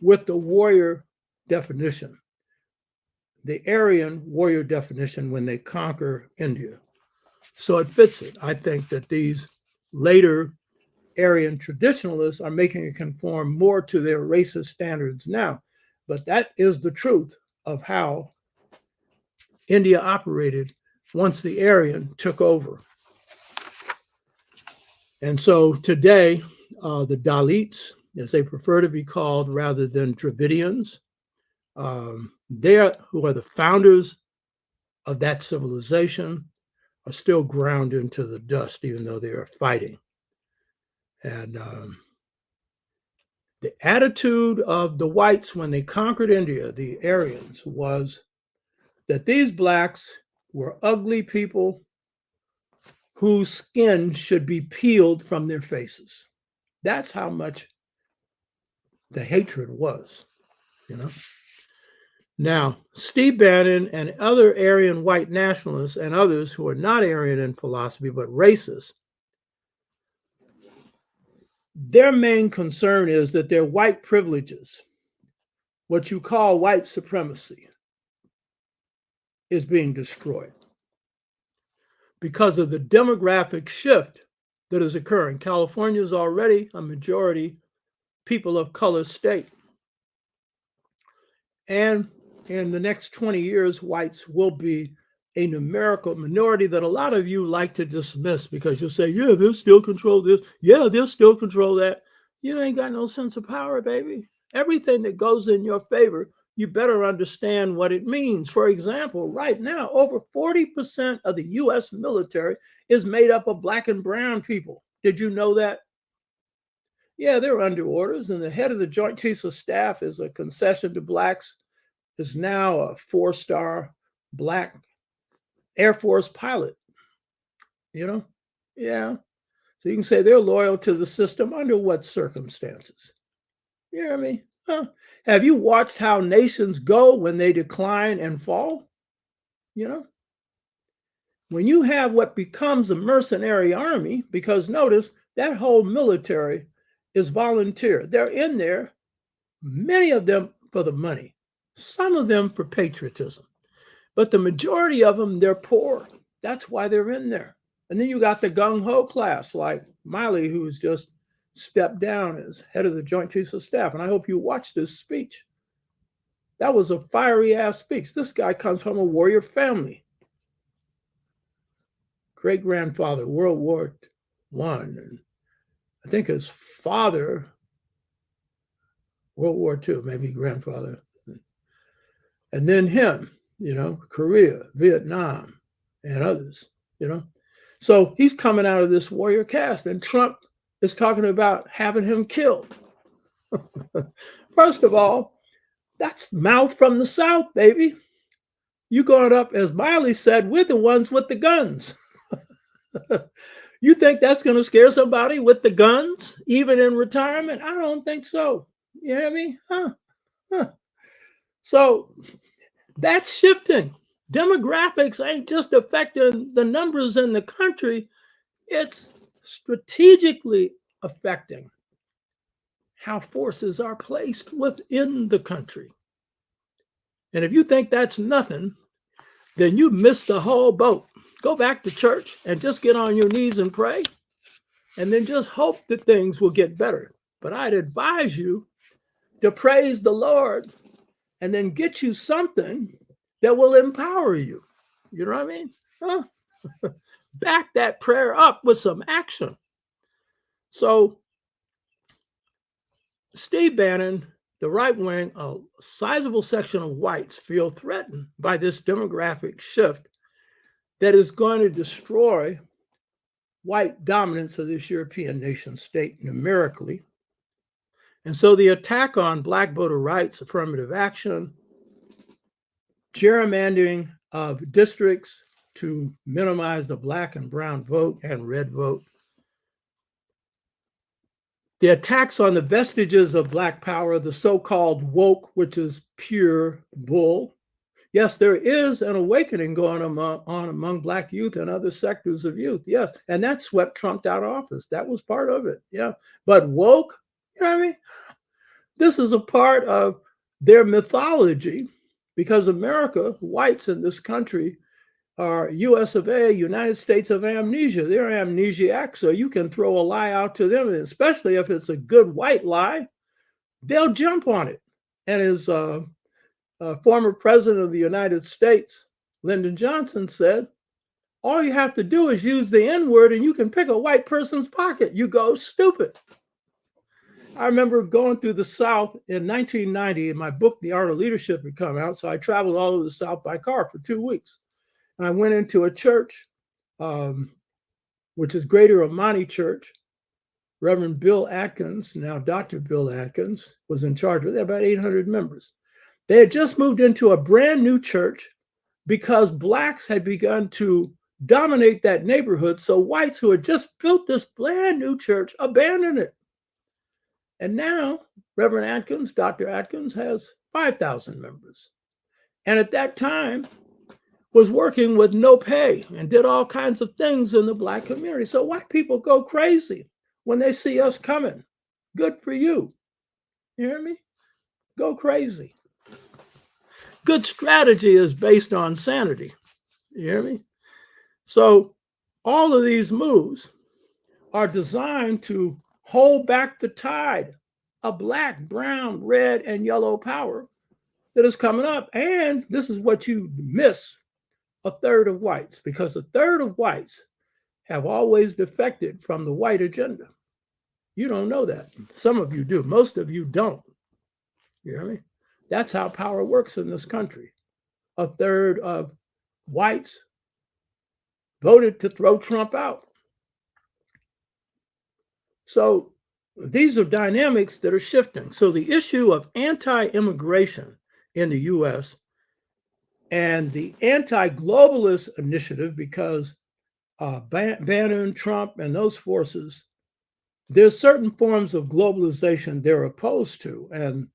with the warrior definition. the Aryan warrior definition when they conquer India. So it fits it. I think that these later Aryan traditionalists are making it conform more to their racist standards now. But that is the truth of how India operated once the Aryan took over. And so today, the Dalits, as they prefer to be called rather than Dravidians, they who are the founders of that civilization are still ground into the dust, even though they are fighting. And the attitude of the whites when they conquered India, the Aryans, was that these blacks were ugly people whose skin should be peeled from their faces. That's how much the hatred was, you know. Now, Steve Bannon and other Aryan white nationalists and others who are not Aryan in philosophy but racist, their main concern is that their white privileges, what you call white supremacy, is being destroyed because of the demographic shift that is occurring. California is already a majority people of color state. And in the next 20 years, whites will be a numerical minority that a lot of you like to dismiss because you'll say, yeah, they'll still control this. Yeah, they'll still control that. You ain't got no sense of power, baby. Everything that goes in your favor, you better understand what it means. For example, right now, over 40% of the U.S. military is made up of black and brown people. Did you know that? Yeah, they're under orders, and the head of the Joint Chiefs of Staff is a concession to blacks, is now a 4-star black Air Force pilot, you know? Yeah. So you can say they're loyal to the system under what circumstances? You know what I mean? Huh? Have you watched how nations go when they decline and fall? You know? When you have what becomes a mercenary army, because notice that whole military is volunteer. They're in there, many of them for the money, some of them for patriotism. But the majority of them, they're poor. That's why they're in there. And then you got the gung-ho class like Miley, who's just stepped down as head of the Joint Chiefs of Staff. And I hope you watched this speech. That was a fiery-ass speech. This guy comes from a warrior family. Great-grandfather, World War I. And I think his father, World War II, maybe grandfather. And then him. You know, Korea, Vietnam, and others, you know. So he's coming out of this warrior caste, and Trump is talking about having him killed. First of all, that's mouth from the South, baby. You going up, as Miley said, we're the ones with the guns. You think that's going to scare somebody with the guns, even in retirement? I don't think so. You know what I mean? Huh. So that's shifting. Demographics ain't just affecting the numbers in the country. It's strategically affecting how forces are placed within the country. And if you think that's nothing, then you missed the whole boat. Go back to church and just get on your knees and pray, and then just hope that things will get better. But I'd advise you to praise the Lord and then get you something that will empower you. You know what I mean? Huh? Back that prayer up with some action. So Steve Bannon, the right wing, a sizable section of whites feel threatened by this demographic shift that is going to destroy white dominance of this European nation state numerically. And so the attack on black voter rights, affirmative action, gerrymandering of districts to minimize the black and brown vote and red vote, the attacks on the vestiges of black power, the so-called woke, which is pure bull. Yes, there is an awakening going on among black youth and other sectors of youth. Yes, and that swept Trump out of office. That was part of it. Yeah, but woke, you know what I mean? This is a part of their mythology because America, whites in this country, are US of A, United States of amnesia. They're amnesiac, so you can throw a lie out to them, and especially if it's a good white lie, they'll jump on it. And as former president of the United States, Lyndon Johnson, said, all you have to do is use the N-word and you can pick a white person's pocket. You go stupid. I remember going through the South in 1990, and my book, The Art of Leadership, had come out. So I traveled all over the South by car for 2 weeks. And I went into a church, which is Greater Amani Church. Reverend Bill Atkins, now Dr. Bill Atkins, was in charge of it. They had about 800 members. They had just moved into a brand new church because blacks had begun to dominate that neighborhood. So whites who had just built this brand new church abandoned it. And now Reverend Atkins, Dr. Atkins, has 5,000 members. And at that time was working with no pay and did all kinds of things in the black community. So white people go crazy when they see us coming. Good for you. You hear me? Go crazy. Good strategy is based on sanity. You hear me? So all of these moves are designed to hold back the tide of black, brown, red, and yellow power that is coming up. And this is what you miss, a third of whites, because a third of whites have always defected from the white agenda. You don't know that. Some of you do. Most of you don't. You hear me? That's how power works in this country. A third of whites voted to throw Trump out. So these are dynamics that are shifting. So the issue of anti-immigration in the US and the anti-globalist initiative, because Bannon, Trump, and those forces, there's certain forms of globalization they're opposed to, and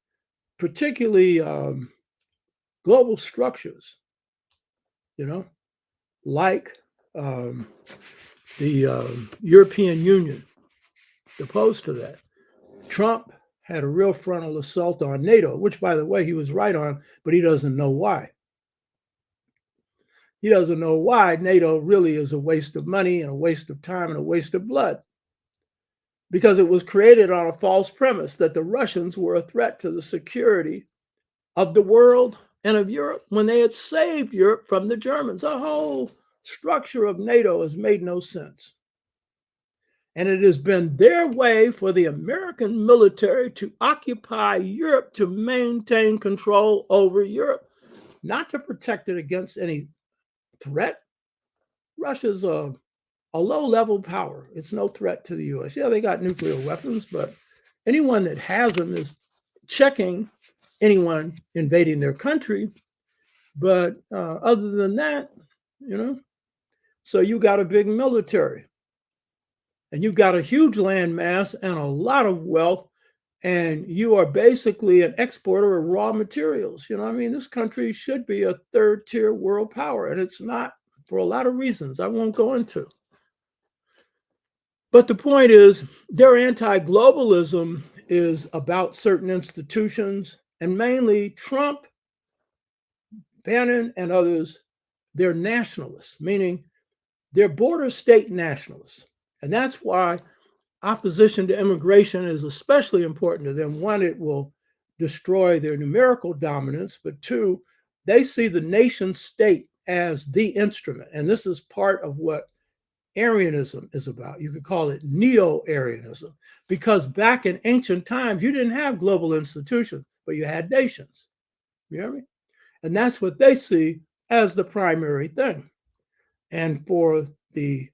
particularly global structures, like the European Union, opposed to that. Trump had a real frontal assault on NATO, which, by the way, he was right on, but he doesn't know why. He doesn't know why NATO really is a waste of money and a waste of time and a waste of blood, because it was created on a false premise that the Russians were a threat to the security of the world and of Europe when they had saved Europe from the Germans. The whole structure of NATO has made no sense. And it has been their way for the American military to occupy Europe, to maintain control over Europe, not to protect it against any threat. Russia's a low-level power. It's no threat to the U.S. Yeah, they got nuclear weapons, but anyone that has them is checking anyone invading their country. But other than that, so you got a big military. And you've got a huge land mass and a lot of wealth, and you are basically an exporter of raw materials. This country should be a third-tier world power, and it's not, for a lot of reasons I won't go into. But the point is, their anti-globalism is about certain institutions, and mainly Trump, Bannon, and others, they're nationalists, meaning they're border state nationalists. And that's why opposition to immigration is especially important to them. One, it will destroy their numerical dominance, but two, they see the nation state as the instrument. And this is part of what Aryanism is about. You could call it neo-Aryanism, because back in ancient times, you didn't have global institutions, but you had nations. You hear me? And that's what they see as the primary thing. And for the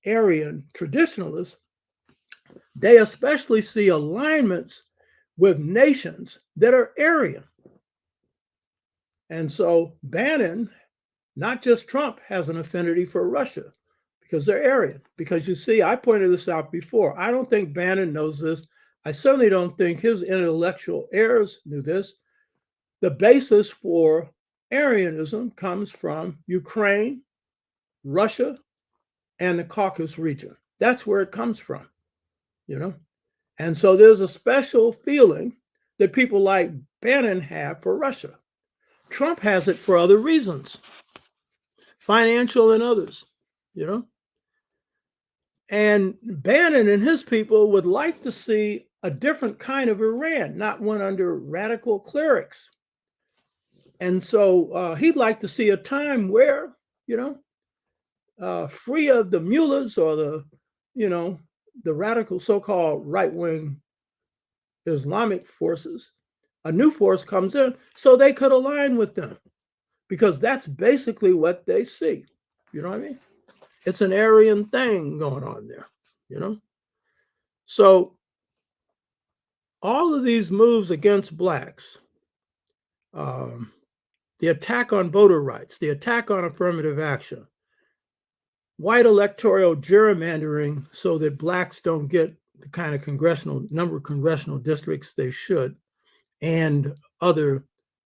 Aryan traditionalists, they especially see alignments with nations that are Aryan. And so Bannon, not just Trump, has an affinity for Russia because they're Aryan. Because you see, I pointed this out before. I don't think Bannon knows this. I certainly don't think his intellectual heirs knew this. The basis for Aryanism comes from Ukraine, Russia, and the Caucasus region. That's where it comes from, And so there's a special feeling that people like Bannon have for Russia. Trump has it for other reasons, financial and others, you know. And Bannon and his people would like to see a different kind of Iran, not one under radical clerics. And so he'd like to see a time where, you know, free of the mullahs or the, you know, the radical so-called right-wing Islamic forces, a new force comes in so they could align with them, because that's basically what they see. You know what I mean? It's an Aryan thing going on there, you know? So all of these moves against blacks, the attack on voter rights, the attack on affirmative action, white electoral gerrymandering so that blacks don't get the kind of number of congressional districts they should, and other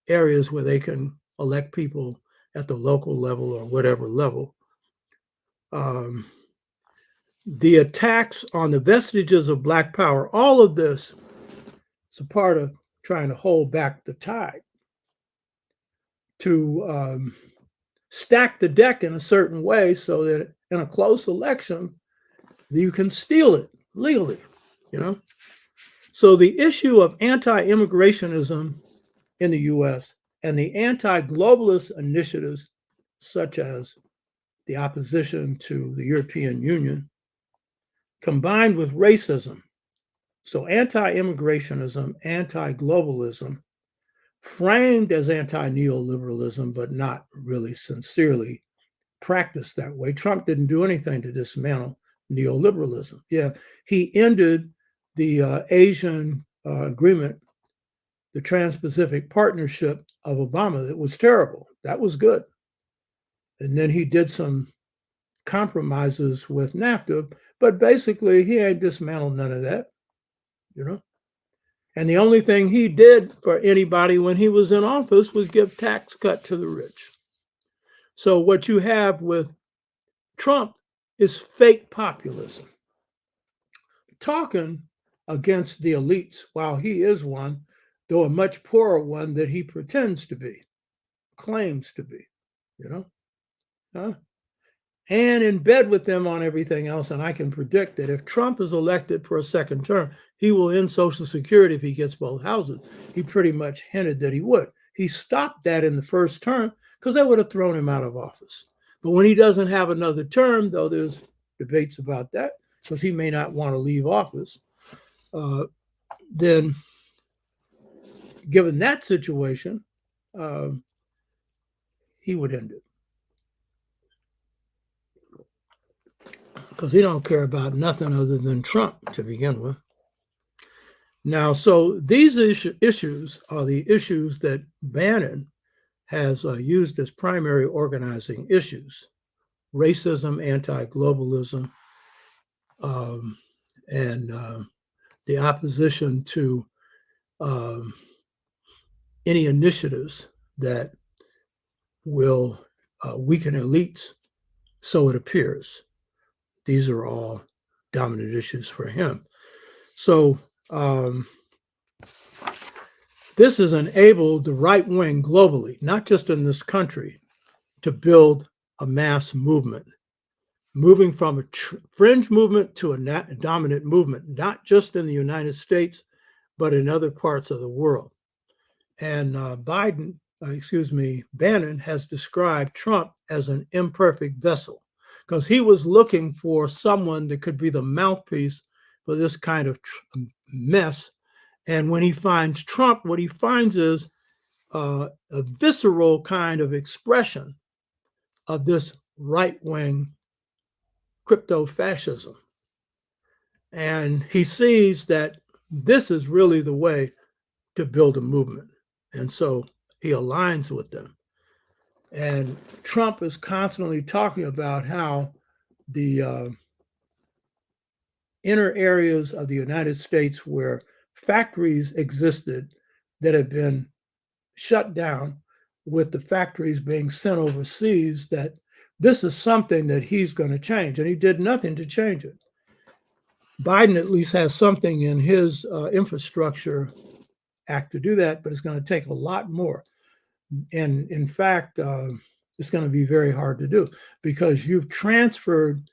areas where they can elect people at the local level or whatever level. The attacks on the vestiges of Black power, all of this is a part of trying to hold back the tide, to stack the deck in a certain way so that in a close election, you can steal it legally, you know? So the issue of anti-immigrationism in the US and the anti-globalist initiatives, such as the opposition to the European Union, combined with racism. So anti-immigrationism, anti-globalism, framed as anti-neoliberalism, but not really sincerely practiced that way. Trump didn't do anything to dismantle neoliberalism. Yeah, he ended the Asian agreement, the Trans-Pacific Partnership of Obama. That was terrible. That was good. And then he did some compromises with NAFTA, but basically he ain't dismantled none of that, you know? And the only thing he did for anybody when he was in office was give tax cut to the rich. So what you have with Trump is fake populism, talking against the elites, while he is one, though a much poorer one that he pretends to be, claims to be, you know? And in bed with them on everything else. And I can predict that if Trump is elected for a second term, he will end Social Security if he gets both houses. He pretty much hinted that he would. He stopped that in the first term because that would have thrown him out of office. But when he doesn't have another term, though there's debates about that, because he may not want to leave office, then given that situation, he would end it. Because he don't care about nothing other than Trump to begin with. Now, so these issues are the issues that Bannon has used as primary organizing issues: racism, anti-globalism, and the opposition to any initiatives that will weaken elites, so it appears. These are all dominant issues for him. So this has enabled the right wing globally, not just in this country, to build a mass movement, moving from a fringe movement to a dominant movement, not just in the United States, but in other parts of the world. And Bannon has described Trump as an imperfect vessel, because he was looking for someone that could be the mouthpiece for this kind of mess. And when he finds Trump, what he finds is a visceral kind of expression of this right-wing crypto-fascism. And he sees that this is really the way to build a movement. And so he aligns with them. And Trump is constantly talking about how the inner areas of the United States where factories existed that have been shut down, with the factories being sent overseas, that this is something that he's going to change. And he did nothing to change it. Biden at least has something in his infrastructure act to do that, but it's going to take a lot more. And in fact, it's going to be very hard to do because you've transferred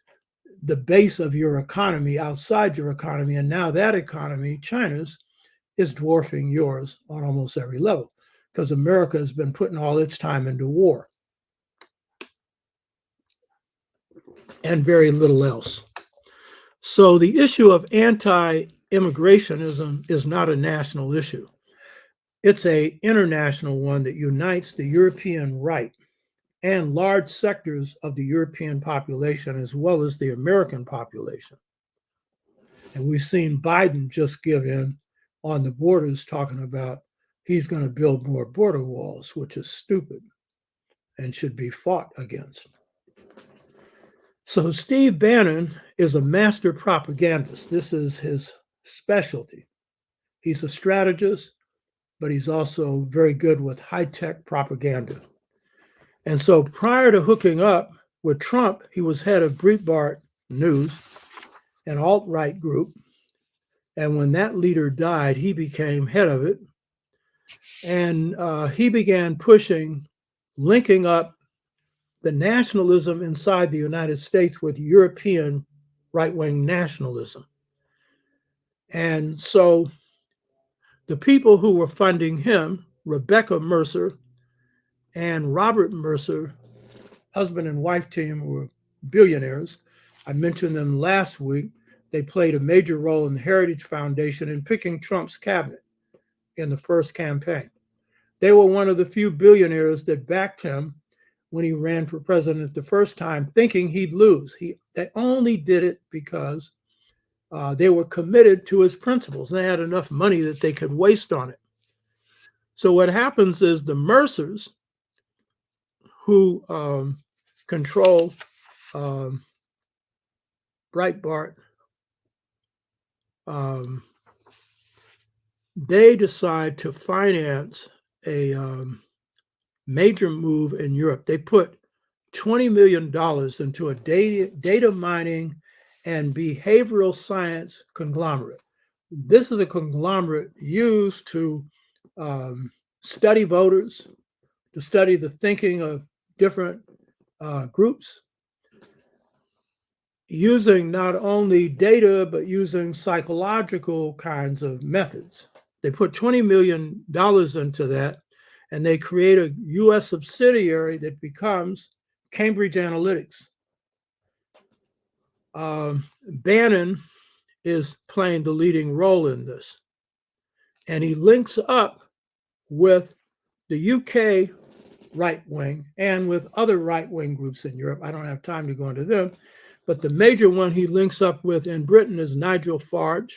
the base of your economy outside your economy. And now that economy, China's, is dwarfing yours on almost every level because America has been putting all its time into war and very little else. So the issue of anti-immigrationism is not a national issue. It's an international one that unites the European right and large sectors of the European population as well as the American population. And we've seen Biden just give in on the borders talking about he's going to build more border walls, which is stupid and should be fought against. So Steve Bannon is a master propagandist. This is his specialty. He's a strategist, but he's also very good with high-tech propaganda. And so prior to hooking up with Trump, he was head of Breitbart News, an alt-right group. And when that leader died, he became head of it. And he began pushing, linking up the nationalism inside the United States with European right-wing nationalism. And so the people who were funding him, Rebecca Mercer and Robert Mercer, husband and wife team, who were billionaires. I mentioned them last week. They played a major role in the Heritage Foundation in picking Trump's cabinet in the first campaign. They were one of the few billionaires that backed him when he ran for president the first time, thinking he'd lose. They only did it because they were committed to his principles. And they had enough money that they could waste on it. So what happens is the Mercers, who control Breitbart, they decide to finance a major move in Europe. They put $20 million into a data mining and behavioral science conglomerate. This is a conglomerate used to study voters, to study the thinking of different groups, using not only data, but using psychological kinds of methods. They put $20 million into that, and they create a US subsidiary that becomes Cambridge Analytica. Bannon is playing the leading role in this. And he links up with the UK right wing and with other right wing groups in Europe. I don't have time to go into them, but the major one he links up with in Britain is Nigel Farage.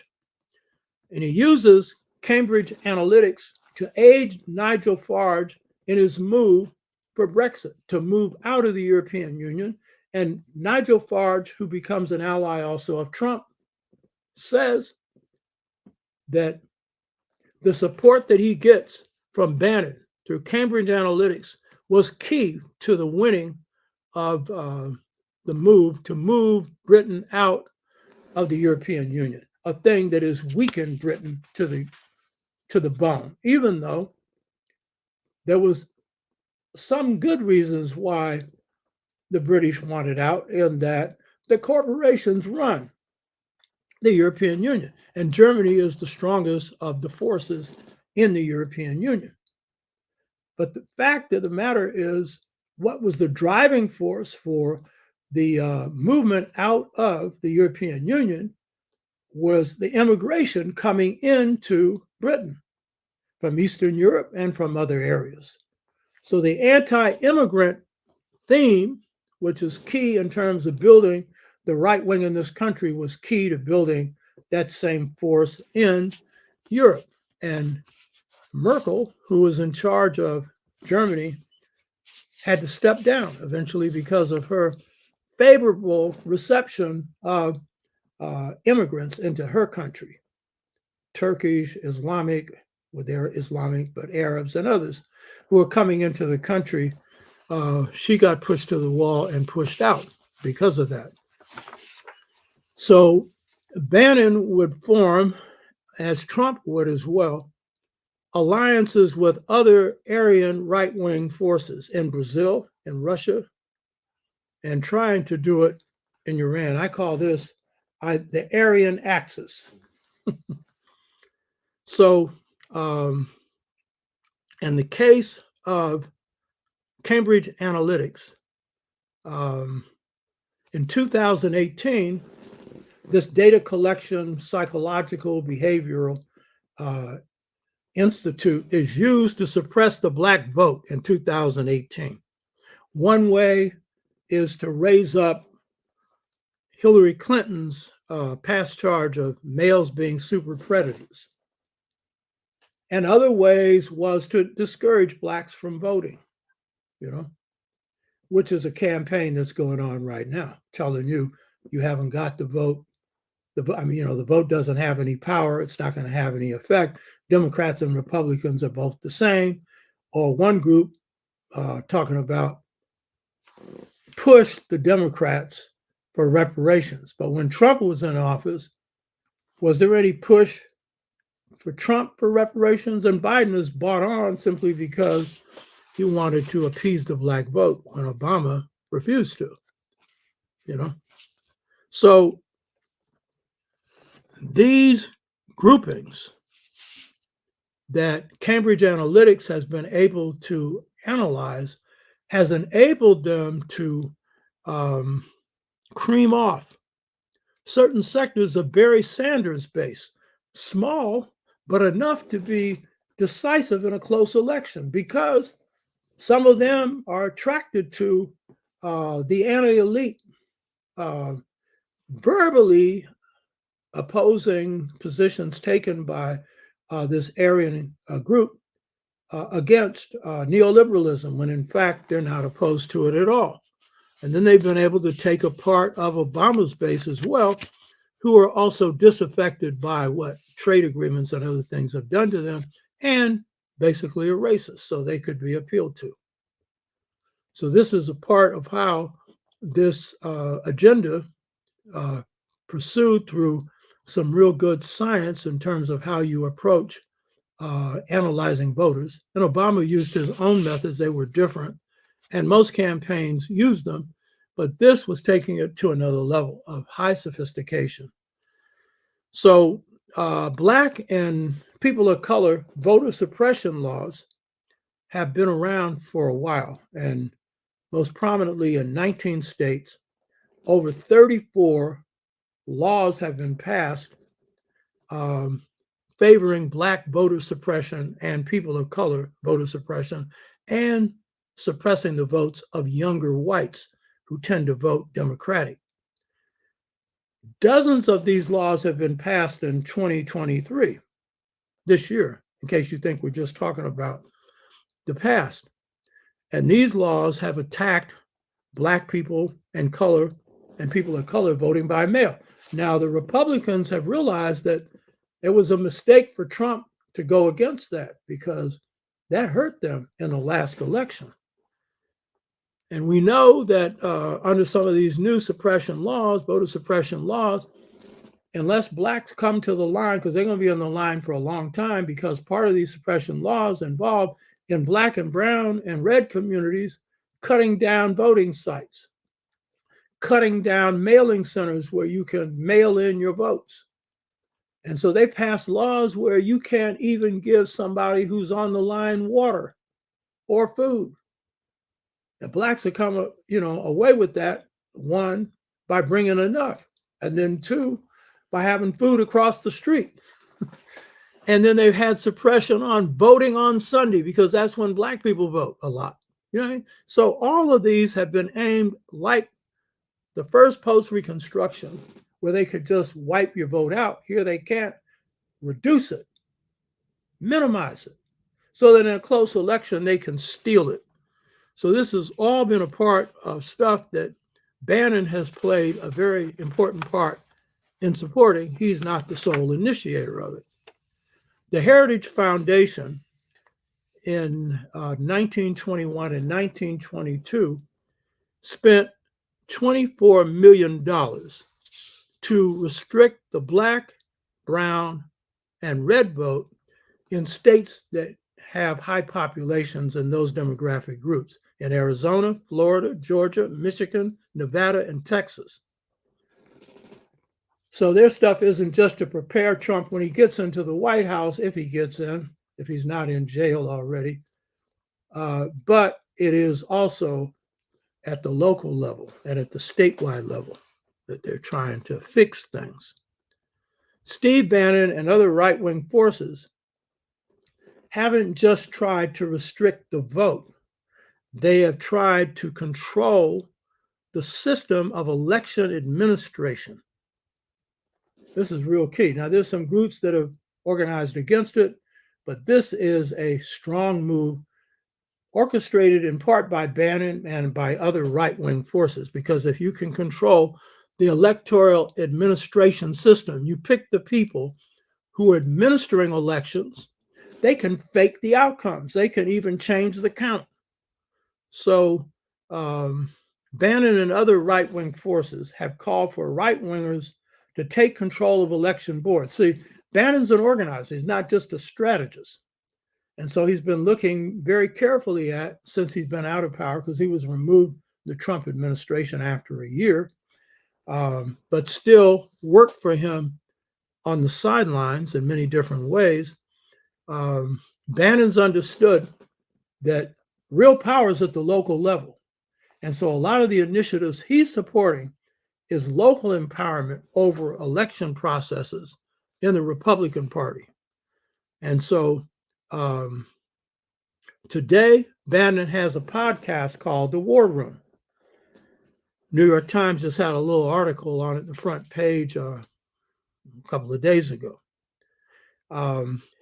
And he uses Cambridge Analytica to aid Nigel Farage in his move for Brexit, to move out of the European Union. And Nigel Farage, who becomes an ally also of Trump, says that the support that he gets from Bannon through Cambridge Analytica was key to the winning of the move to move Britain out of the European Union, a thing that has weakened Britain to the bone, even though there was some good reasons why the British wanted out, in that the corporations run the European Union, and Germany is the strongest of the forces in the European Union. But the fact of the matter is, what was the driving force for the movement out of the European Union was the immigration coming into Britain from Eastern Europe and from other areas. So the anti-immigrant theme, which is key in terms of building the right wing in this country, was key to building that same force in Europe. And Merkel, who was in charge of Germany, had to step down eventually because of her favorable reception of immigrants into her country. Turkish, Islamic, well, they're Islamic, but Arabs and others who are coming into the country. She got pushed to the wall and pushed out because of that. So Bannon would form, as Trump would as well, alliances with other Aryan right-wing forces in Brazil, in Russia, and trying to do it in Iran. I call this the Aryan axis. So, in the case of Cambridge Analytica, in 2018, this data collection, psychological, behavioral institute is used to suppress the Black vote in 2018. One way is to raise up Hillary Clinton's past charge of males being super predators. And other ways was to discourage Blacks from voting, which is a campaign that's going on right now, telling you you haven't got the vote. The vote doesn't have any power. It's not going to have any effect. Democrats and Republicans are both the same. Or one group talking about push the Democrats for reparations. But when Trump was in office, was there any push for Trump for reparations? And Biden is bought on simply because he wanted to appease the Black vote when Obama refused to, So these groupings that Cambridge Analytica has been able to analyze has enabled them to cream off certain sectors of Barry Sanders' base, small, but enough to be decisive in a close election, because some of them are attracted to the anti-elite, verbally opposing positions taken by this Aryan group against neoliberalism, when in fact they're not opposed to it at all. And then they've been able to take a part of Obama's base as well, who are also disaffected by what trade agreements and other things have done to them, and basically are racist, so they could be appealed to. So this is a part of how this agenda pursued through some real good science in terms of how you approach analyzing voters. And Obama used his own methods. They were different, and most campaigns used them, but this was taking it to another level of high sophistication. So Black and people of color voter suppression laws have been around for a while, and most prominently in 19 states. Over 34 laws have been passed favoring Black voter suppression and people of color voter suppression, and suppressing the votes of younger whites who tend to vote Democratic. Dozens of these laws have been passed in 2023, this year, in case you think we're just talking about the past. And these laws have attacked Black people and color and people of color voting by mail. Now, the Republicans have realized that it was a mistake for Trump to go against that, because that hurt them in the last election. And we know that under some of these new suppression laws, voter suppression laws, unless Blacks come to the line, because they're going to be on the line for a long time, because part of these suppression laws involve in Black and brown and red communities cutting down voting sites, cutting down mailing centers where you can mail in your votes. And so they passed laws where you can't even give somebody who's on the line water or food. The Blacks have come, away with that, one, by bringing enough, and then two, by having food across the street. And then they've had suppression on voting on Sunday, because that's when Black people vote a lot. So all of these have been aimed, like the first post-Reconstruction, where they could just wipe your vote out. Here they can't. Reduce it, minimize it, so that in a close election they can steal it. So this has all been a part of stuff that Bannon has played a very important part in supporting. He's not the sole initiator of it. The Heritage Foundation in 1921 and 1922 spent $24 million to restrict the Black, brown, and red vote in states that have high populations in those demographic groups, in Arizona, Florida, Georgia, Michigan, Nevada, and Texas. So their stuff isn't just to prepare Trump when he gets into the White House, if he gets in, if he's not in jail already, but it is also at the local level and at the statewide level that they're trying to fix things. Steve Bannon and other right-wing forces haven't just tried to restrict the vote. They have tried to control the system of election administration. This is real key. Now, there's some groups that have organized against it, but this is a strong move orchestrated in part by Bannon and by other right-wing forces, because if you can control the electoral administration system, you pick the people who are administering elections, they can fake the outcomes. They can even change the count. So Bannon and other right-wing forces have called for right-wingers to take control of election boards. See, Bannon's an organizer. He's not just a strategist. And so he's been looking very carefully at, since he's been out of power, because he was removed the Trump administration after a year, but still worked for him on the sidelines in many different ways. Bannon's understood that real power is at the local level. And so a lot of the initiatives he's supporting is local empowerment over election processes in the Republican Party. And so today, Bannon has a podcast called The War Room. New York Times just had a little article on it, the front page, a couple of days ago.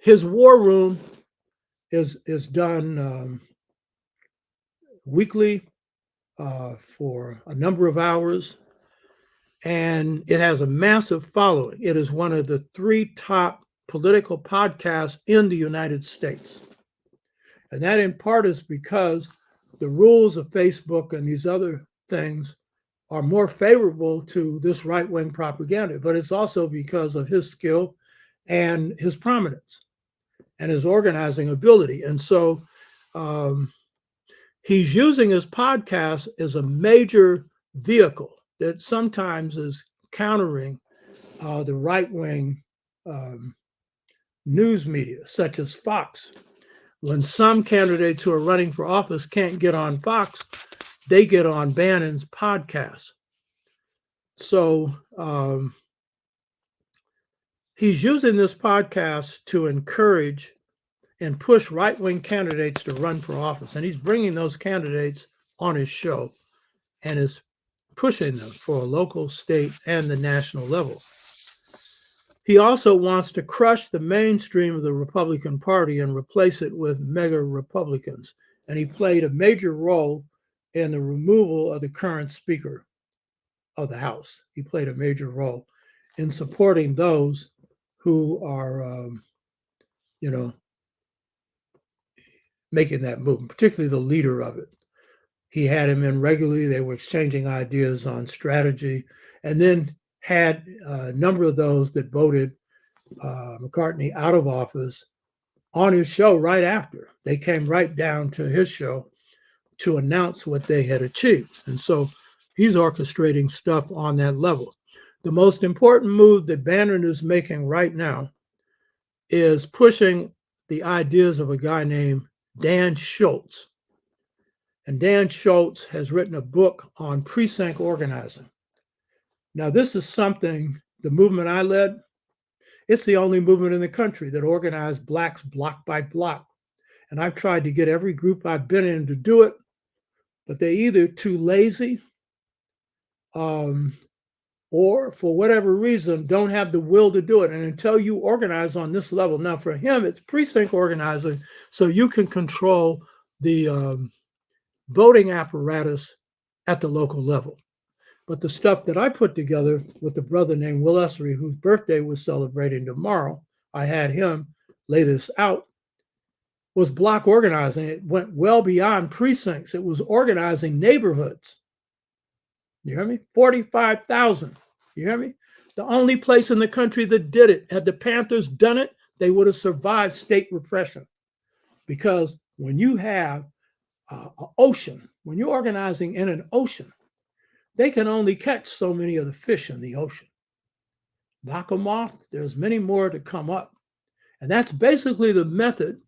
His War Room is done weekly for a number of hours, and it has a massive following. It is one of the 3 top political podcasts in the United States. And that in part is because the rules of Facebook and these other things are more favorable to this right-wing propaganda, but it's also because of his skill and his prominence and his organizing ability. And so he's using his podcast as a major vehicle that sometimes is countering the right-wing news media, such as Fox. When some candidates who are running for office can't get on Fox, they get on Bannon's podcast. So he's using this podcast to encourage and push right-wing candidates to run for office. And he's bringing those candidates on his show and is pushing them for a local, state, and the national level. He also wants to crush the mainstream of the Republican Party and replace it with mega Republicans. And he played a major role in the removal of the current Speaker of the House. He played a major role in supporting those who are, making that movement, particularly the leader of it. He had him in regularly. They were exchanging ideas on strategy, and then had a number of those that voted McCartney out of office on his show right after. They came right down to his show to announce what they had achieved. And so he's orchestrating stuff on that level. The most important move that Bannon is making right now is pushing the ideas of a guy named Dan Schultz. And Dan Schultz has written a book on precinct organizing. Now, this is something, the movement I led, it's the only movement in the country that organized blacks block by block. And I've tried to get every group I've been in to do it, but they're either too lazy or for whatever reason don't have the will to do it. And until you organize on this level, now for him, it's precinct organizing, so you can control the voting apparatus at the local level. But the stuff that I put together with a brother named Will Essery, whose birthday we're celebrating tomorrow, I had him lay this out, was block organizing. It went well beyond precincts. It was organizing neighborhoods. You hear me? 45,000. You hear me? The only place in the country that did it. Had the Panthers done it, they would have survived state repression. Because when you have an ocean, when you're organizing in an ocean, they can only catch so many of the fish in the ocean. Knock them off, there's many more to come up. And that's basically the method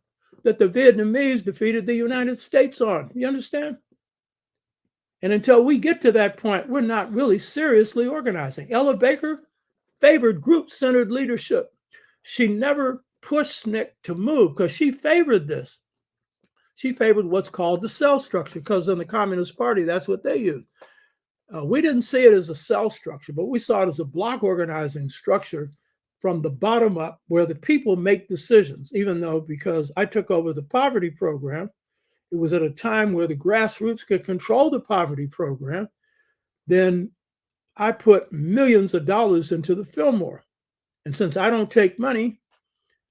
that the Vietnamese defeated the United States on. You understand? And until we get to that point, we're not really seriously organizing. Ella Baker favored group-centered leadership. She never pushed SNCC to move because she favored this. She favored what's called the cell structure, because in the Communist Party, that's what they used. We didn't see it as a cell structure, but we saw it as a block organizing structure from the bottom up, where the people make decisions, even though, because I took over the poverty program, it was at a time where the grassroots could control the poverty program. Then I put millions of dollars into the Fillmore. And since I don't take money,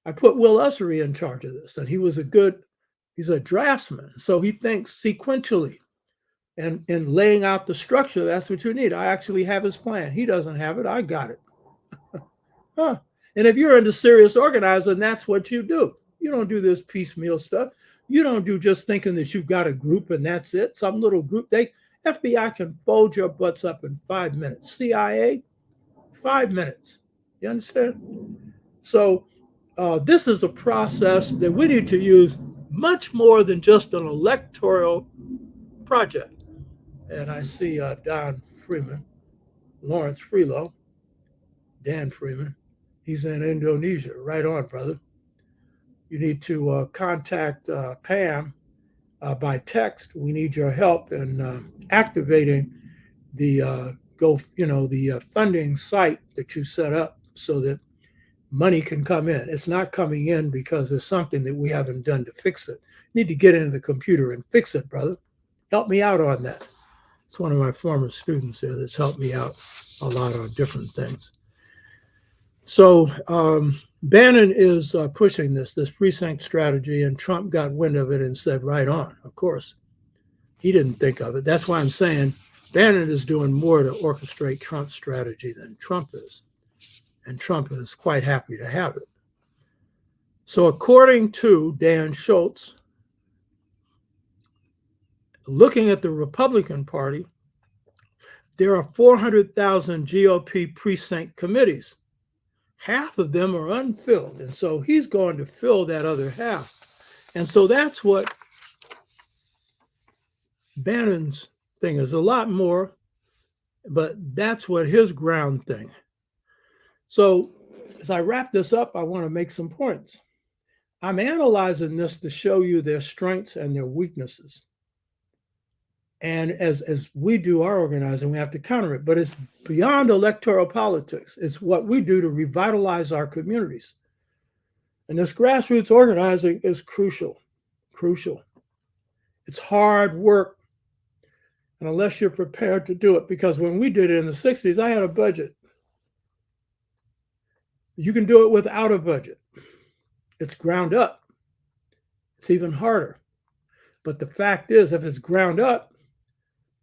I put Will Ussery in charge of this. And he's a draftsman. So he thinks sequentially. And in laying out the structure, that's what you need. I actually have his plan. He doesn't have it. I got it. Huh. And if you're into serious organizing, that's what you do. You don't do this piecemeal stuff. You don't do just thinking that you've got a group and that's it. Some little group. FBI can fold your butts up in 5 minutes. CIA, 5 minutes. You understand? So this is a process that we need to use much more than just an electoral project. And I see Don Freeman, Lawrence Freelo, Dan Freeman. He's in Indonesia. Right on, brother. You need to contact Pam by text. We need your help in activating the funding site that you set up so that money can come in. It's not coming in because there's something that we haven't done to fix it. You need to get into the computer and fix it, brother. Help me out on that. It's one of my former students here that's helped me out a lot on different things. So Bannon is pushing this precinct strategy, and Trump got wind of it and said, right on. Of course, he didn't think of it. That's why I'm saying Bannon is doing more to orchestrate Trump's strategy than Trump is. And Trump is quite happy to have it. So according to Dan Schultz, looking at the Republican Party, there are 400,000 GOP precinct committees. Half of them are unfilled. And so he's going to fill that other half. And so that's what Bannon's thing is, a lot more, but that's what his ground thing. So as I wrap this up, I want to make some points. I'm analyzing this to show you their strengths and their weaknesses. And as we do our organizing, we have to counter it. But it's beyond electoral politics. It's what we do to revitalize our communities. And this grassroots organizing is crucial. It's hard work. And unless you're prepared to do it, because when we did it in the 60s, I had a budget. You can do it without a budget. It's ground up. It's even harder. But the fact is, if it's ground up,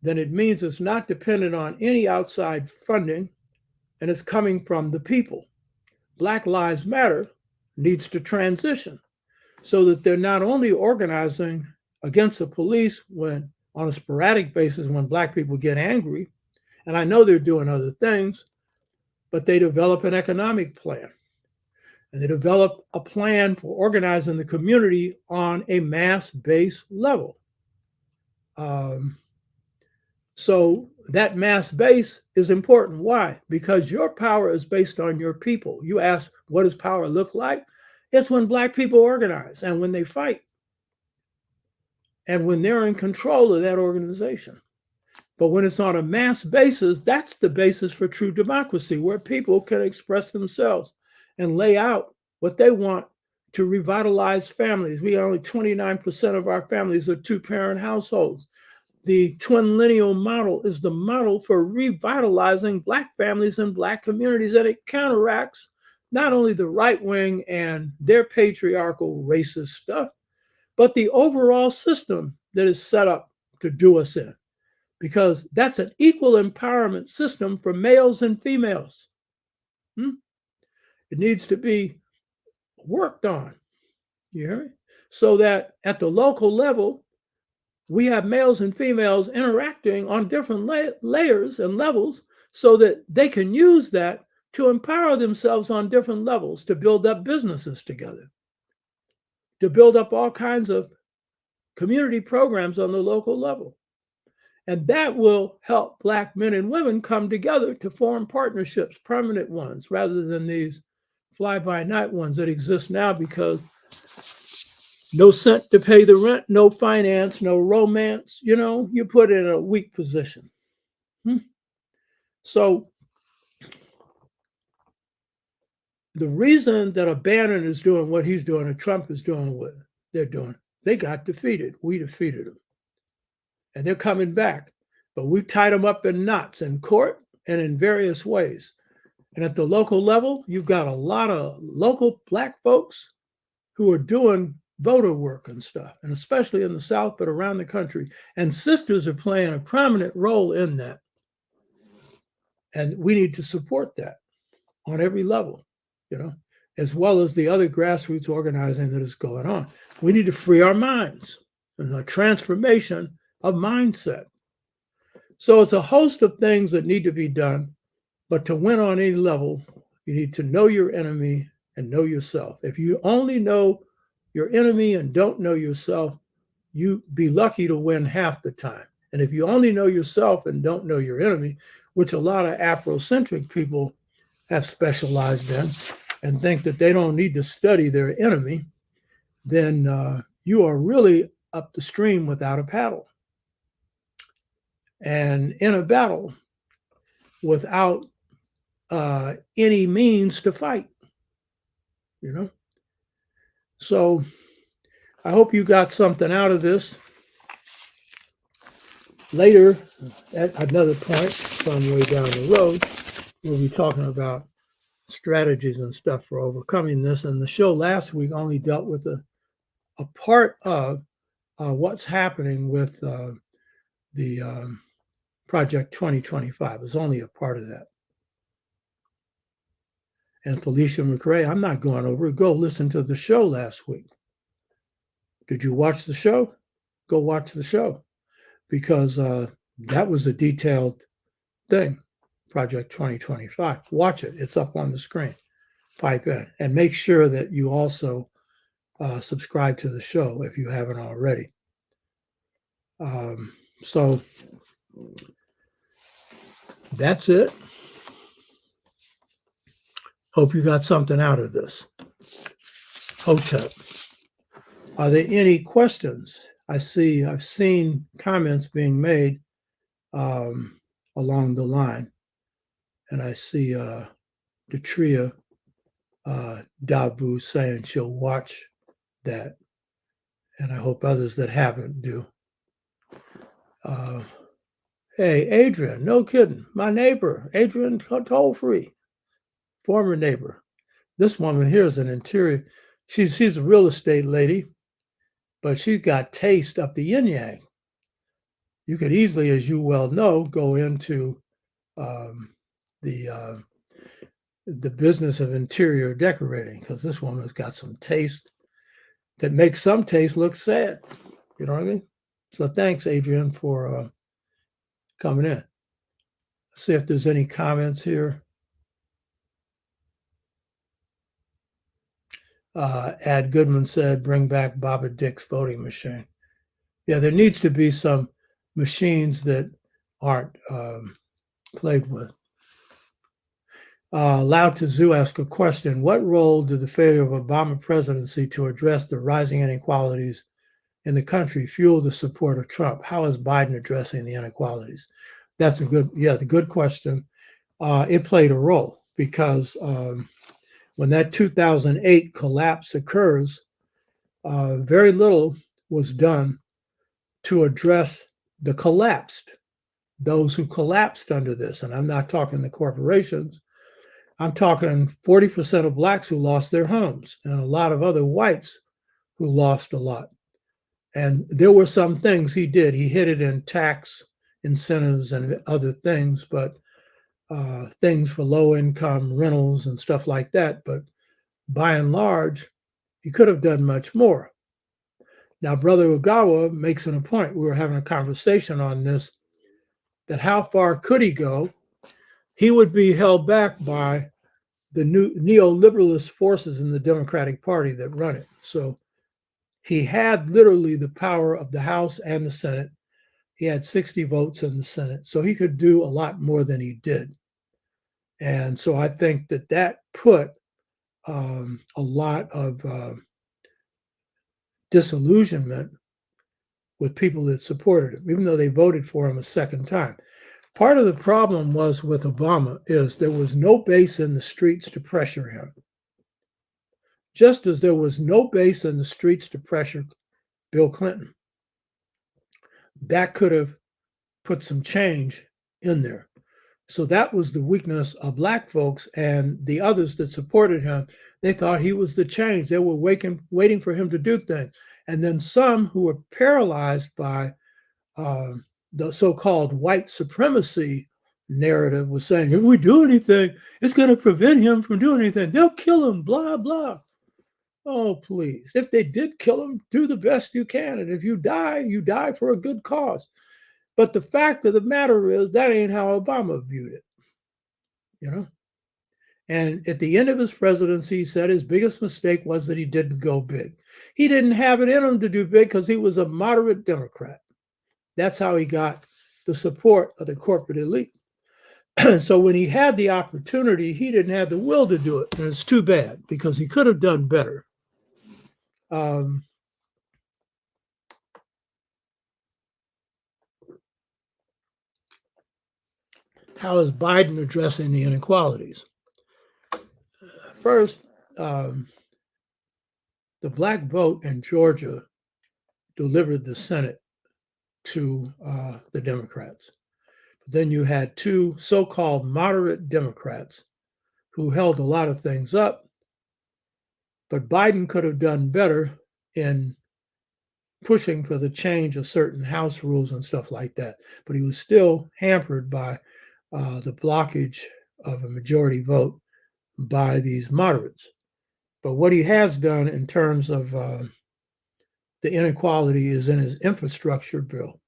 then it means it's not dependent on any outside funding, and it's coming from the people. Black Lives Matter needs to transition so that they're not only organizing against the police when on a sporadic basis when Black people get angry, and I know they're doing other things, but they develop an economic plan. And they develop a plan for organizing the community on a mass-based level. So that mass base is important. Why? Because your power is based on your people. You ask, what does power look like? It's when Black people organize and when they fight and when they're in control of that organization. But when it's on a mass basis, that's the basis for true democracy, where people can express themselves and lay out what they want to revitalize families. We only 29% of our families are two-parent households. The twin lineal model is the model for revitalizing Black families and Black communities, and it counteracts not only the right wing and their patriarchal racist stuff, but the overall system that is set up to do us in, because that's an equal empowerment system for males and females. It needs to be worked on. You hear me? So that at the local level, we have males and females interacting on different layers and levels so that they can use that to empower themselves on different levels, to build up businesses together, to build up all kinds of community programs on the local level. And that will help Black men and women come together to form partnerships, permanent ones, rather than these fly-by-night ones that exist now, because no cent to pay the rent, no finance, no romance, you put it in a weak position. So the reason that a Bannon is doing what he's doing and Trump is doing what they're doing, they got defeated. We defeated them. And they're coming back. But we tied them up in knots in court and in various ways. And at the local level, you've got a lot of local Black folks who are doing voter work and stuff, and especially in the South, but around the country. And sisters are playing a prominent role in that. And we need to support that on every level, as well as the other grassroots organizing that is going on. We need to free our minds and a transformation of mindset. So it's a host of things that need to be done, but to win on any level, you need to know your enemy and know yourself. If you only know your enemy and don't know yourself, you be lucky to win half the time. And if you only know yourself and don't know your enemy, which a lot of Afrocentric people have specialized in and think that they don't need to study their enemy, then you are really up the stream without a paddle. And in a battle without any means to fight, So I hope you got something out of this. Later, at another point, some way down the road, we'll be talking about strategies and stuff for overcoming this. And the show last week only dealt with a part of what's happening with the Project 2025. It's only a part of that. And Felicia McRae, I'm not going over it. Go listen to the show last week. Did you watch the show? Go watch the show, because that was a detailed thing, Project 2025. Watch it. It's up on the screen. Pipe in. And make sure that you also subscribe to the show if you haven't already. So that's it. Hope you got something out of this. Hotep. Are there any questions? I've seen comments being made along the line. And I see Detria Dabu saying she'll watch that. And I hope others that haven't do. Hey, Adrian, no kidding. My neighbor, Adrian, toll free. Former neighbor. This woman here is an interior. She's a real estate lady, but she's got taste up the yin yang. You could easily, as you well know, go into the business of interior decorating, because this woman's got some taste that makes some taste look sad. You know what I mean? So thanks, Adrian, for coming in. Let's see if there's any comments here. Ad Goodman said, bring back Baba Dick's voting machine. Yeah, there needs to be some machines that aren't played with. Lao Tzu asked a question. What role did the failure of Obama presidency to address the rising inequalities in the country fuel the support of Trump? How is Biden addressing the inequalities? That's the good question. It played a role, because when that 2008 collapse occurs, very little was done to address the collapsed, those who collapsed under this. And I'm not talking the corporations. I'm talking 40% of Blacks who lost their homes, and a lot of other whites who lost a lot. And there were some things he did. He hit it in tax incentives and other things, but things for low income rentals and stuff like that. But by and large, He could have done much more. Now, Brother Ogawa makes it a point. We were having a conversation on this, that how far could he go? He would be held back by the new neoliberalist forces in the Democratic Party that run it. So he had literally the power of the House and the Senate. He had 60 votes in the Senate, so he could do a lot more than he did. And so I think that that put a lot of disillusionment with people that supported him, even though they voted for him a second time. Part of the problem was with Obama is there was no base in the streets to pressure him. Just as there was no base in the streets to pressure Bill Clinton. That could have put some change in there. So that was the weakness of Black folks, and the others that supported him. They thought he was the change. They were waiting for him to do things. And then some who were paralyzed by the so-called white supremacy narrative was saying, if we do anything, it's going to prevent him from doing anything. They'll kill him, blah, blah. Oh, please. If they did kill him, do the best you can. And if you die for a good cause. But the fact of the matter is that ain't how Obama viewed it, you know? And at the end of his presidency, he said his biggest mistake was that he didn't go big. He didn't have it in him to do big because he was a moderate Democrat. That's how he got the support of the corporate elite. So when he had the opportunity, he didn't have the will to do it. And it's too bad because he could have done better. How is Biden addressing the inequalities? First, the Black vote in Georgia delivered the Senate to the Democrats. But then you had two so-called moderate Democrats who held a lot of things up, but Biden could have done better in pushing for the change of certain House rules and stuff like that. But he was still hampered by the blockage of a majority vote by these moderates. But what he has done in terms of the inequality is in his infrastructure bill.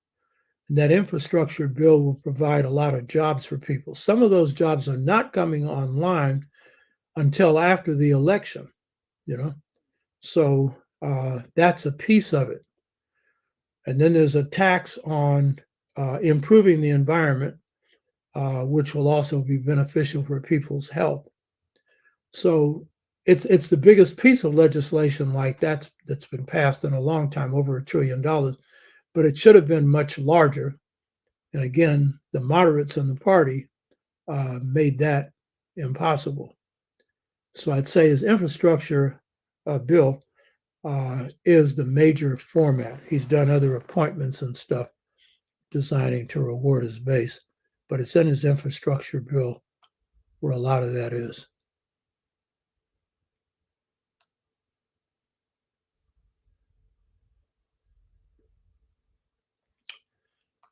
And that infrastructure bill will provide a lot of jobs for people. Some of those jobs are not coming online until after the election, you know. So that's a piece of it. And then there's a tax on improving the environment, which will also be beneficial for people's health. So it's the biggest piece of legislation like that's been passed in a long time, over $1 trillion, but it should have been much larger. And again, the moderates in the party made that impossible. So I'd say his infrastructure bill is the major format. He's done other appointments and stuff designing to reward his base, but it's in his infrastructure bill where a lot of that is.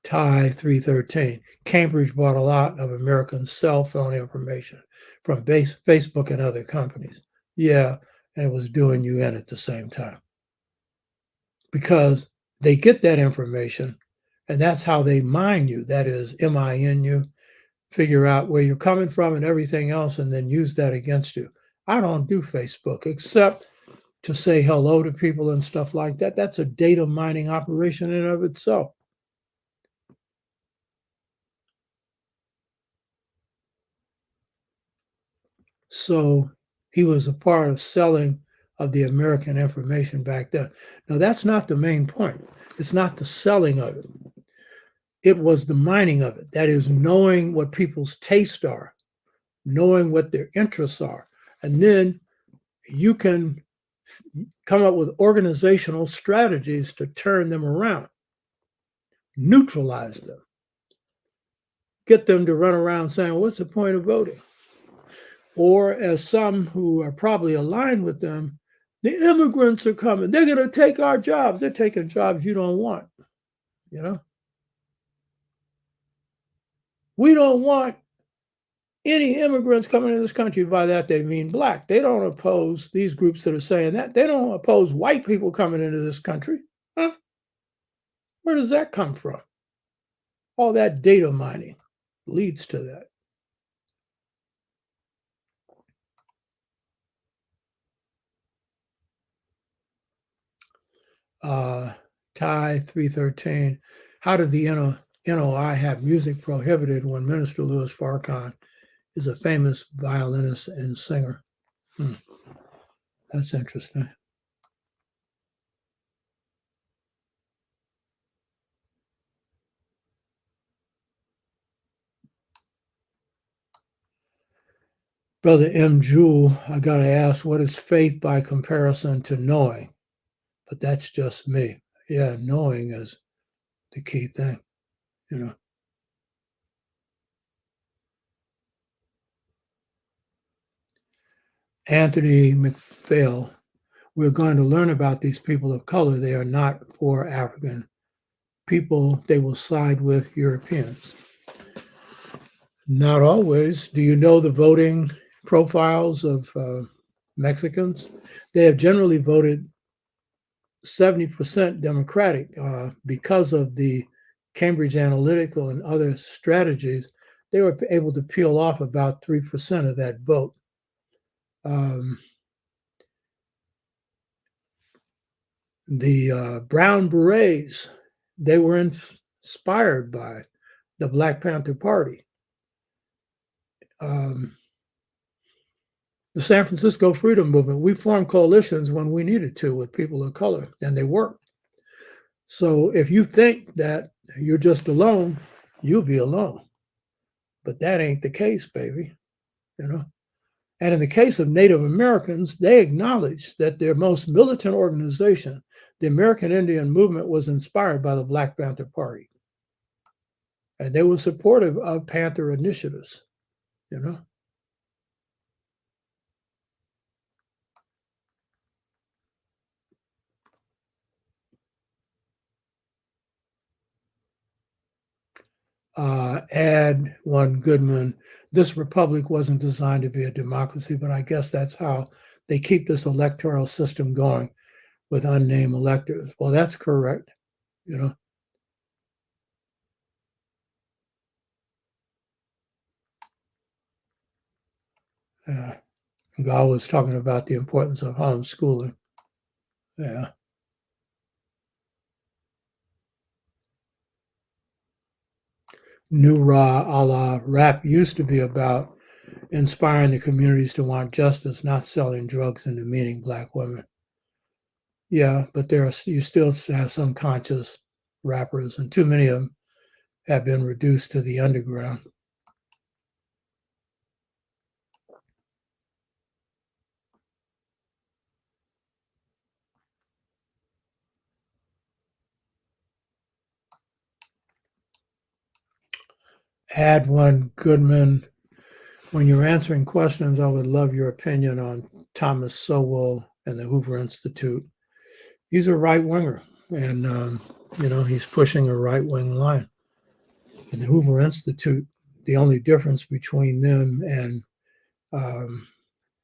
Ty 313. Cambridge bought a lot of American cell phone information from Facebook and other companies. Yeah, and it was doing you in at the same time. Because they get that information, and that's how they mine you. That is, MIN you, figure out where you're coming from and everything else, and then use that against you. I don't do Facebook except to say hello to people and stuff like that. That's a data mining operation in and of itself. So he was a part of selling of the American information back then. Now, that's not the main point. It's not the selling of it. It was the mining of it. That is, knowing what people's tastes are, knowing what their interests are. And then you can come up with organizational strategies to turn them around, neutralize them, get them to run around saying, what's the point of voting? Or as some who are probably aligned with them, the immigrants are coming. They're going to take our jobs. They're taking jobs you don't want, you know? We don't want any immigrants coming into this country, by that they mean black. They don't oppose these groups that are saying that. They don't oppose white people coming into this country. Huh? Where does that come from? All that data mining leads to that. Ty 313. How did the NOI have music prohibited when Minister Louis Farrakhan is a famous violinist and singer? That's interesting. Brother M. Jewel, I got to ask, what is faith by comparison to knowing? But that's just me. Yeah, knowing is the key thing, you know. Anthony McPhail, we're going to learn about these people of color. They are not for African people. They will side with Europeans. Not always. Do you know the voting profiles of Mexicans? They have generally voted 70% Democratic because of the Cambridge Analytica and other strategies. They were able to peel off about 3% of that vote. The Brown Berets, they were inspired by the Black Panther Party. The San Francisco Freedom Movement, we formed coalitions when we needed to with people of color, and they worked. So if you think that you're just alone, you'll be alone. But that ain't the case, baby, you know. And in the case of Native Americans, they acknowledged that their most militant organization, the American Indian Movement, was inspired by the Black Panther Party. And they were supportive of Panther initiatives, you know. Add one Goodman, this republic wasn't designed to be a democracy, but I guess that's how they keep this electoral system going with unnamed electors. Well, that's correct, you know. God was talking about the importance of homeschooling. Yeah. New Ra Allah rap used to be about inspiring the communities to want justice, not selling drugs and demeaning Black women. Yeah, but you still have some conscious rappers, and too many of them have been reduced to the underground. Add one Goodman. When you're answering questions, I would love your opinion on Thomas Sowell and the Hoover Institute. He's a right winger, and you know, he's pushing a right wing line. And the Hoover Institute, the only difference between them and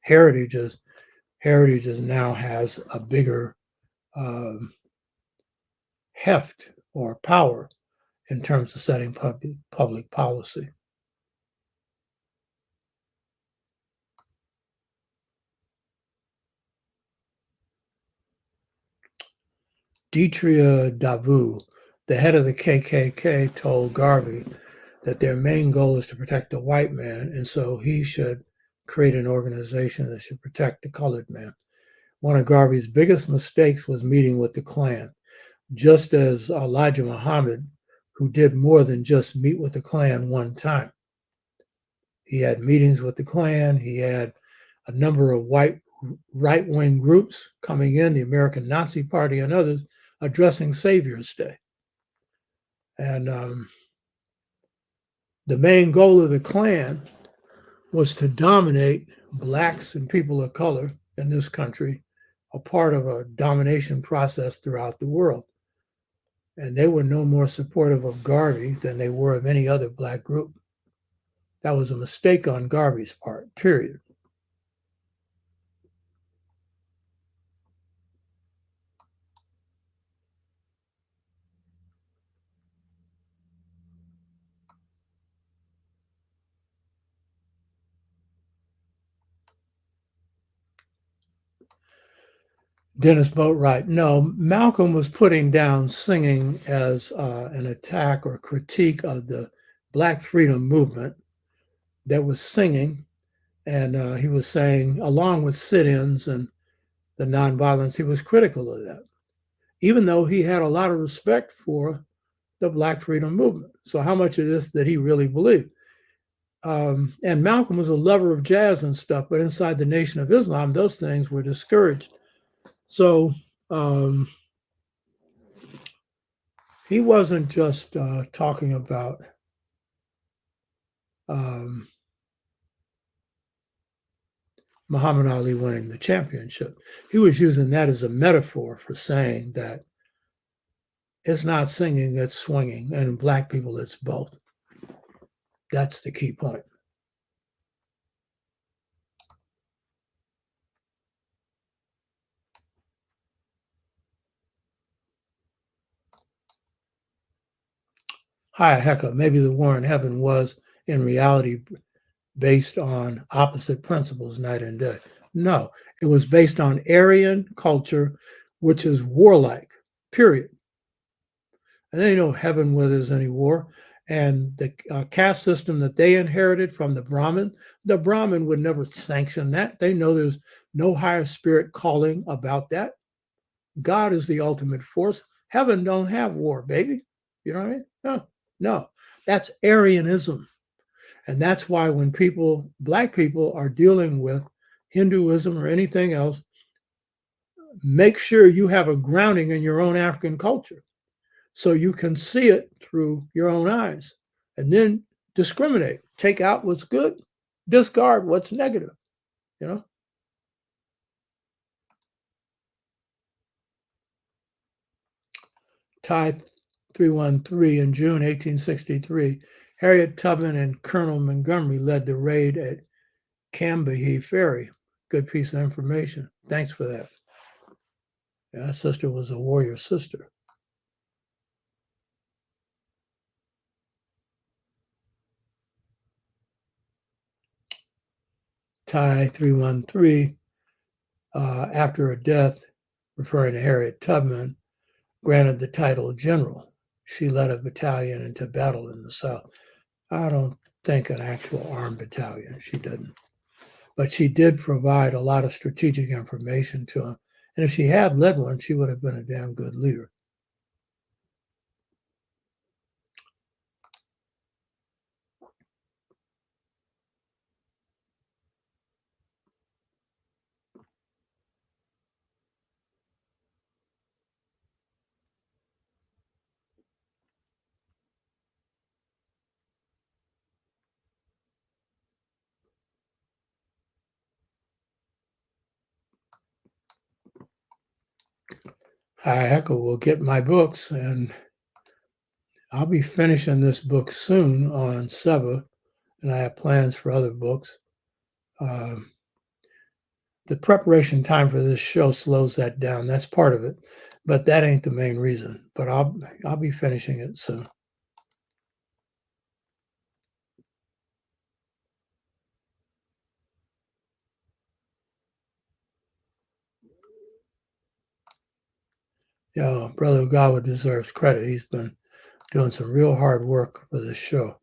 Heritage is now has a bigger heft or power in terms of setting public policy. Deetria Davu, the head of the KKK, told Garvey that their main goal is to protect the white man, and so he should create an organization that should protect the colored man. One of Garvey's biggest mistakes was meeting with the Klan, just as Elijah Muhammad, who did more than just meet with the Klan one time. He had meetings with the Klan. He had a number of white right-wing groups coming in, the American Nazi Party and others, addressing Savior's Day. And the main goal of the Klan was to dominate Blacks and people of color in this country, a part of a domination process throughout the world. And they were no more supportive of Garvey than they were of any other Black group. That was a mistake on Garvey's part, period. Dennis Boatwright. No, Malcolm was putting down singing as an attack or critique of the Black freedom movement that was singing. And he was saying, along with sit-ins and the nonviolence, he was critical of that, even though he had a lot of respect for the Black freedom movement. So how much of this did he really believe? And Malcolm was a lover of jazz and stuff, but inside the Nation of Islam, those things were discouraged. So he wasn't just talking about Muhammad Ali winning the championship. He was using that as a metaphor for saying that it's not singing, it's swinging, and in Black people, it's both. That's the key point. Hi, Hecka. Maybe the war in heaven was in reality based on opposite principles night and day. No, it was based on Aryan culture, which is warlike, period. And there ain't no heaven where there's any war. And the caste system that they inherited from the Brahmin would never sanction that. They know there's no higher spirit calling about that. God is the ultimate force. Heaven don't have war, baby. You know what I mean? No. That's Aryanism. And that's why when Black people are dealing with Hinduism or anything else, make sure you have a grounding in your own African culture so you can see it through your own eyes and then discriminate, take out what's good, discard what's negative, you know? Ty 313 in June 1863, Harriet Tubman and Colonel Montgomery led the raid at Cambahee Ferry. Good piece of information. Thanks for that. Yeah, that sister was a warrior sister. Ty 313, after her death, referring to Harriet Tubman, granted the title general. She led a battalion into battle in the South. I don't think an actual armed battalion. She didn't. But she did provide a lot of strategic information to him. And if she had led one, she would have been a damn good leader. I will get my books, and I'll be finishing this book soon on Seba, and I have plans for other books. The preparation time for this show slows that down. That's part of it, but that ain't the main reason. But I'll be finishing it soon. Yeah, Brother Ugawa deserves credit. He's been doing some real hard work for this show.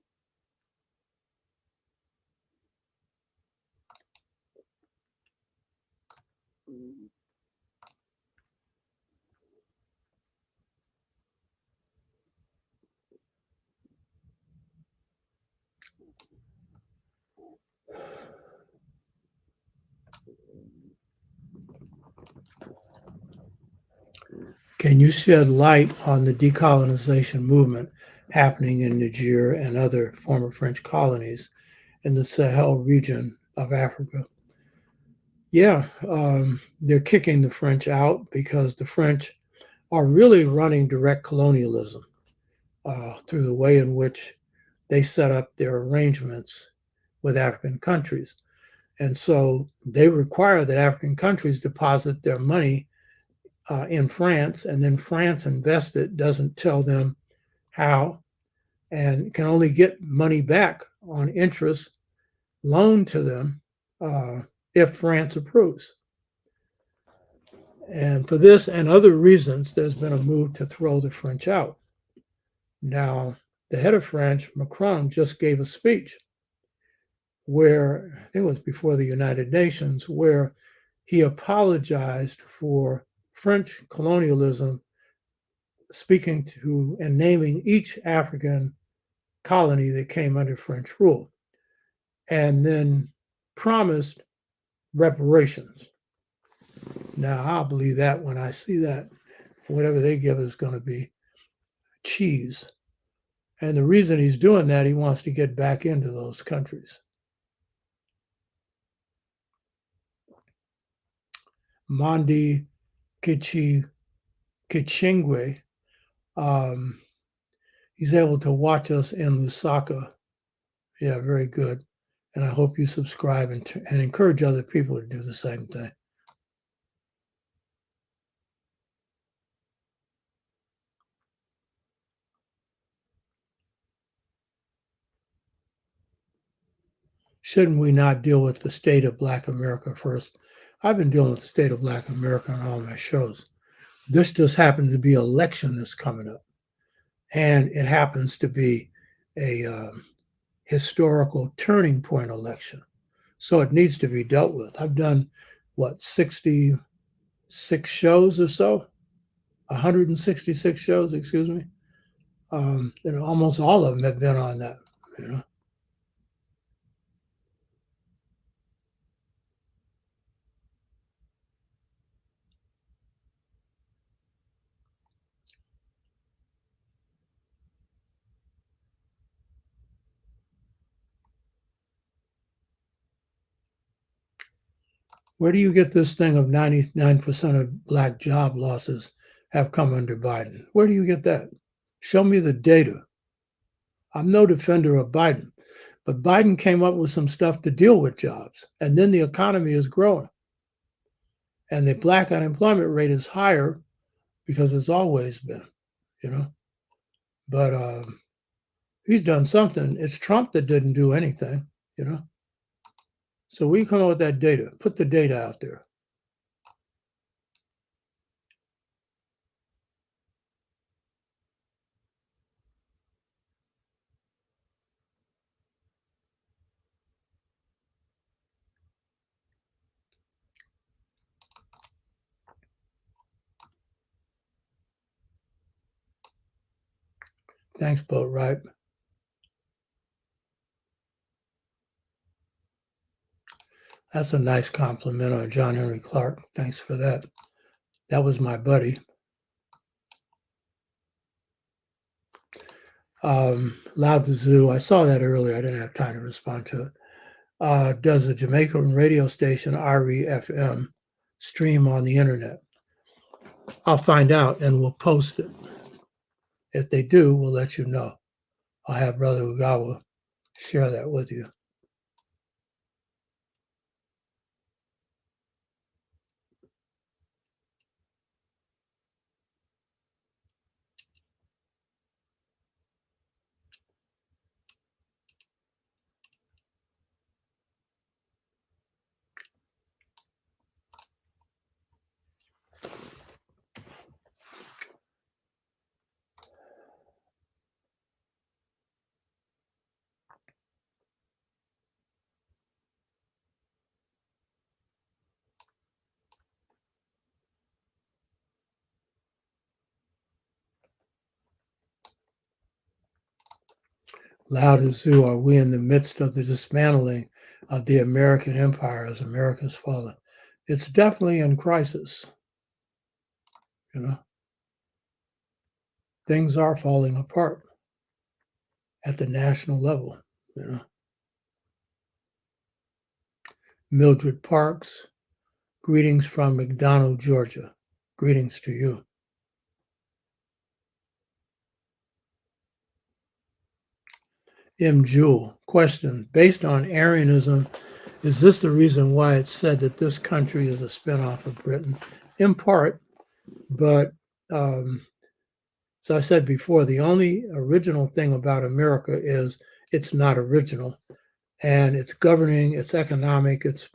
Can you shed light on the decolonization movement happening in Niger and other former French colonies in the Sahel region of Africa? Yeah, they're kicking the French out because the French are really running direct colonialism through the way in which they set up their arrangements with African countries. And so they require that African countries deposit their money in France, and then France invests it, doesn't tell them how, and can only get money back on interest loaned to them if France approves. And for this and other reasons, there's been a move to throw the French out. Now, the head of France, Macron, just gave a speech where, I think it was before the United Nations, where he apologized for French colonialism, speaking to and naming each African colony that came under French rule, and then promised reparations. Now, I'll believe that when I see that. Whatever they give is going to be cheese. And the reason he's doing that, he wants to get back into those countries. Mandi Kichingwe, he's able to watch us in Lusaka. Yeah, very good. And I hope you subscribe and encourage other people to do the same thing. Shouldn't we not deal with the state of Black America first? I've been dealing with the state of Black America on all my shows. This just happened to be an election that's coming up. And it happens to be a historical turning point election. So it needs to be dealt with. I've done, 66 shows or so? 166 shows, excuse me. Almost all of them have been on that, Where do you get this thing of 99% of Black job losses have come under Biden? Where do you get that? Show me the data. I'm no defender of Biden, but Biden came up with some stuff to deal with jobs, and then the economy is growing. And the Black unemployment rate is higher because it's always been, But he's done something. It's Trump that didn't do anything, So we come up with that data. Put the data out there. Thanks, Boat Ripe. That's a nice compliment on John Henry Clark. Thanks for that. That was my buddy. Lao Tzu, I saw that earlier. I didn't have time to respond to it. Does a Jamaican radio station, REFM, stream on the internet? I'll find out and we'll post it. If they do, we'll let you know. I'll have Brother Ugawa share that with you. Lao Tzu, are we in the midst of the dismantling of the American empire as America's fallen? It's definitely in crisis. Things are falling apart at the national level. Mildred Parks, greetings from McDonough, Georgia. Greetings to you. M. Jewell, question, based on Aryanism, is this the reason why it's said that this country is a spinoff of Britain? In part, but as I said before, the only original thing about America is it's not original, and it's governing, it's economic, it's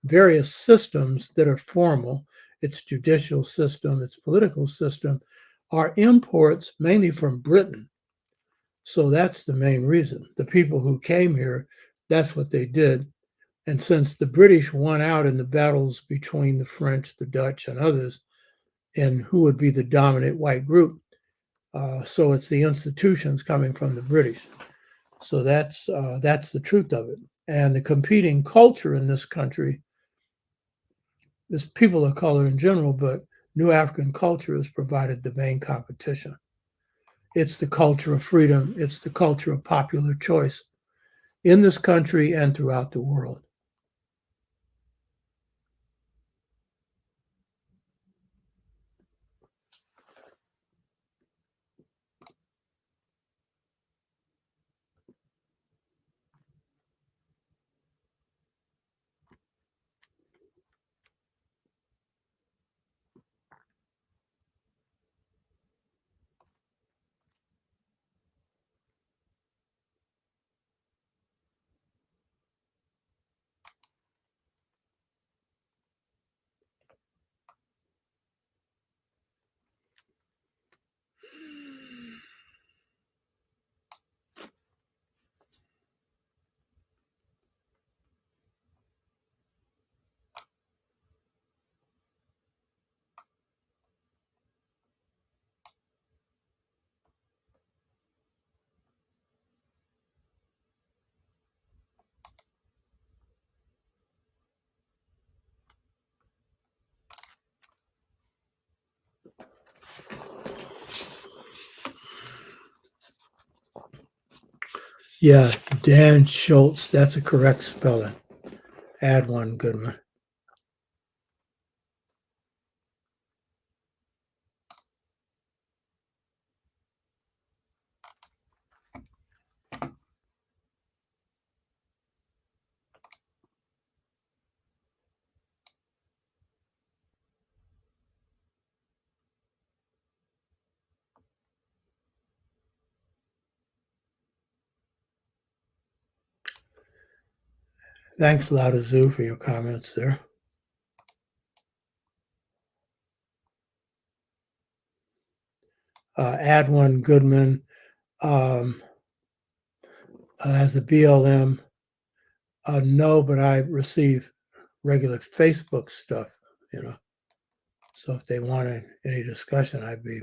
various systems that are formal, its judicial system, its political system, are imports mainly from Britain. So that's the main reason. The people who came here, that's what they did. And since the British won out in the battles between the French, the Dutch, and others, and who would be the dominant white group, so it's the institutions coming from the British. So that's the truth of it. And the competing culture in this country is people of color in general, but New African culture has provided the main competition. It's the culture of freedom. It's the culture of popular choice in this country and throughout the world. Yeah, Dan Schultz, that's a correct spelling. Add one, Goodman. Thanks, Lao Zoo, for your comments there. Add one, Goodman. As a BLM, no, but I receive regular Facebook stuff, So if they wanted any discussion, I'd be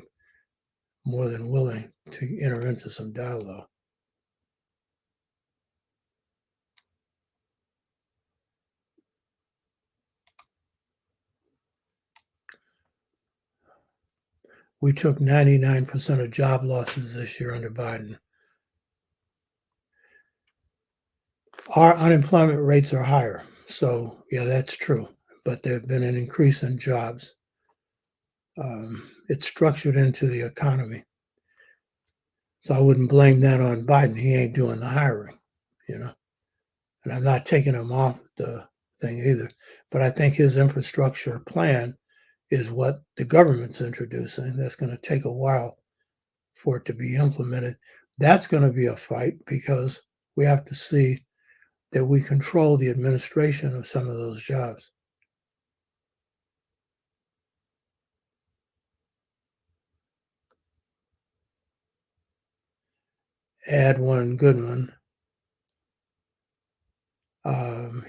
more than willing to enter into some dialogue. We took 99% of job losses this year under Biden. Our unemployment rates are higher. So, yeah, that's true. But there have been an increase in jobs. It's structured into the economy. So I wouldn't blame that on Biden. He ain't doing the hiring, And I'm not taking him off the thing either. But I think his infrastructure plan is what the government's introducing. That's going to take a while for it to be implemented. That's going to be a fight because we have to see that we control the administration of some of those jobs. Add one, Goodman.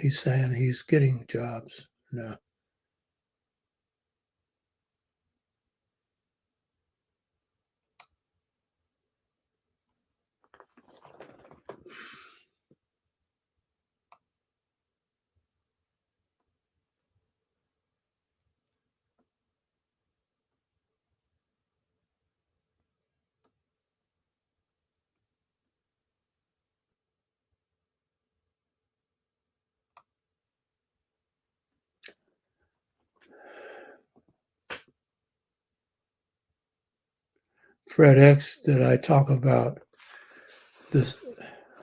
He's saying he's getting jobs. No. Fred X, did I talk about this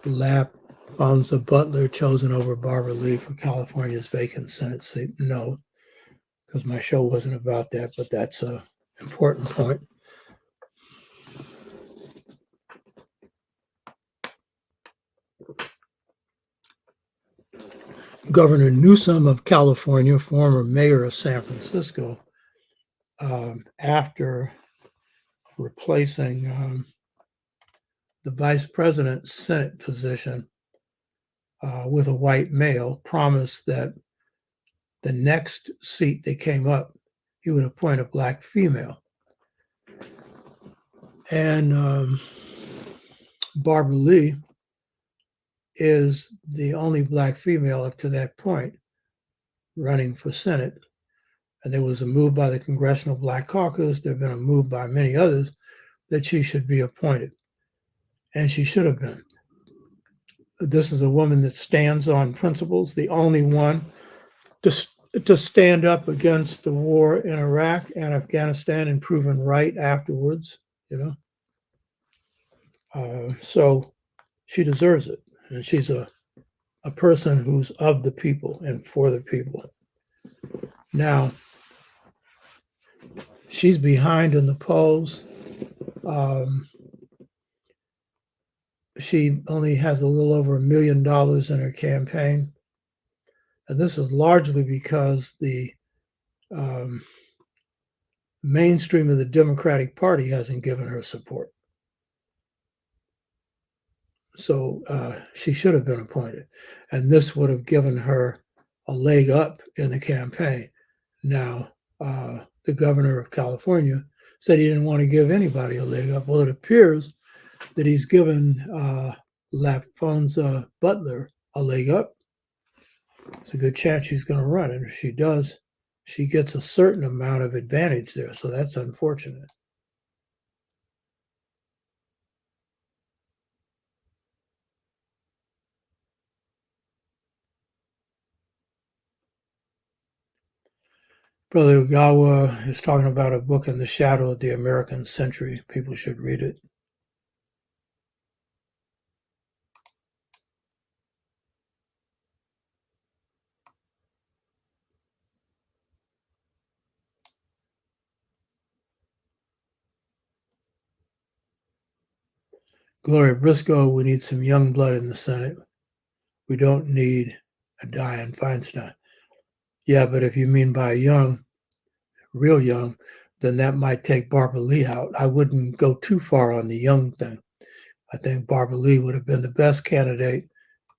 Alphonsa Butler chosen over Barbara Lee for California's vacant Senate seat. No, because my show wasn't about that, but that's an important point. Governor Newsom of California, former mayor of San Francisco, after replacing the vice president's Senate position with a white male, promised that the next seat that came up, he would appoint a black female. And Barbara Lee is the only black female up to that point running for Senate. And there was a move by the Congressional Black Caucus. There have been a move by many others that she should be appointed. And she should have been. This is a woman that stands on principles, the only one to stand up against the war in Iraq and Afghanistan and proven right afterwards, so she deserves it. And she's a person who's of the people and for the people. Now, she's behind in the polls. She only has a little over $1 million in her campaign. And this is largely because the mainstream of the Democratic Party hasn't given her support. So she should have been appointed. And this would have given her a leg up in the campaign. Now, the governor of California said he didn't want to give anybody a leg up. Well, it appears that he's given Alphonsa Butler a leg up. It's a good chance she's going to run. And if she does, she gets a certain amount of advantage there. So that's unfortunate. Brother Ugawa is talking about a book in the shadow of the American century. People should read it. Gloria Briscoe, we need some young blood in the Senate. We don't need a Dianne Feinstein. Yeah, but if you mean by young, real young, then that might take Barbara Lee out. I wouldn't go too far on the young thing. I think Barbara Lee would have been the best candidate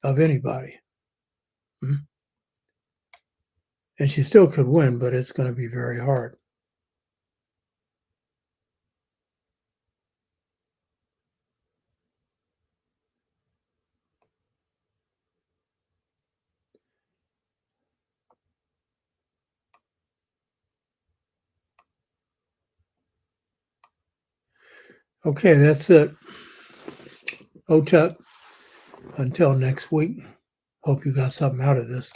of anybody. And she still could win, but it's going to be very hard. Okay, that's it. Otep, until next week. Hope you got something out of this.